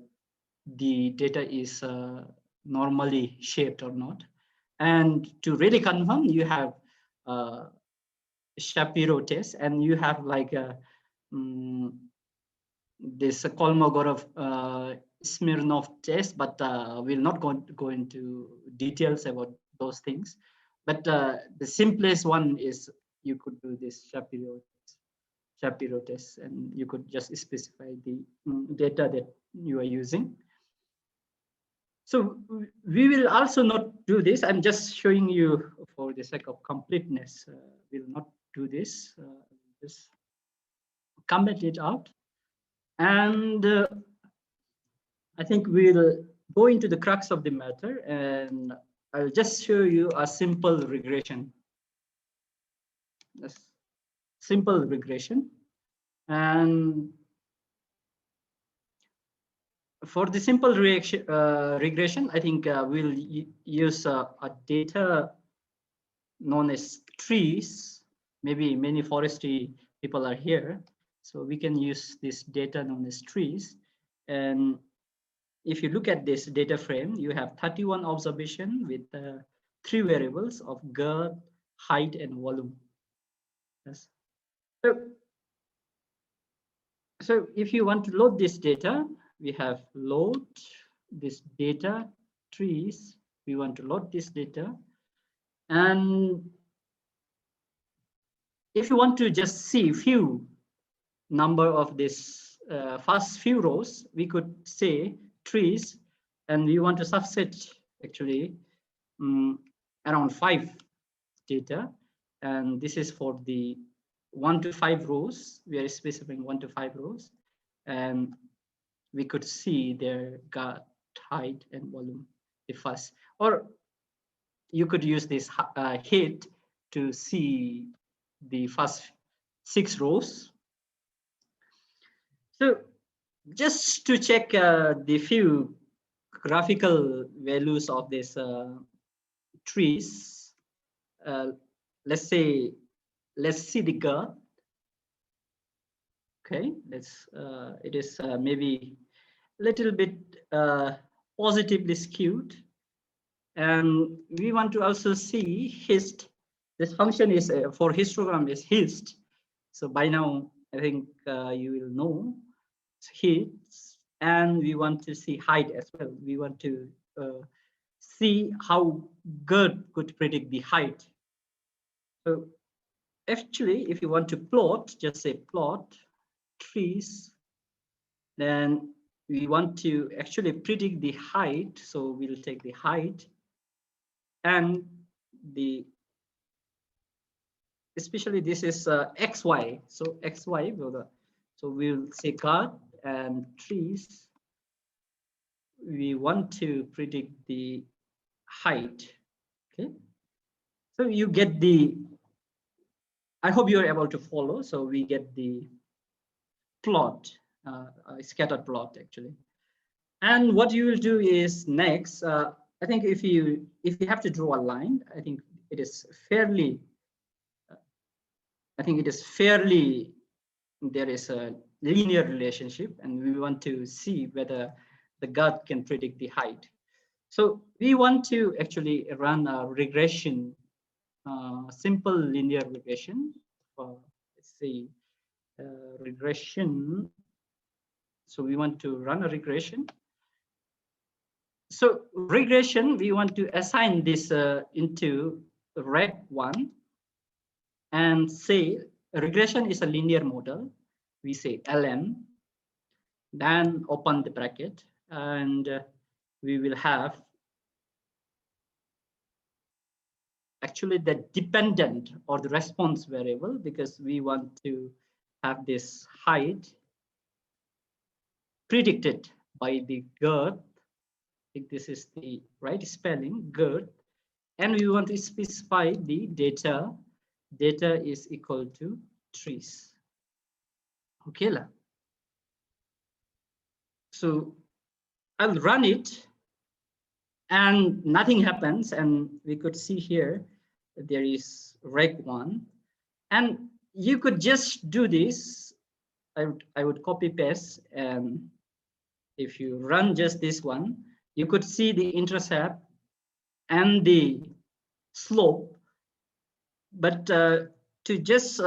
[SPEAKER 1] the data is normally shaped or not. And to really confirm, you have Shapiro test, and you have like this Kolmogorov Smirnov test, but we'll not go into details about those things. But the simplest one is you could do this Shapiro test, and you could just specify the data that you are using. So we will also not do this. I'm just showing you for the sake of completeness. We'll not do this. Just comment it out. And I think we'll go into the crux of the matter, and I'll just show you a simple regression. Yes, simple regression. And for the simple regression, I think we'll use a data known as trees. Maybe many forestry people are here, so we can use this data known as trees. And if you look at this data frame, you have 31 observations with 3 variables of girth, height, and volume. Yes. So if you want to load this data, we have load this data trees. We want to load this data. And if you want to just see few number of this first few rows, we could say trees, and we want to subset actually around 5 data. And this is for the 1 to 5 rows. We are specifying 1 to 5 rows. And we could see their girth, height, and volume, the first. Or you could use this hit to see the first 6 rows. So just to check the few graphical values of this trees, let's see the girth. Okay, it is maybe a little bit positively skewed. And we want to also see Hist. This function is for histogram is Hist. So by now, I think you will know Hist. And we want to see height as well. We want to see how GERD could predict the height. So actually, if you want to plot, just say plot trees, then we want to actually predict the height. So we'll take the height and especially this is XY. So XY, so we'll say GERD and trees. We want to predict the height. Okay. So you get I hope you're able to follow. So we get the plot, a scattered plot actually. And what you will do is next, I think if you have to draw a line, I think it is fairly, there is a linear relationship, and we want to see whether the GERD can predict the height. So we want to actually run a regression, simple linear regression for, let's say, regression. So we want to run a regression. So regression, we want to assign this into reg 1 and say regression is a linear model. We say LM, then open the bracket, and we will have actually the dependent or the response variable, because we want to have this height predicted by the GERD. I think this is the right spelling, GERD. And we want to specify the data. Data is equal to trees. Okay. So I'll run it and nothing happens. And we could see here that there is reg 1. And you could just do this. I would copy paste, and if you run just this one, you could see the intercept and the slope. But to just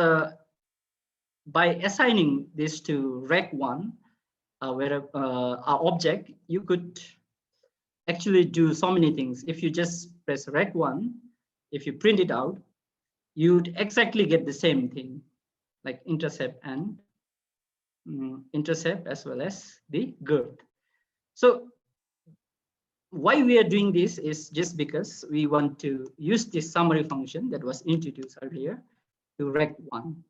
[SPEAKER 1] by assigning this to reg 1, where our object, you could actually do so many things. If you just press reg 1, if you print it out, you'd exactly get the same thing, like intercept and intercept as well as the GERD. So why we are doing this is just because we want to use this summary function that was introduced earlier to reg 1.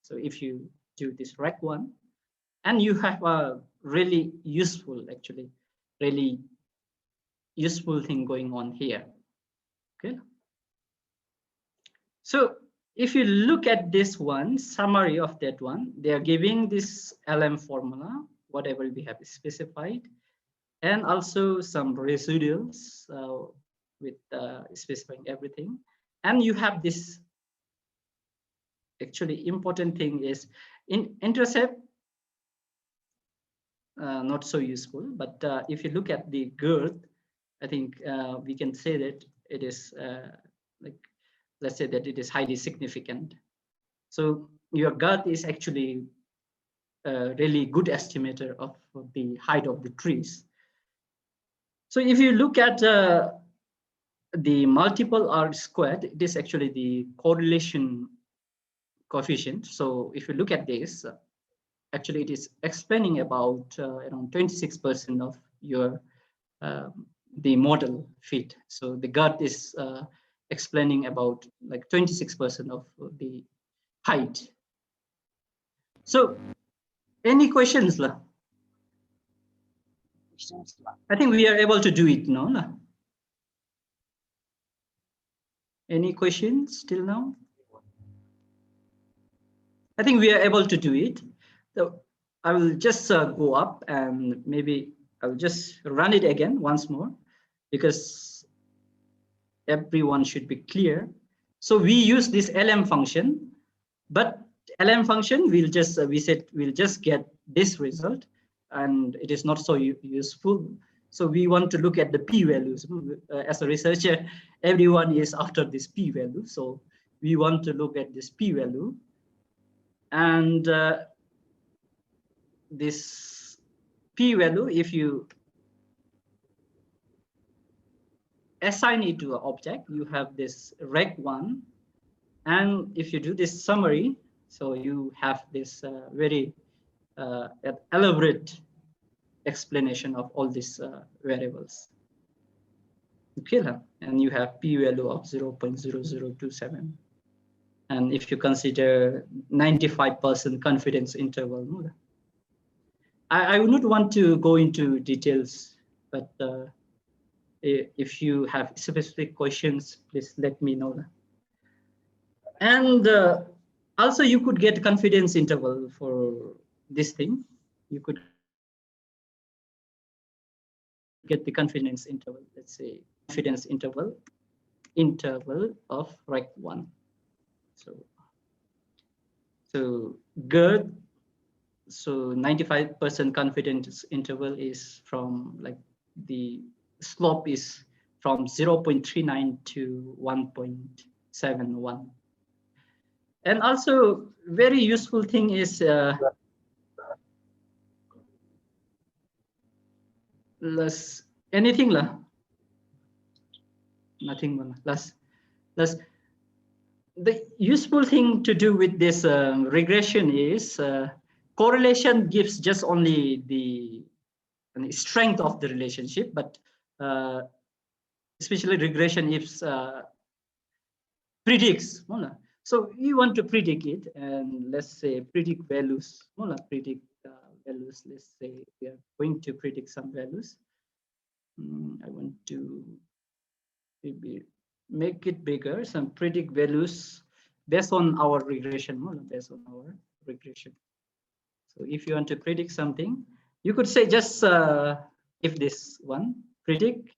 [SPEAKER 1] So if you do this reg 1, and you have a really useful, actually, really useful thing going on here. Okay. So if you look at this one, summary of that one, they are giving this LM formula, whatever we have specified, and also some residuals with specifying everything. And you have this, actually important thing is in intercept, not so useful, but if you look at the GERD, I think we can say that it is let's say that it is highly significant. So your GERD is actually a really good estimator of the height of the trees. So if you look at the multiple R squared, it is actually the correlation coefficient. So if you look at this, actually it is explaining about around 26% of your the model fit. So the GERD is explaining about like 26% of the height. So any questions? I think we are able to do it now. Any questions till now? I think we are able to do it. So I will just go up and maybe I'll just run it again once more, because everyone should be clear. So we use this LM function, but LM function will just, we said we'll just get this result, and it is not so useful. So we want to look at the p-values. As a researcher, everyone is after this p-value. So we want to look at this p-value. And this p-value, if you assign it to an object, you have this rec1. And if you do this summary, so you have this very elaborate explanation of all these variables. Okay, and you have p-value of 0.0027. And if you consider 95% confidence interval, I would not want to go into details, but if you have specific questions, please let me know. And also you could get confidence interval for this thing. You could get the confidence interval, let's say confidence interval of rec1. So good. So 95% confidence interval is from like the slope is from 0.39 to 1.71. And also very useful thing is less anything la nothing less the useful thing to do with this regression is correlation gives just only the strength of the relationship, but especially regression if predicts. So you want to predict it, and let's say predict values. Predict values. Let's say we are going to predict some values. I want to maybe make it bigger. Some predict values based on our regression. Based on our regression. So if you want to predict something, you could say just if this one predict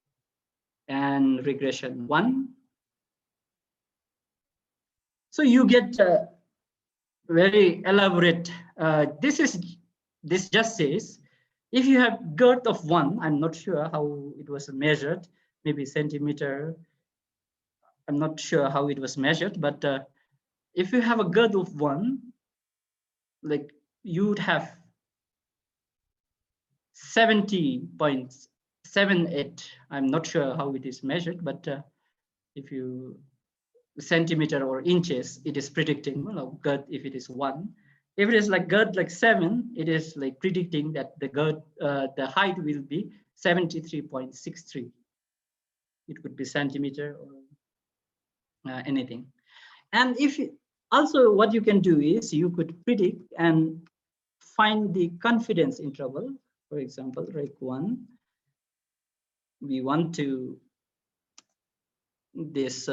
[SPEAKER 1] and regression 1. So you get very elaborate. This just says if you have girth of 1, I'm not sure how it was measured, maybe centimeter. I'm not sure how it was measured, but if you have a girth of 1, like you would have 70.78. I'm not sure how it is measured, but if you centimeter or inches, it is predicting girth if it is 1. If it is like girth like 7, it is like predicting that the girth, the height will be 73.63. It could be centimeter or anything. And if you, also what you can do is you could predict and find the confidence interval. For example, rec1, we want to this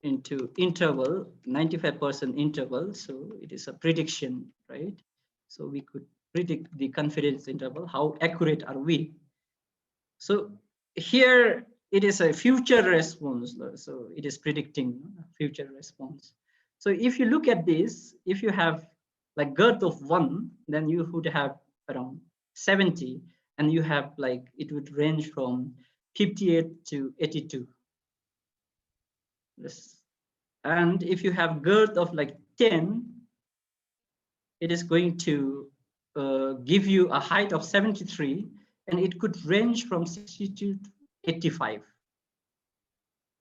[SPEAKER 1] into interval, 95% interval. So it is a prediction, right? So we could predict the confidence interval. How accurate are we? So here it is a future response. So it is predicting future response. So if you look at this, if you have like girth of 1, then you would have around 70, and you have like it would range from 58 to 82. And if you have girth of like 10, it is going to give you a height of 73, and it could range from 62 to 85.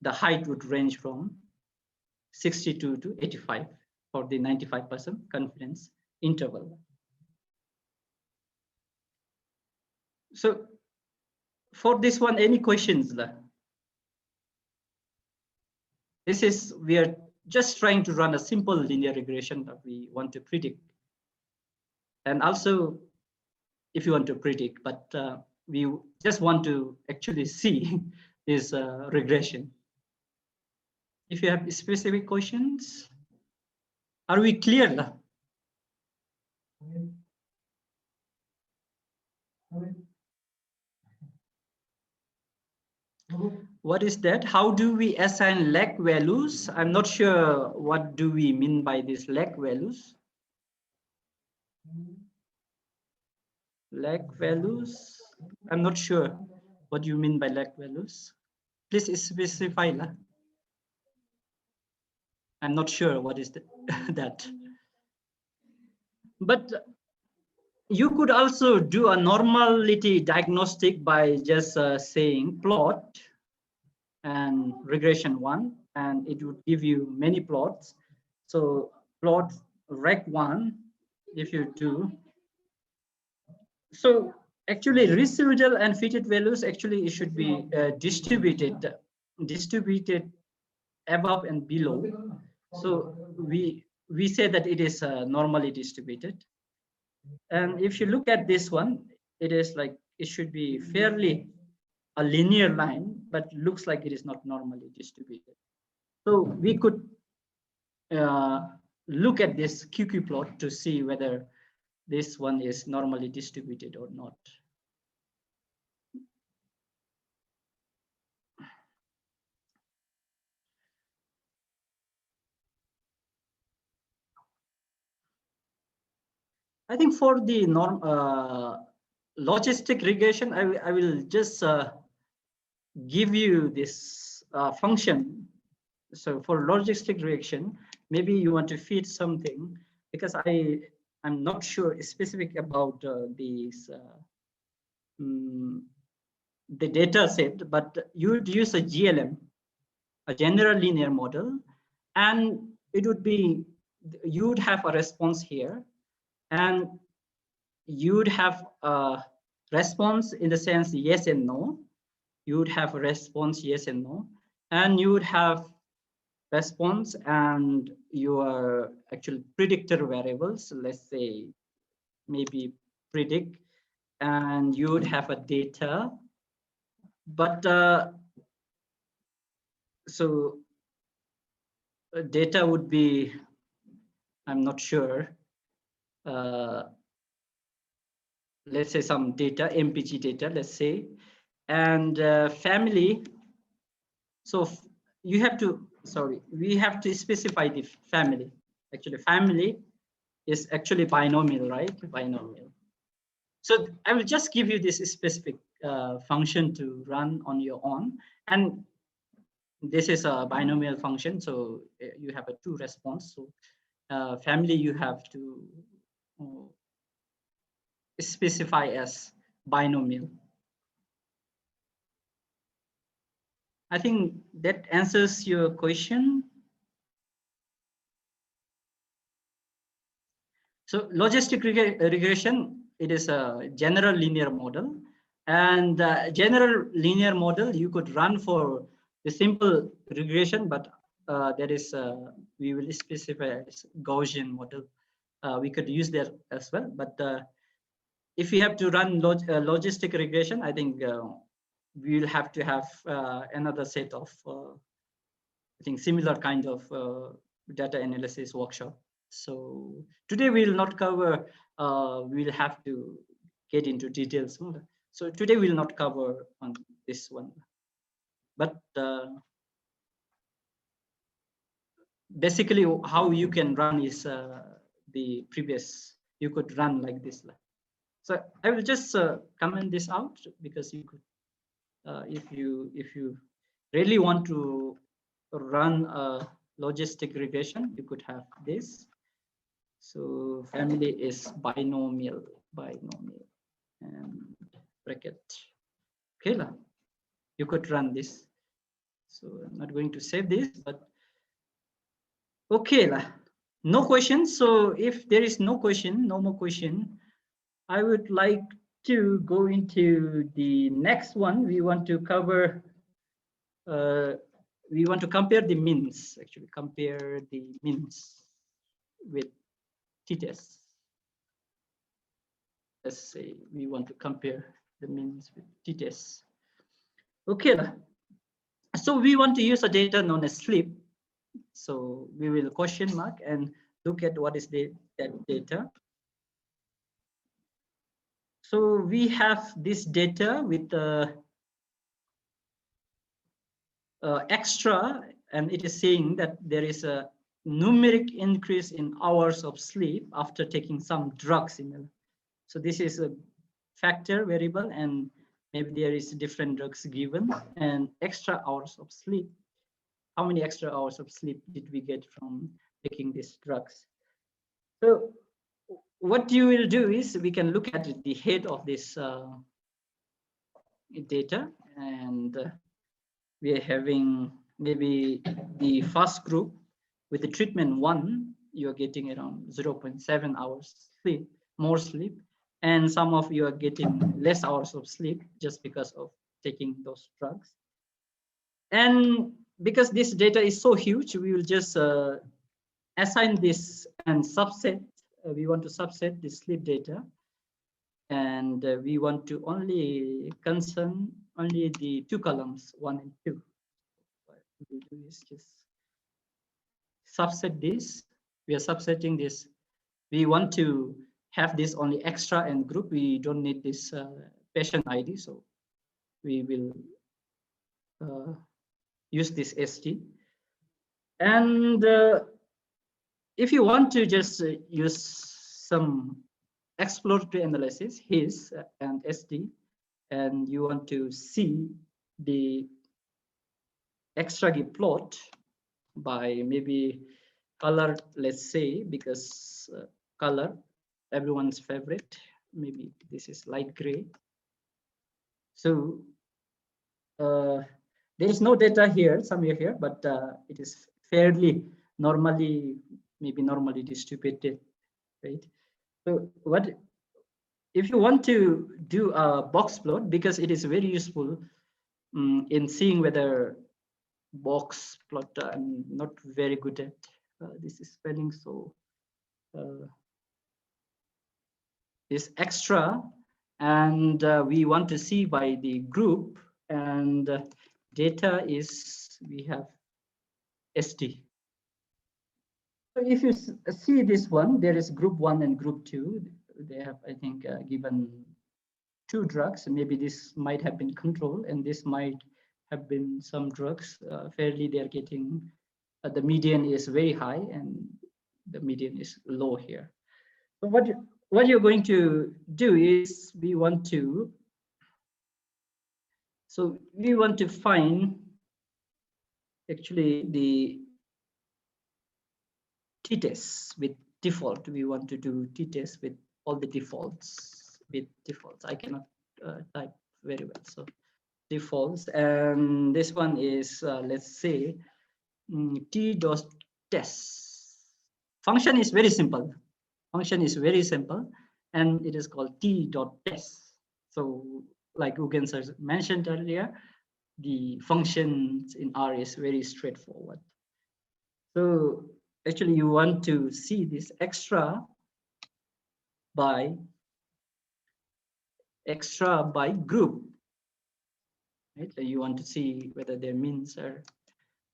[SPEAKER 1] The height would range from 62 to 85 for the 95% confidence interval. So for this one, any questions? This is, we are just trying to run a simple linear regression that we want to predict. And also, if you want to predict, but we just want to actually see this regression. If you have specific questions, are we clear? What is that? How do we assign lag values? I'm not sure what do we mean by these lag values. Lag values? I'm not sure what you mean by lag values. Please specify. I'm not sure what is that. But you could also do a normality diagnostic by just saying plot and regression 1, and it would give you many plots. So plot rec 1, if you do. So actually residual and fitted values, actually it should be distributed above and below. So we say that it is normally distributed. And if you look at this one, it is like it should be fairly a linear line, but looks like it is not normally distributed. So we could look at this Ggplot to see whether this one is normally distributed or not. I think for the logistic regression, I will just give you this function. So for logistic regression, maybe you want to feed something, because I'm not sure specific about these the data set, but you would use a GLM, a general linear model, and it would be, you would have a response here, and you would have a response in the sense yes and no. You would have a response yes and no, and you would have response and your actual predictor variables, let's say maybe predict, and you would have a data. But so data would be, I'm not sure, let's say some data, MPG data, let's say, and family. So you have to, sorry, we have to specify the family. Actually, family is actually binomial, right? Binomial. So I will just give you this specific function to run on your own. And this is a binomial function. So you have a two response. So family, you have to specify as binomial. I think that answers your question. So logistic regression, it is a general linear model, and general linear model you could run for the simple regression, but there is we will specify as Gaussian model. We could use that as well, but if we have to run logistic regression, I think we will have to have another set of I think similar kind of data analysis workshop. So today we will not cover, we'll have to get into details. So today we'll not cover on this one, but basically how you can run is the previous, you could run like this. So I will just comment this out, because you could, if you really want to run a logistic regression, you could have this. So family is binomial, and bracket. Okay, you could run this. So I'm not going to save this, but okay, no questions. So if there is no more question, I would like to go into the next one. We want to cover, we want to compare the means, actually compare the means with t-test. Let's say we want to compare the means with t-test. Okay, so we want to use a data known as sleep. So we will question mark and look at what is that data. So we have this data with extra, and it is saying that there is a numeric increase in hours of sleep after taking some drugs in them. So this is a factor variable, and maybe there is different drugs given, and extra hours of sleep. How many extra hours of sleep did we get from taking these drugs? So what you will do is we can look at the head of this data, and we are having maybe the first group with the treatment 1, you're getting around 0.7 hours sleep, more sleep, and some of you are getting less hours of sleep just because of taking those drugs. And because this data is so huge, we will just assign this and subset. We want to subset the sleep data, and we want to only concern only the 2 columns, 1 and 2. What we will do is just subset this. We are subsetting this. We want to have this only extra and group. We don't need this patient ID, so we will use this ST. And if you want to just use some exploratory analysis, Hist and ST, and you want to see the extra Ggplot by maybe color, let's say, because color, everyone's favorite, maybe this is light gray. So there is no data here, somewhere here, but it is fairly normally, maybe normally distributed, right? So what, if you want to do a box plot, because it is very useful in seeing whether box plot, I'm not very good at this is spelling, so is extra, and we want to see by the group, and data is, we have ST. So if you see this one, there is group 1 and group 2. They have, I think, given 2 drugs. Maybe this might have been control, and this might have been some drugs. Fairly, they are getting, the median is very high, and the median is low here. So what you're going to do is we want to find actually the t-tests with default. We want to do t-tests with all the defaults, I cannot type very well, so defaults. And this one is let's say t.test. Function is very simple. And it is called t.test. So like Uggen sir mentioned earlier, the functions in R is very straightforward. So actually you want to see this extra by group, right? So you want to see whether their means are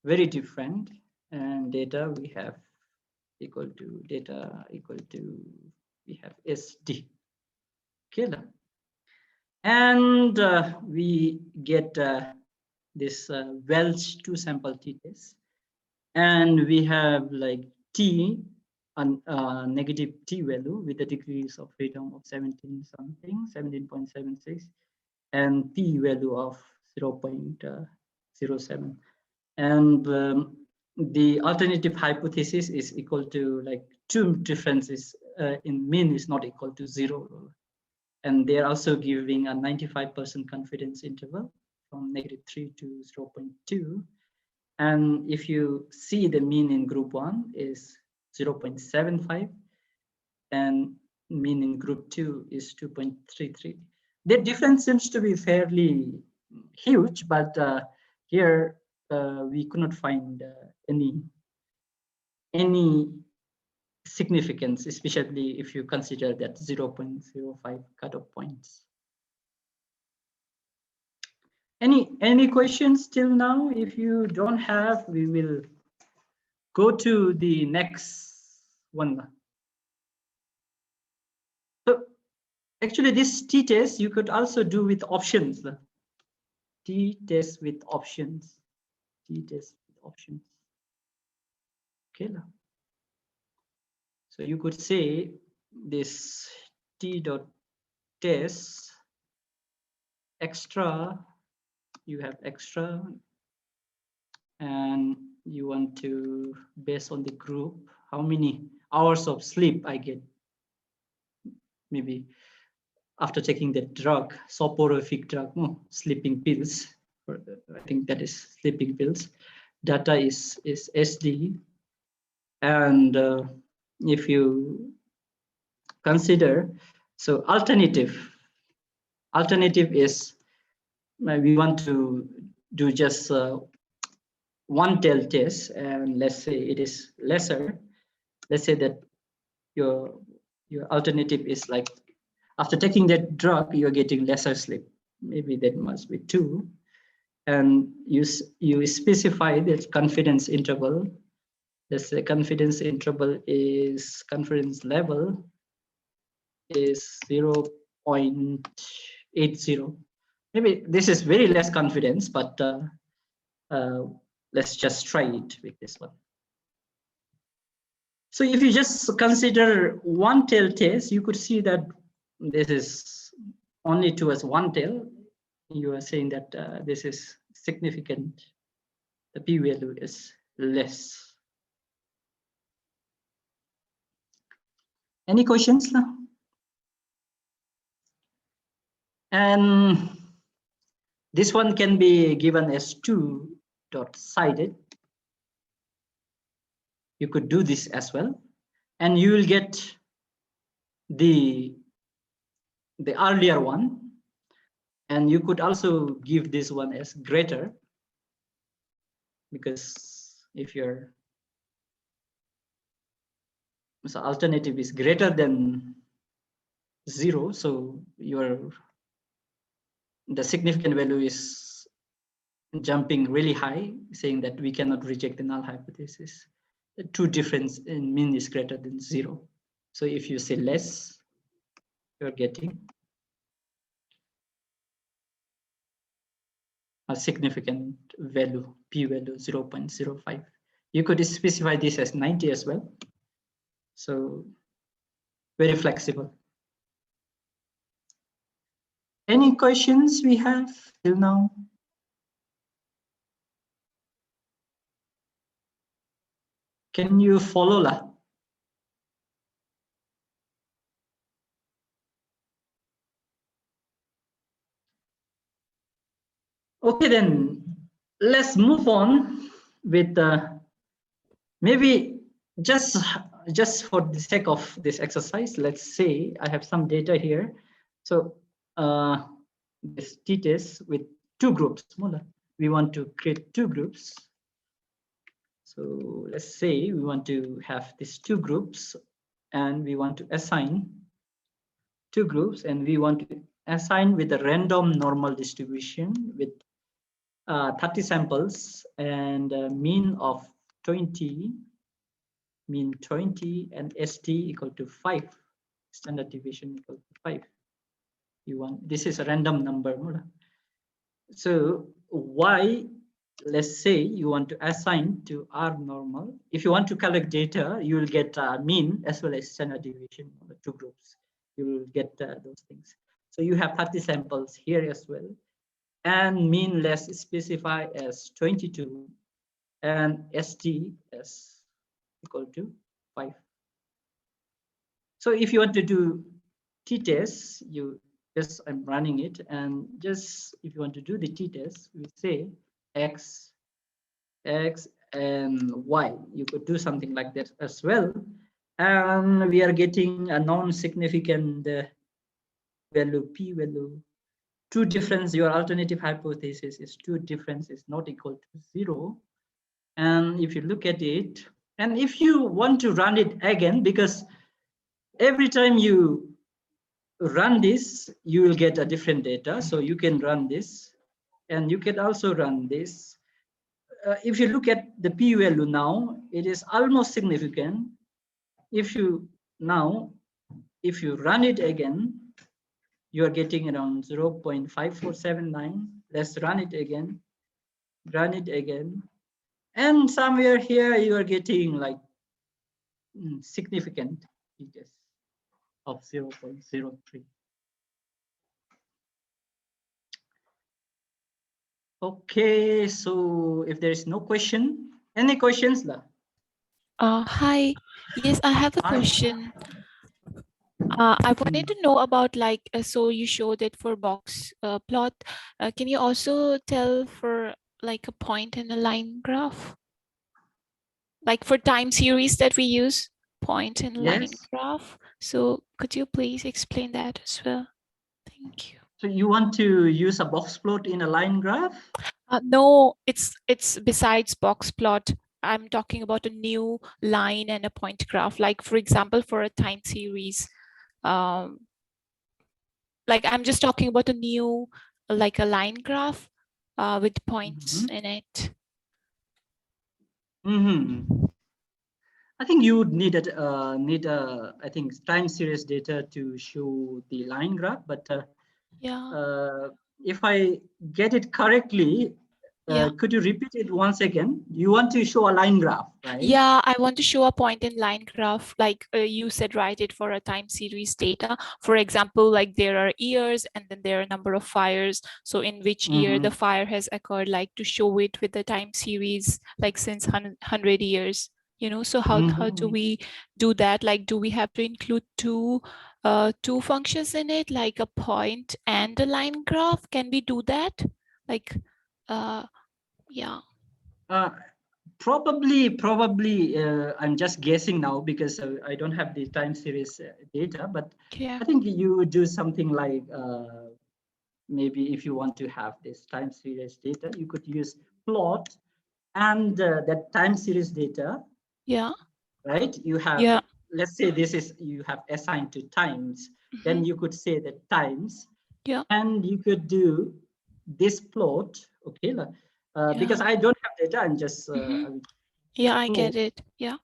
[SPEAKER 1] very different, and data we have equal to data equal to, we have SD. Okay, and we get this Welch 2 sample t-test, and we have like t and negative t value with the degrees of freedom of 17.76, and p value of 0.07, and the alternative hypothesis is equal to like 2 differences in mean is not equal to 0. And they're also giving a 95% confidence interval from -3 to 0.2. And if you see the mean in group 1 is 0.75, and mean in group 2 is 2.33. The difference seems to be fairly huge, but here we could not find any significance, especially if you consider that 0.05 cutoff points. Any questions till now? If you don't have, we will go to the next one. So actually this t-test you could also do with options. T-test with options. T-test with options. Okay. So you could say this t.test extra, you have extra, and you want to, based on the group, how many hours of sleep I get. maybe after taking the drug, soporific drug, no, sleeping pills. I think that is sleeping pills. Data is SD, and if you consider, so alternative is we want to do just one tail test, and let's say it is lesser. Let's say that your alternative is like after taking that drug, you're getting lesser sleep. Maybe that must be 2. And you specify the confidence interval. Let's say confidence level is 0.80. Maybe this is very less confidence, but let's just try it with this one. So if you just consider one tail test, you could see that this is only towards one tail. You are saying that this is significant. The p-value is less. Any questions now? And this one can be given as 2-sided. You could do this as well, and you will get the earlier one, and you could also give this one as greater, because if your alternative is greater than 0, so the significant value is jumping really high, saying that we cannot reject the null hypothesis. The 2 difference in mean is greater than 0. So if you say less, you're getting a significant value, p-value 0.05. You could specify this as 90 as well. So very flexible. Any questions we have till now? Can you follow lah? Okay, then let's move on with maybe just for the sake of this exercise, let's say I have some data here. So this t-test with 2 groups. We want to create 2 groups. So let's say we want to have these 2 groups, and we want to assign 2 groups, and we want to assign with a random normal distribution with 30 samples and a mean of 20, and ST equal to 5, standard deviation equal to 5. This is a random number. So Y, let's say you want to assign to R normal. If you want to collect data, you will get mean as well as standard deviation on the 2 groups. You will get those things. So you have 30 samples here as well. And mean let's specify as 22 and ST as equal to 5. So if you want to do t-test, I'm running it, and just if you want to do the t-test, we say X and Y. You could do something like that as well. And we are getting a non-significant value, p-value. 2 difference, your alternative hypothesis is 2 difference is not equal to 0. And if you look at it, and if you want to run it again, because every time you run this, you will get a different data. So you can run this, and you can also run this. If you look at the p-value now, it is almost significant. If you run it again, you are getting around 0.5479. Let's run it again. And somewhere here you are getting like significant t-test of 0.03. Okay, so if there is no question, any questions?
[SPEAKER 6] Hi. Yes, I have a question. I wanted to know about like, so you showed it for box plot. Can you also tell for like a point and a line graph? Like for time series that we use, point and line
[SPEAKER 1] Yes.
[SPEAKER 6] graph. So could you please explain that as well? Thank you.
[SPEAKER 1] So you want to use a box plot in a line graph?
[SPEAKER 6] No, it's besides box plot. I'm talking about a new line and a point graph. Like for example, for a time series, like I'm just talking about a new, like a line graph with points in it.
[SPEAKER 1] I think you would need I think time series data to show the line graph, but
[SPEAKER 6] yeah.
[SPEAKER 1] If I get it correctly,
[SPEAKER 6] Yeah.
[SPEAKER 1] could you repeat it once again? You want to show a line graph, right?
[SPEAKER 6] Yeah, I want to show a point in line graph, like you said, write it for a time series data. For example, like there are years and then there are a number of fires. So in which year the fire has occurred, like to show it with the time series, like since 100 years, you know, so how do we do that? Like, do we have to include two functions in it, like a point and a line graph? Can we do that? Like, yeah.
[SPEAKER 1] Probably, I'm just guessing now because I don't have the time series data, but
[SPEAKER 6] Yeah.
[SPEAKER 1] I think you would do something like maybe if you want to have this time series data, you could use plot and that time series data.
[SPEAKER 6] Yeah.
[SPEAKER 1] Right? You have,
[SPEAKER 6] yeah.
[SPEAKER 1] Let's say this is, you have assigned to times, then you could say that times,
[SPEAKER 6] yeah.
[SPEAKER 1] and you could do this plot, okay? Because I don't have data, I'm just,
[SPEAKER 6] yeah, I get it. Yeah.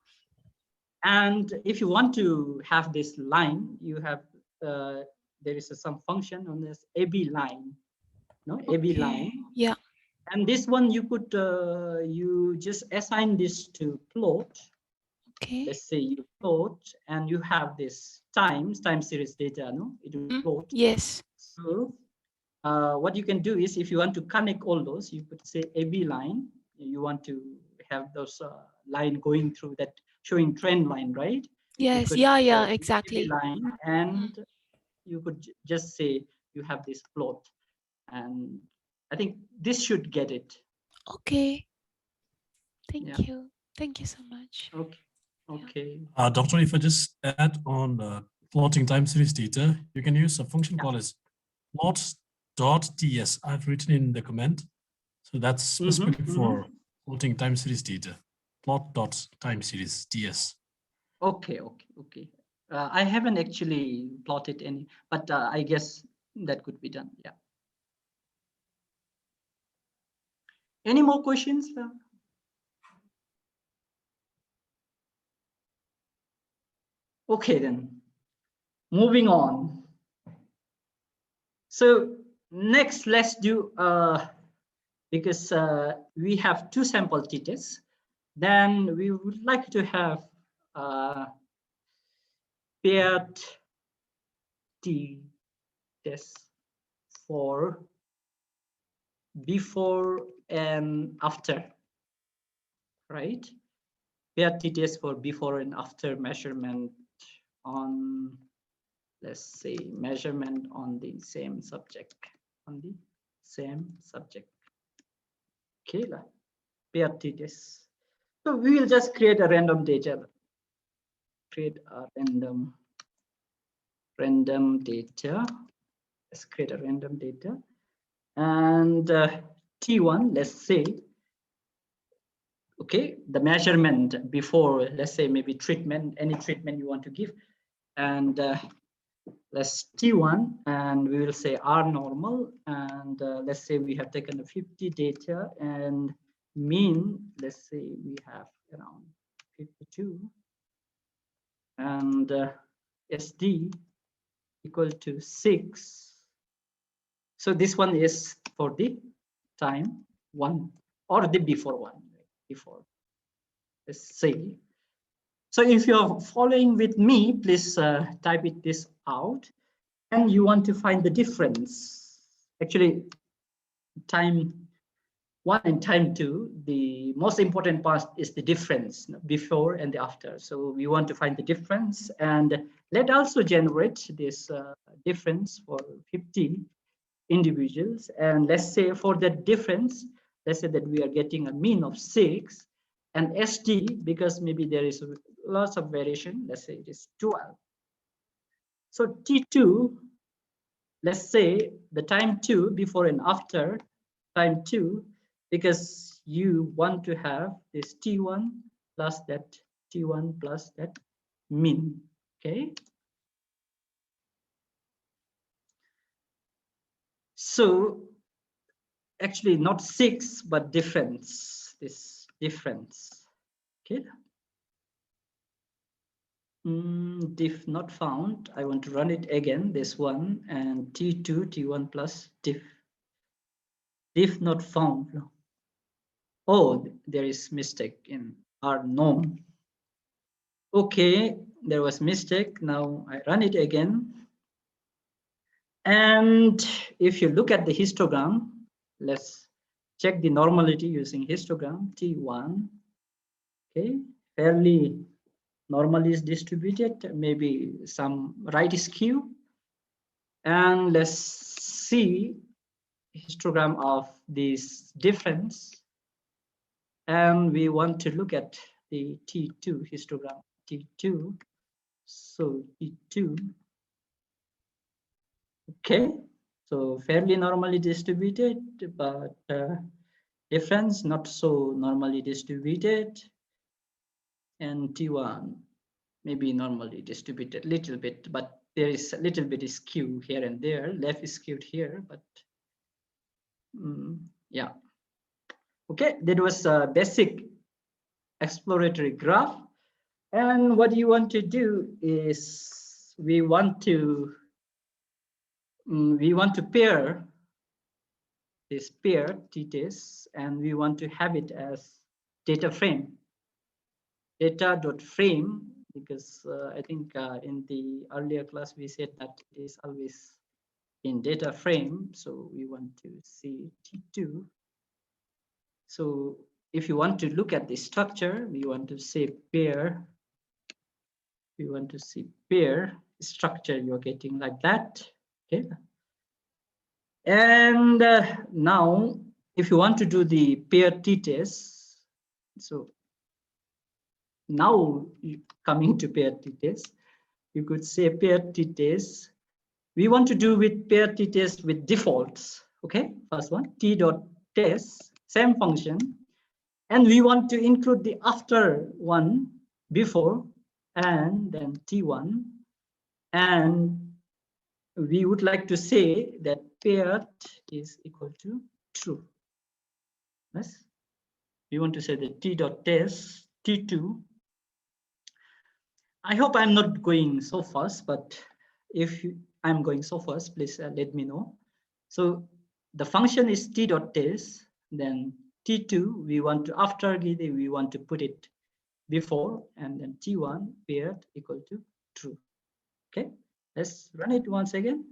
[SPEAKER 1] And if you want to have this line, you have, there is some function on this AB line, no? AB line.
[SPEAKER 6] Yeah.
[SPEAKER 1] And this one you could, you just assign this to plot.
[SPEAKER 6] Okay.
[SPEAKER 1] Let's say you plot and you have this time series data, no? It will plot.
[SPEAKER 6] Yes.
[SPEAKER 1] So what you can do is, if you want to connect all those, you could say AB line. You want to have those line going through that, showing trend line, right?
[SPEAKER 6] Yes.
[SPEAKER 1] Could,
[SPEAKER 6] Yeah,
[SPEAKER 1] AB
[SPEAKER 6] exactly.
[SPEAKER 1] line, and you could just say you have this plot, and I think this should get it.
[SPEAKER 6] Okay. Thank you. Thank you so much.
[SPEAKER 1] Okay.
[SPEAKER 4] Doctor, if I just add on plotting time series data, you can use a function called as plot.ts. I've written in the comment. So that's specifically for plotting time series data. Plot.time series ts.
[SPEAKER 1] Okay. I haven't actually plotted any, but I guess that could be done. Yeah. Any more questions? Okay, then moving on. So next, let's do, because we have two sample t-tests, then we would like to have paired t-test for before and after, right? Paired t-test for before and after measurement on, let's say, measurement on the same subject, Okay, paired t-test. So we will just create a random data. Create a random data. Let's create a random data. And T1, let's say, okay, the measurement before, let's say maybe treatment, any treatment you want to give. And let's T1, and we will say R normal. And let's say we have taken 50 data, and mean, let's say we have around 52. And SD equal to 6. So this one is for the time 1 or the before one, before. Let's see. So if you're following with me, please type this out. And you want to find the difference. Actually, time 1 and time 2, the most important part is the difference before and after. So we want to find the difference, and let also generate this difference for 50 individuals. And let's say for that difference, let's say that we are getting a mean of 6, and SD, because maybe there is lots of variation, let's say it is 12. So T2, let's say the time 2 before and after time 2, because you want to have this T1 plus that T1 plus that mean, okay? So actually not 6, but difference, this difference, okay? Diff not found. I want to run it again, this one, and T2, T1 plus diff. Diff not found. Oh, there is mistake in our norm. Okay, there was mistake. Now I run it again. And if you look at the histogram, let's check the normality using histogram, T1. Okay, fairly normally is distributed, maybe some right skew. And let's see histogram of this difference. And we want to look at the T2 histogram, T2. So T2, okay. So fairly normally distributed, but difference not so normally distributed. And T1 maybe normally distributed a little bit, but there is a little bit of skew here and there. Left is skewed here, but yeah. Okay, that was a basic exploratory graph. And what you want to do is we want to pair this pair t-test, and we want to have it as data frame. Data.frame, because I think in the earlier class we said that it is always in data frame. So we want to see T2. So if you want to look at the structure, we want to say pair. We want to see pair structure, you're getting like that. Okay. And now if you want to do the pair t-test, so now coming to pair t-test, you could say pair t-test. We want to do with pair t-test with defaults. Okay, first one, t.test, same function. And we want to include the after one before and then T1. And we would like to say that paired is equal to true. Yes. We want to say that t.test, T2. I hope I'm not going so fast, but if I'm going so fast, please let me know. So the function is t.test, then T2, we want to, after we want to put it before, and then T1 paired equal to true. Okay, let's run it once again.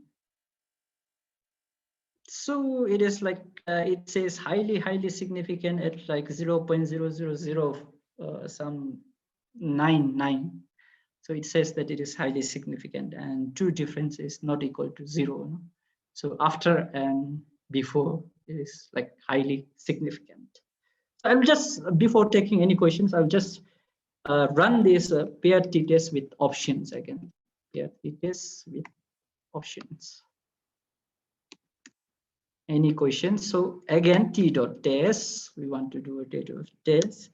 [SPEAKER 1] So it is like, it says highly significant at like 0.000 some 99. So it says that it is highly significant, and true difference is not equal to 0. No? So after and before it is like highly significant. So I'll just, before taking any questions, I'll just run this pair t-test with options again. Pair t-test with options. Any questions? So again, t.test, we want to do a t.test,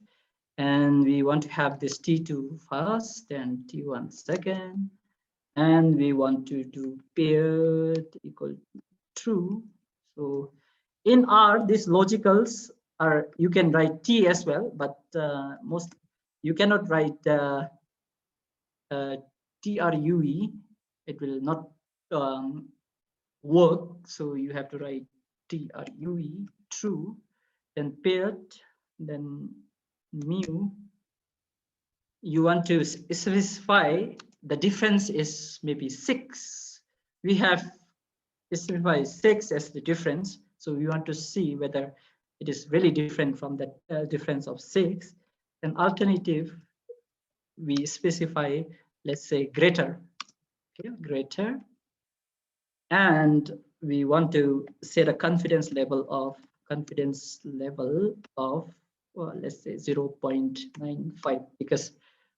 [SPEAKER 1] and we want to have this T2 first, then T1 second, and we want to do paired equal to true. So in R, these logicals are, you can write T as well, but most you cannot write TRUE. It will not work. So you have to write TRUE, true, then paired, then mu. You want to specify the difference is maybe 6. We have specified 6 as the difference. So we want to see whether it is really different from that difference of 6. An alternative, we specify, let's say greater, okay, greater, and we want to set a confidence level of well, let's say 0.95, because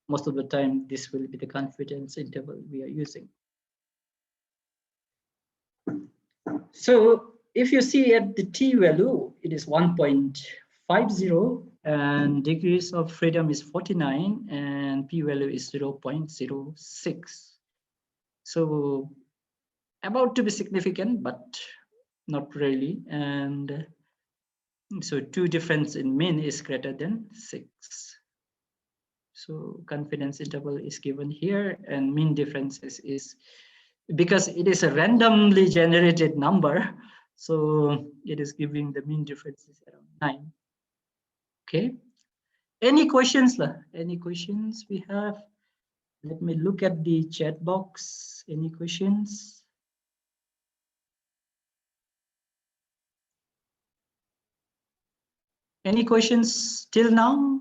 [SPEAKER 1] most of the time this will be the confidence interval we are using. So if you see at the t value, it is 1.50, and degrees of freedom is 49, and p value is 0.06. So about to be significant, but not really. And so 2 difference in mean is greater than 6. So confidence interval is given here, and mean differences is, because it is a randomly generated number, so it is giving the mean differences around 9. Okay, any questions? Any questions we have? Let me look at the chat box. Any questions? Any questions till now?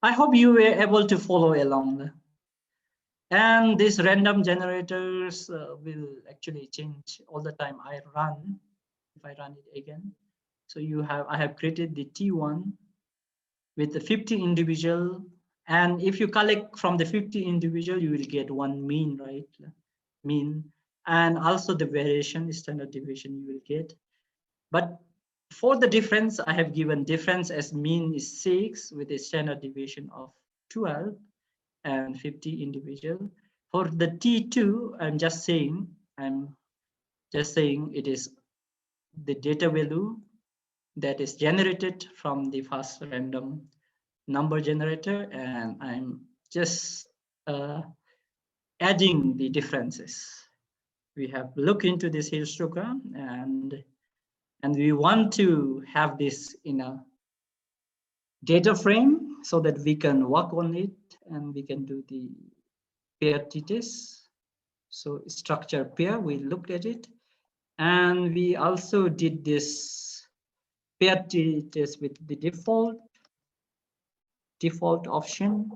[SPEAKER 1] I hope you were able to follow along. And these random generators will actually change all the time I run, if I run it again. So I have created the T1 with the 50 individual. And if you collect from the 50 individual, you will get one mean, right? Mean. And also the variation, standard deviation you will get. But for the difference, I have given difference as mean is 6 with a standard deviation of 12 and 50 individual. For the T2, I'm just saying it is the data value that is generated from the first random number generator, and I'm just adding the differences. We have looked into this histogram, and we want to have this in a data frame so that we can work on it and we can do the pair t-test. So structure pair, we looked at it, and we also did this pair t-test with the default option,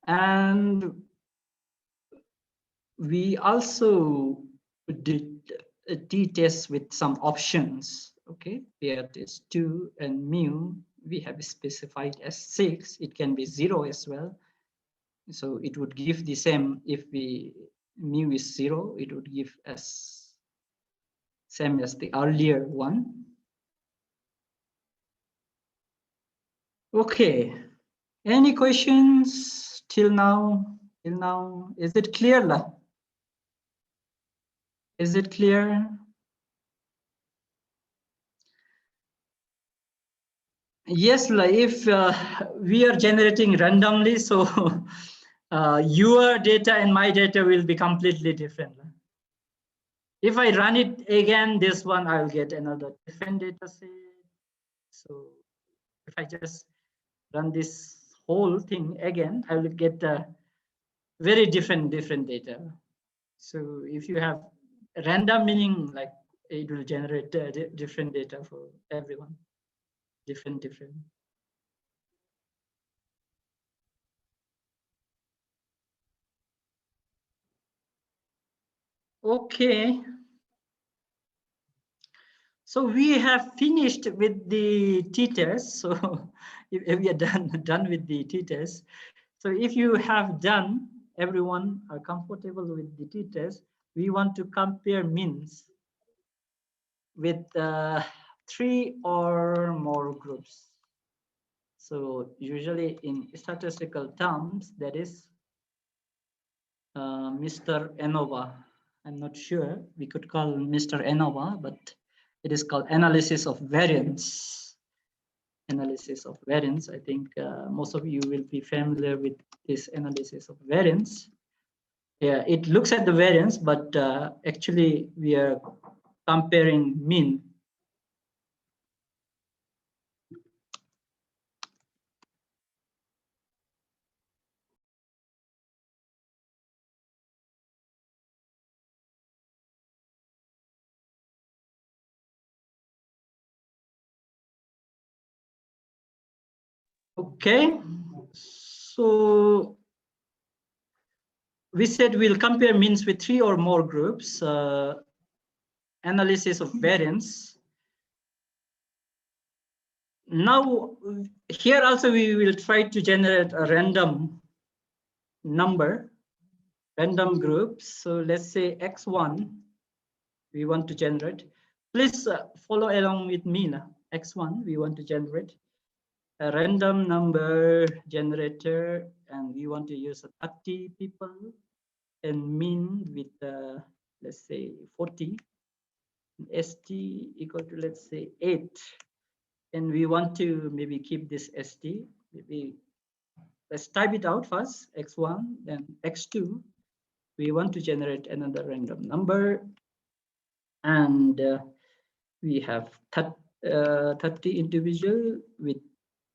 [SPEAKER 1] and we also did a t-test with some options. Okay, pair test 2 and mu we have specified as 6. It can be 0 as well. So it would give the same. If mu is 0, it would give as same as the earlier one. Okay, any questions till now? Is it clear? Is it clear? Yes, if we are generating randomly, so your data and my data will be completely different. If I run it again, this one I'll get another different data set. So if I just run this whole thing again, I will get a very different data. So if you have random, meaning like it will generate different data for everyone, different. Okay. So we have finished with the t-test. So if we are done with the t-test. So if you have done, everyone are comfortable with the t-test, we want to compare means with 3 or more groups. So usually in statistical terms, that is Mr. ANOVA. I'm not sure, we could call Mr. ANOVA, but it is called analysis of variance. Analysis of variance. I think most of you will be familiar with this analysis of variance. Yeah, it looks at the variance, but actually we are comparing mean. Okay, so we said we'll compare means with 3 or more groups, analysis of variance. Now, here also we will try to generate a random number, random group. So let's say X1, we want to generate. Please follow along with me now. X1, we want to generate a random number generator, and we want to use 30 people and mean with let's say 40, ST equal to let's say 8, and we want to maybe keep this ST. Maybe let's type it out first, X1, then X2. We want to generate another random number, and we have 30 individual with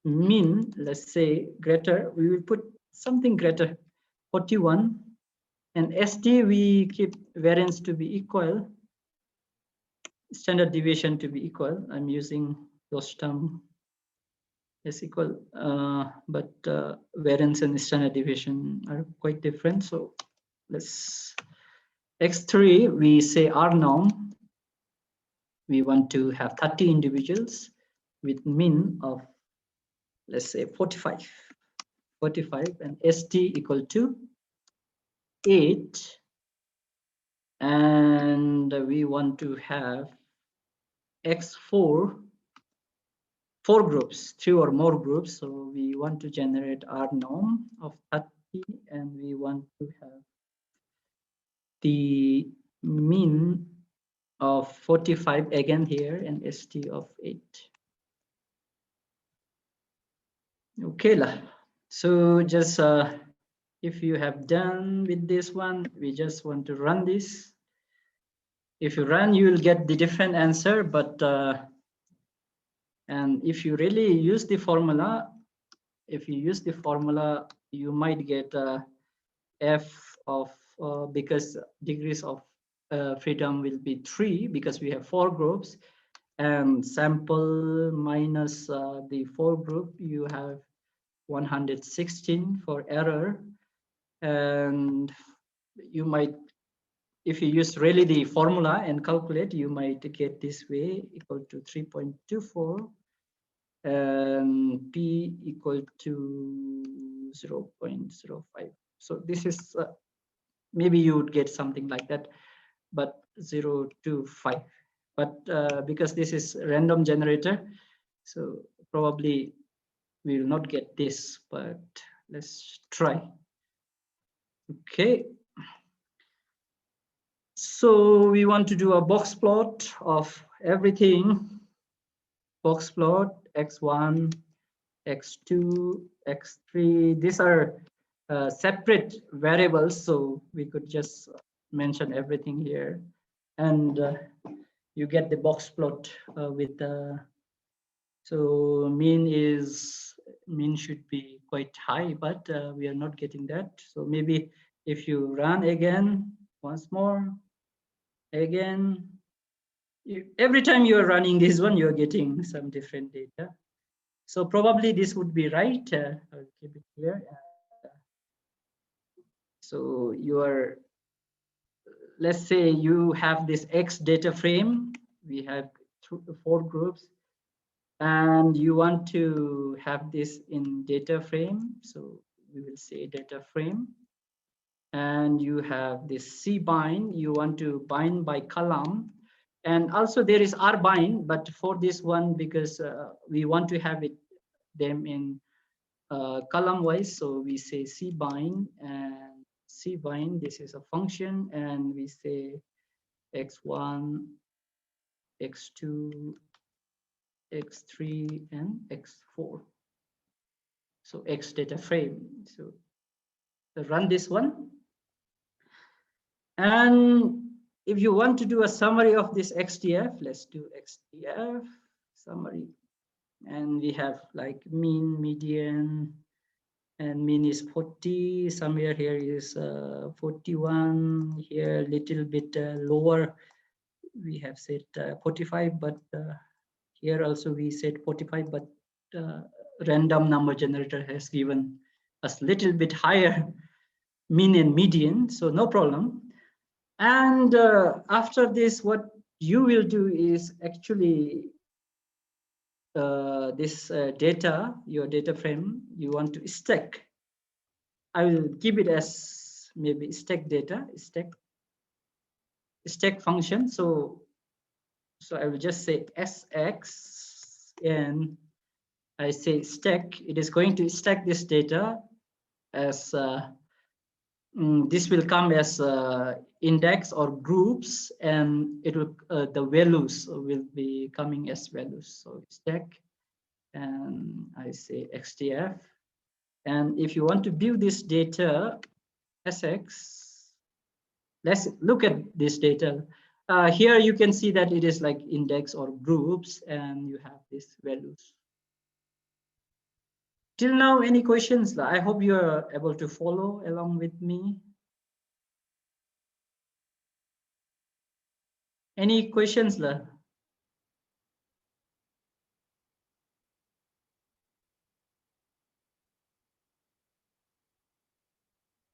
[SPEAKER 1] mean, let's say greater, we will put something greater, 41, and ST we keep variance to be equal, standard deviation to be equal. I'm using those terms as equal, but variance and standard deviation are quite different. So let's X3, we say R norm. We want to have 30 individuals with mean of, let's say 45, and ST equal to 8, and we want to have X4, 4 groups, 3 or more groups. So we want to generate R norm of 30, and we want to have the mean of 45 again here, and ST of 8. Okay lah. So just if you have done with this one, we just want to run this. If you run, you will get the different answer, but and if you really use the formula, you might get F of because degrees of freedom will be 3 because we have 4 groups, and sample minus the 4 group, you have 116 for error. And you might, if you use really the formula and calculate, you might get this way, equal to 3.24, and P equal to 0.05. So this is maybe you would get something like that, but 0 to 5. But because this is random generator, so probably we will not get this, but let's try. Okay. So we want to do a box plot of everything. Box plot X1, X2, X3. These are separate variables, so we could just mention everything here, and you get the box plot with the. So mean should be quite high, but we are not getting that. So maybe if you run again once more, again, every time you are running this one, you are getting some different data. So probably this would be right. I'll keep it here. So you are, let's say you have this X data frame. We have 4 groups, and you want to have this in data frame. So we will say data frame. And you have this C bind. You want to bind by column. And also there is R bind, but for this one, because we want to have them in column wise, so we say C bind, and C bind, this is a function, and we say X1, X2, X3, and X4. So X data frame. So run this one. And if you want to do a summary of this XDF, let's do XDF summary. And we have like mean, median, and mean is 40. Somewhere here is 41. Here a little bit lower. We have said 45, but here also we said 45, but random number generator has given us little bit higher mean and median, so no problem. And after this, what you will do is actually this data, your data frame, you want to stack. I will give it as maybe stack data, stack function. So I will just say sx, and I say stack. It is going to stack this data as this will come as index or groups, and it will the values will be coming as values. So stack, and I say xdf. And if you want to view this data sx, let's look at this data. Here you can see that it is like index or groups, and you have these values. Till now, any questions? I hope you are able to follow along with me. Any questions?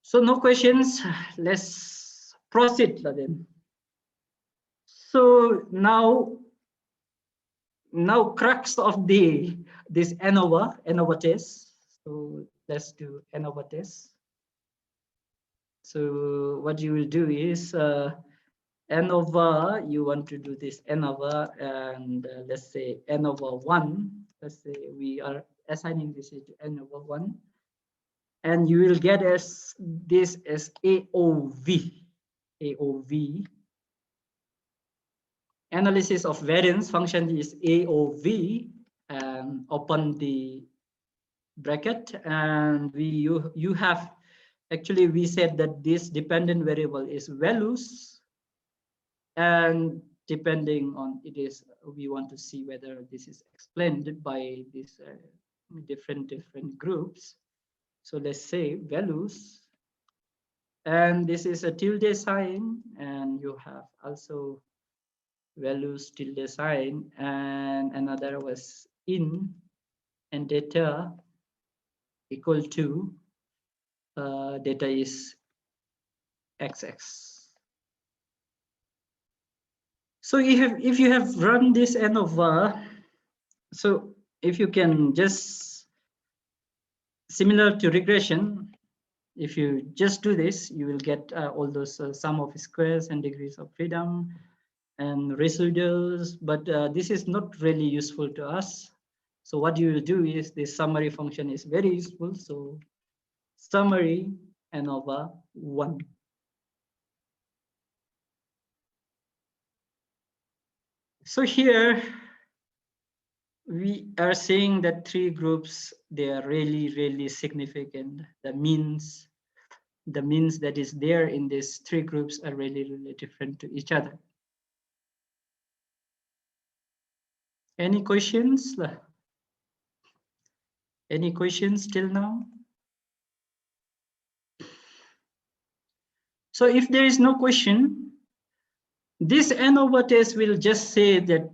[SPEAKER 1] So no questions. Let's proceed then. So now crux of this ANOVA test. So let's do ANOVA test. So what you will do is ANOVA, you want to do this ANOVA, and let's say ANOVA 1. Let's say we are assigning this to ANOVA 1, and you will get this as AOV. Analysis of variance function is AOV, and open the bracket, and you have actually, we said that this dependent variable is values, and depending on it is, we want to see whether this is explained by these different groups. So let's say values, and this is a tilde sign, and you have also values tilde sign, and another was in, and data equal to data is xx. So if you have run this ANOVA, so if you can just, similar to regression, if you just do this, you will get all those sum of squares and degrees of freedom and residuals, but this is not really useful to us. So what you will do is this summary function is very useful. So summary ANOVA 1. So here we are saying that three groups, they are really significant. The means that is there in these three groups are really different to each other. Any questions? Any questions till now? So if there is no question, this ANOVA test will just say that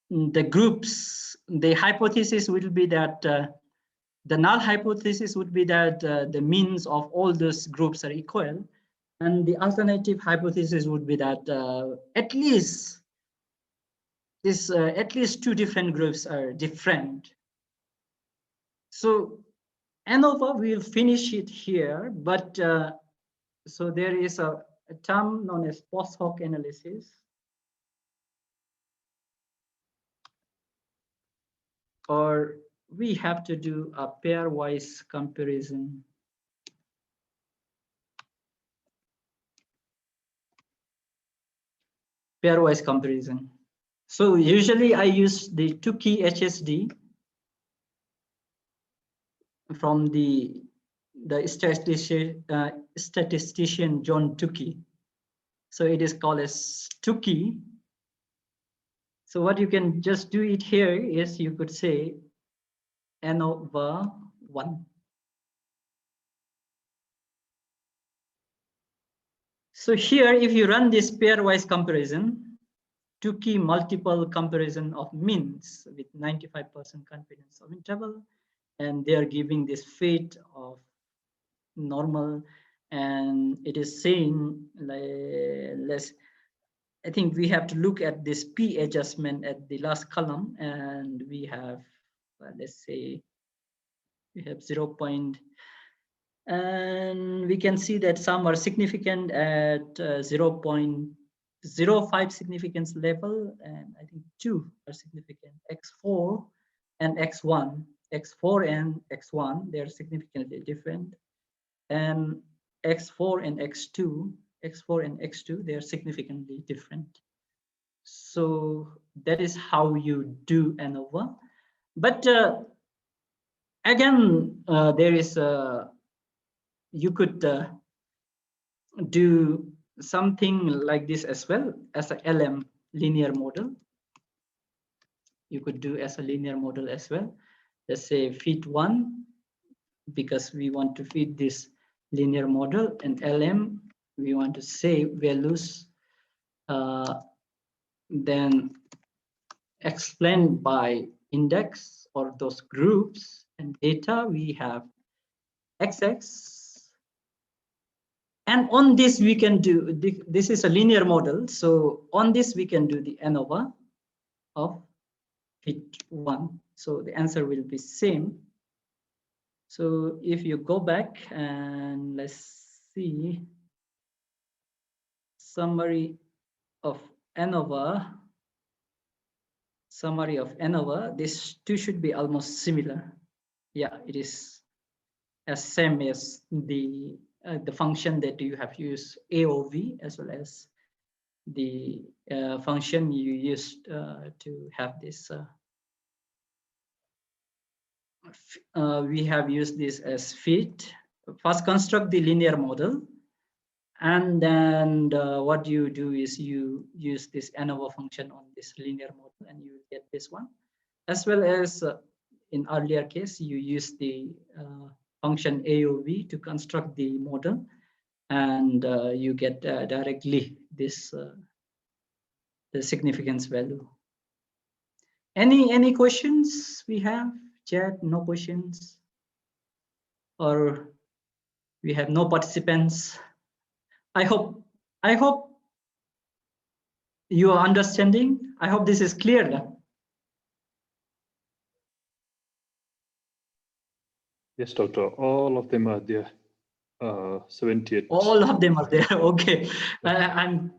[SPEAKER 1] the groups, the hypothesis will be that the null hypothesis would be that the means of all those groups are equal, and the alternative hypothesis would be that at least two different groups are different. So ANOVA will finish it here, but so there is a term known as post hoc analysis, or we have to do a pairwise comparison. Pairwise comparison. So usually I use the Tukey HSD from the statistician John Tukey. So it is called as Tukey. So what you can just do it here is you could say ANOVA 1. So here, if you run this pairwise comparison, Tukey multiple comparison of means with 95% confidence of interval, and they are giving this fit of normal, and it is saying less. I think we have to look at this P adjustment at the last column, and we have, let's say, we have 0. And we can see that some are significant at 0.05 significance level, and I think 2 are significant, X4 and X1. X4 and X1, they are significantly different, and X4 and X2, they are significantly different. So that is how you do ANOVA. But again, there is you could do something like this as well as a LM linear model. You could do as a linear model as well. Let's say fit 1, because we want to fit this linear model, and LM, we want to say values then explained by index or those groups, and data we have XX. And on this we can do, this is a linear model, so on this we can do the ANOVA of fit 1. So the answer will be same. So if you go back and let's see summary of ANOVA, these two should be almost similar. Yeah, it is as same as the function that you have used, AOV, as well as the function you used to have this. We have used this as fit. First construct the linear model, and then what you do is you use this ANOVA function on this linear model, and you get this one. As well as in earlier case, you use the function AOV to construct the model, and you get directly this the significance value. Any questions we have? Chat, no questions? Or we have no participants? I hope you are understanding. I hope this is clear now.
[SPEAKER 5] Yes, doctor. All of them are there. 78.
[SPEAKER 1] All of them are there. Okay, I'm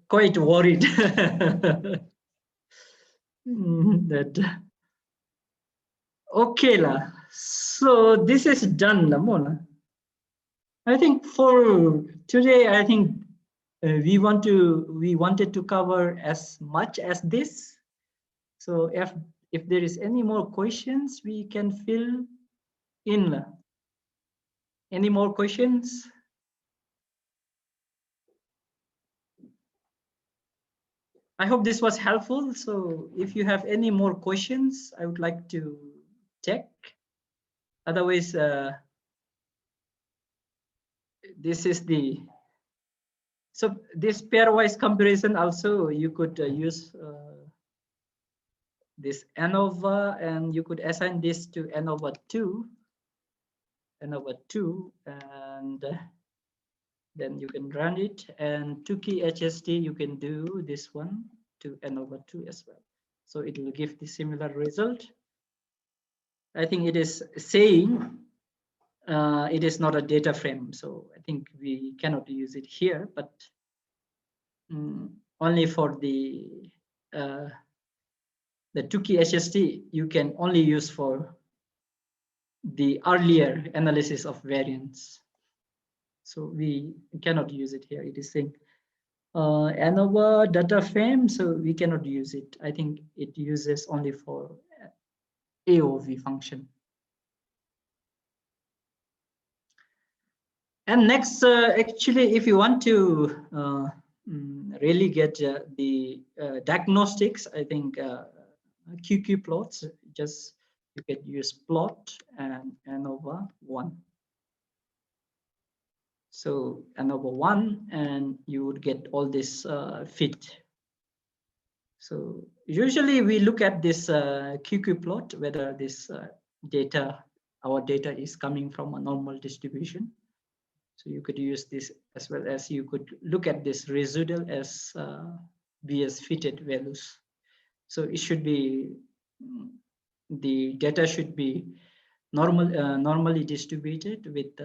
[SPEAKER 1] quite worried that. Okay lah. So this is done, Mona. I think for today, I think we wanted to cover as much as this. So if there is any more questions, we can fill in. Any more questions? I hope this was helpful. So if you have any more questions, I would like to check. Otherwise, this is the, so this pairwise comparison also, you could use this ANOVA, and you could assign this to ANOVA 2, and then you can run it, and 2-key HST, you can do this one to ANOVA 2 as well. So it will give the similar result. I think it is saying it is not a data frame, so I think we cannot use it here, but only for the 2-key HST, you can only use for the earlier analysis of variance. So we cannot use it here. It is saying ANOVA data frame, so we cannot use it. I think it uses only for AOV function. And next, actually, if you want to really get the diagnostics, I think Ggplots, just you can use plot and ANOVA 1. So ANOVA 1, and you would get all this fit. So usually we look at this Ggplot, whether this data, our data is coming from a normal distribution. So you could use this, as well as you could look at this residual as BS fitted values. So it should be, the data should be normally distributed with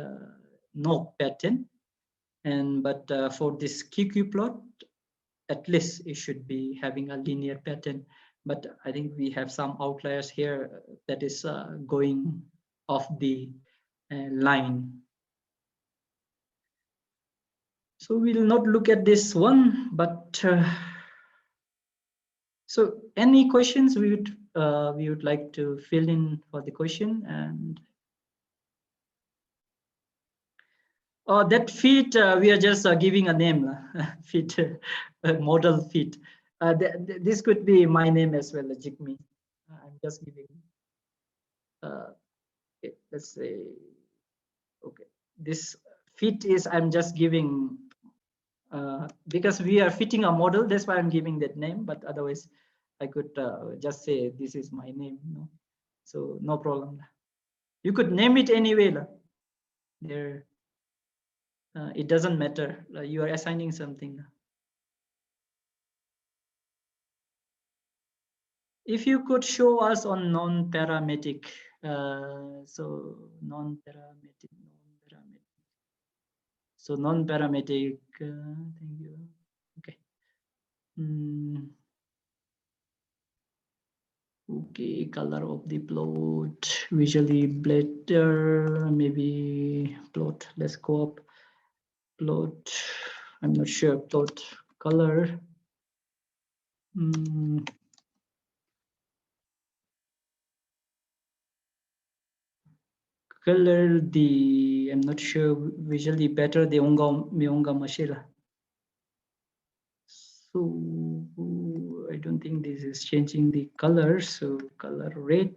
[SPEAKER 1] no pattern. And but for this Ggplot, at least it should be having a linear pattern. But I think we have some outliers here that is going off the line. So we'll not look at this one, but so any questions we would like to fill in for the question. And that fit, we are just giving a name, fit, model fit. This could be my name as well, Jigme. I'm just giving, let's say, okay, this fit is, I'm just giving, because we are fitting a model, that's why I'm giving that name, but otherwise I could just say this is my name, no? So no problem. You could name it anyway. There, it doesn't matter. You are assigning something. If you could show us on non-parametric, so non-parametric. So non-parametric, thank you. Okay. Okay, color of the plot, visually better, maybe plot, let's go up. Plot, I'm not sure, plot color. Color, I'm not sure, visually better, the Mionga Mashila. So I don't think this is changing the color, so color red.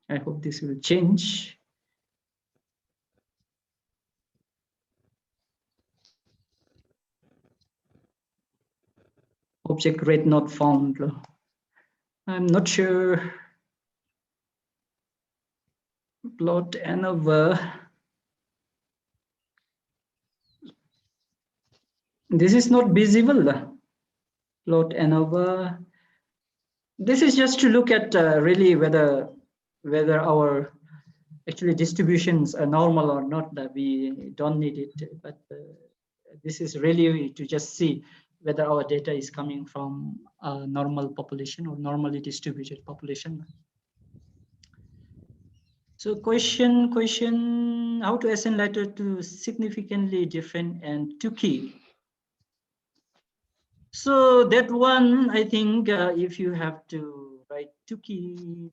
[SPEAKER 1] I hope this will change. Object red not found. I'm not sure. Plot ANOVA. This is not visible. Plot ANOVA. This is just to look at really whether our actually distributions are normal or not. That we don't need it, but this is really to just see whether our data is coming from a normal population or normally distributed population. So question, how to assign letter to significantly different and Tukey. So that one, I think if you have to write Tukey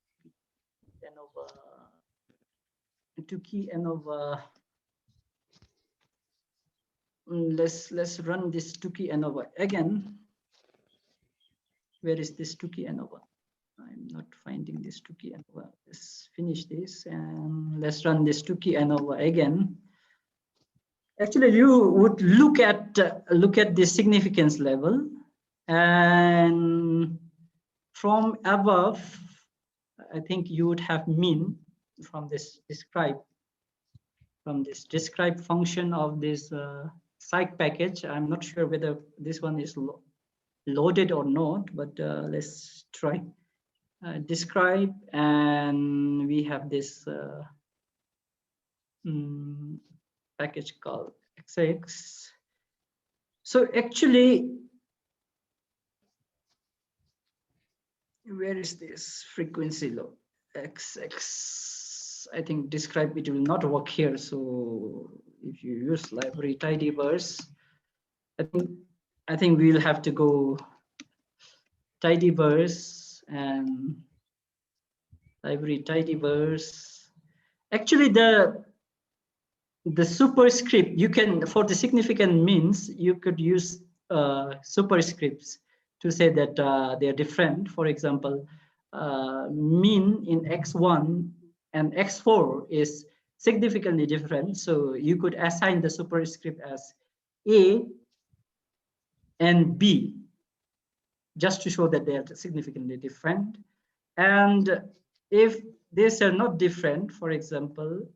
[SPEAKER 1] ANOVA, let's run this Tukey ANOVA again. Where is this Tukey ANOVA? I'm not finding this Tukey ANOVA. Let's finish this and let's run this Tukey ANOVA again. Actually, you would look at the significance level, and from above, I think you would have mean from this describe function of this psych package. I'm not sure whether this one is loaded or not, but let's try. Describe, and we have this package called XX. So actually, where is this frequency low? XX. I think describe it will not work here. So if you use library tidyverse, I think we will have to go tidyverse and library tidyverse. Actually, the superscript, you can, for the significant means, you could use superscripts to say that they are different. For example, mean in X1 and X4 is significantly different. So you could assign the superscript as A and B, just to show that they are significantly different. And if these are not different, for example,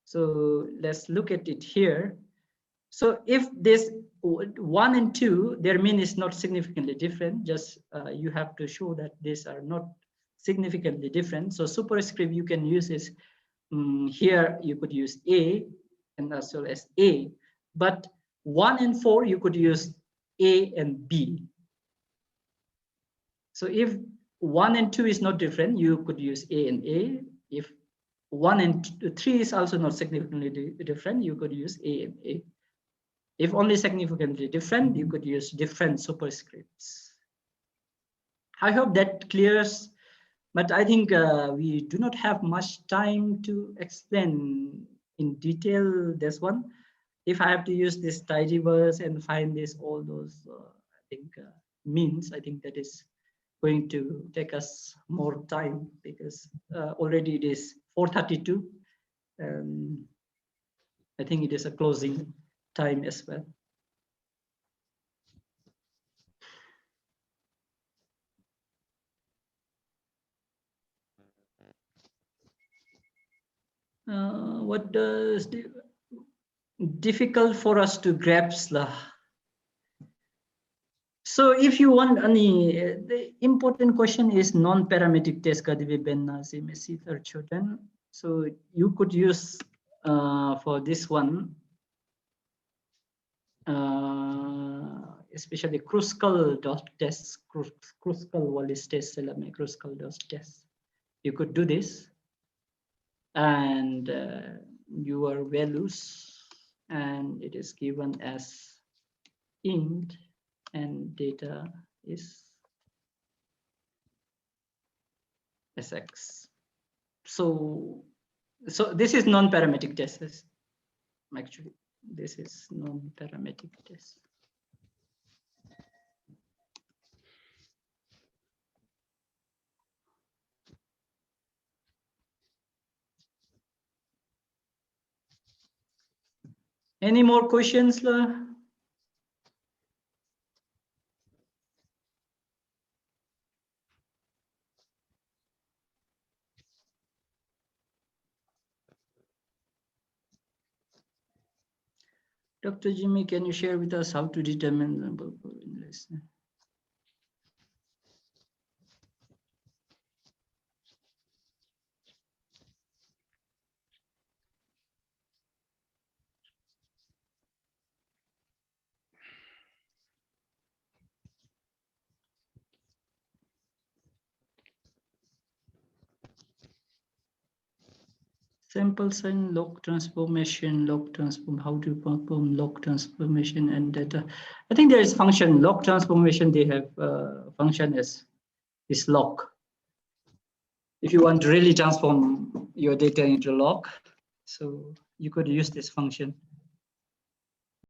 [SPEAKER 1] so let's look at it here. So if this 1 and 2, their mean is not significantly different, just you have to show that these are not significantly different. So superscript you can use is here you could use A and as well as A, but 1 and 4 you could use A and B. So if 1 and 2 is not different, you could use A and A. If 1 and 3 is also not significantly different, you could use A and A. If only significantly different, you could use different superscripts. I hope that clears, but I think we do not have much time to explain in detail this one. If I have to use this tidyverse and find this all those I think means, I think that is going to take us more time, because already it is 4:32 and I think it is a closing time as well. What does difficult for us to grasp lah? So if you want any, the important question is non-parametric test children. So you could use for this one, especially Kruskal test, Kruskal Wallis test, Kruskal test. You could do this, and your values, and it is given as int, and data is sx. So this is non-parametric test. Actually, this is non-parametric test. Any more questions, lah? Dr. Jimmy, can you share with us how to determine the number in lesson? Sample sign, log transformation, how to perform log transformation and data. I think there is function log transformation. They have function as is log. If you want to really transform your data into log, so you could use this function.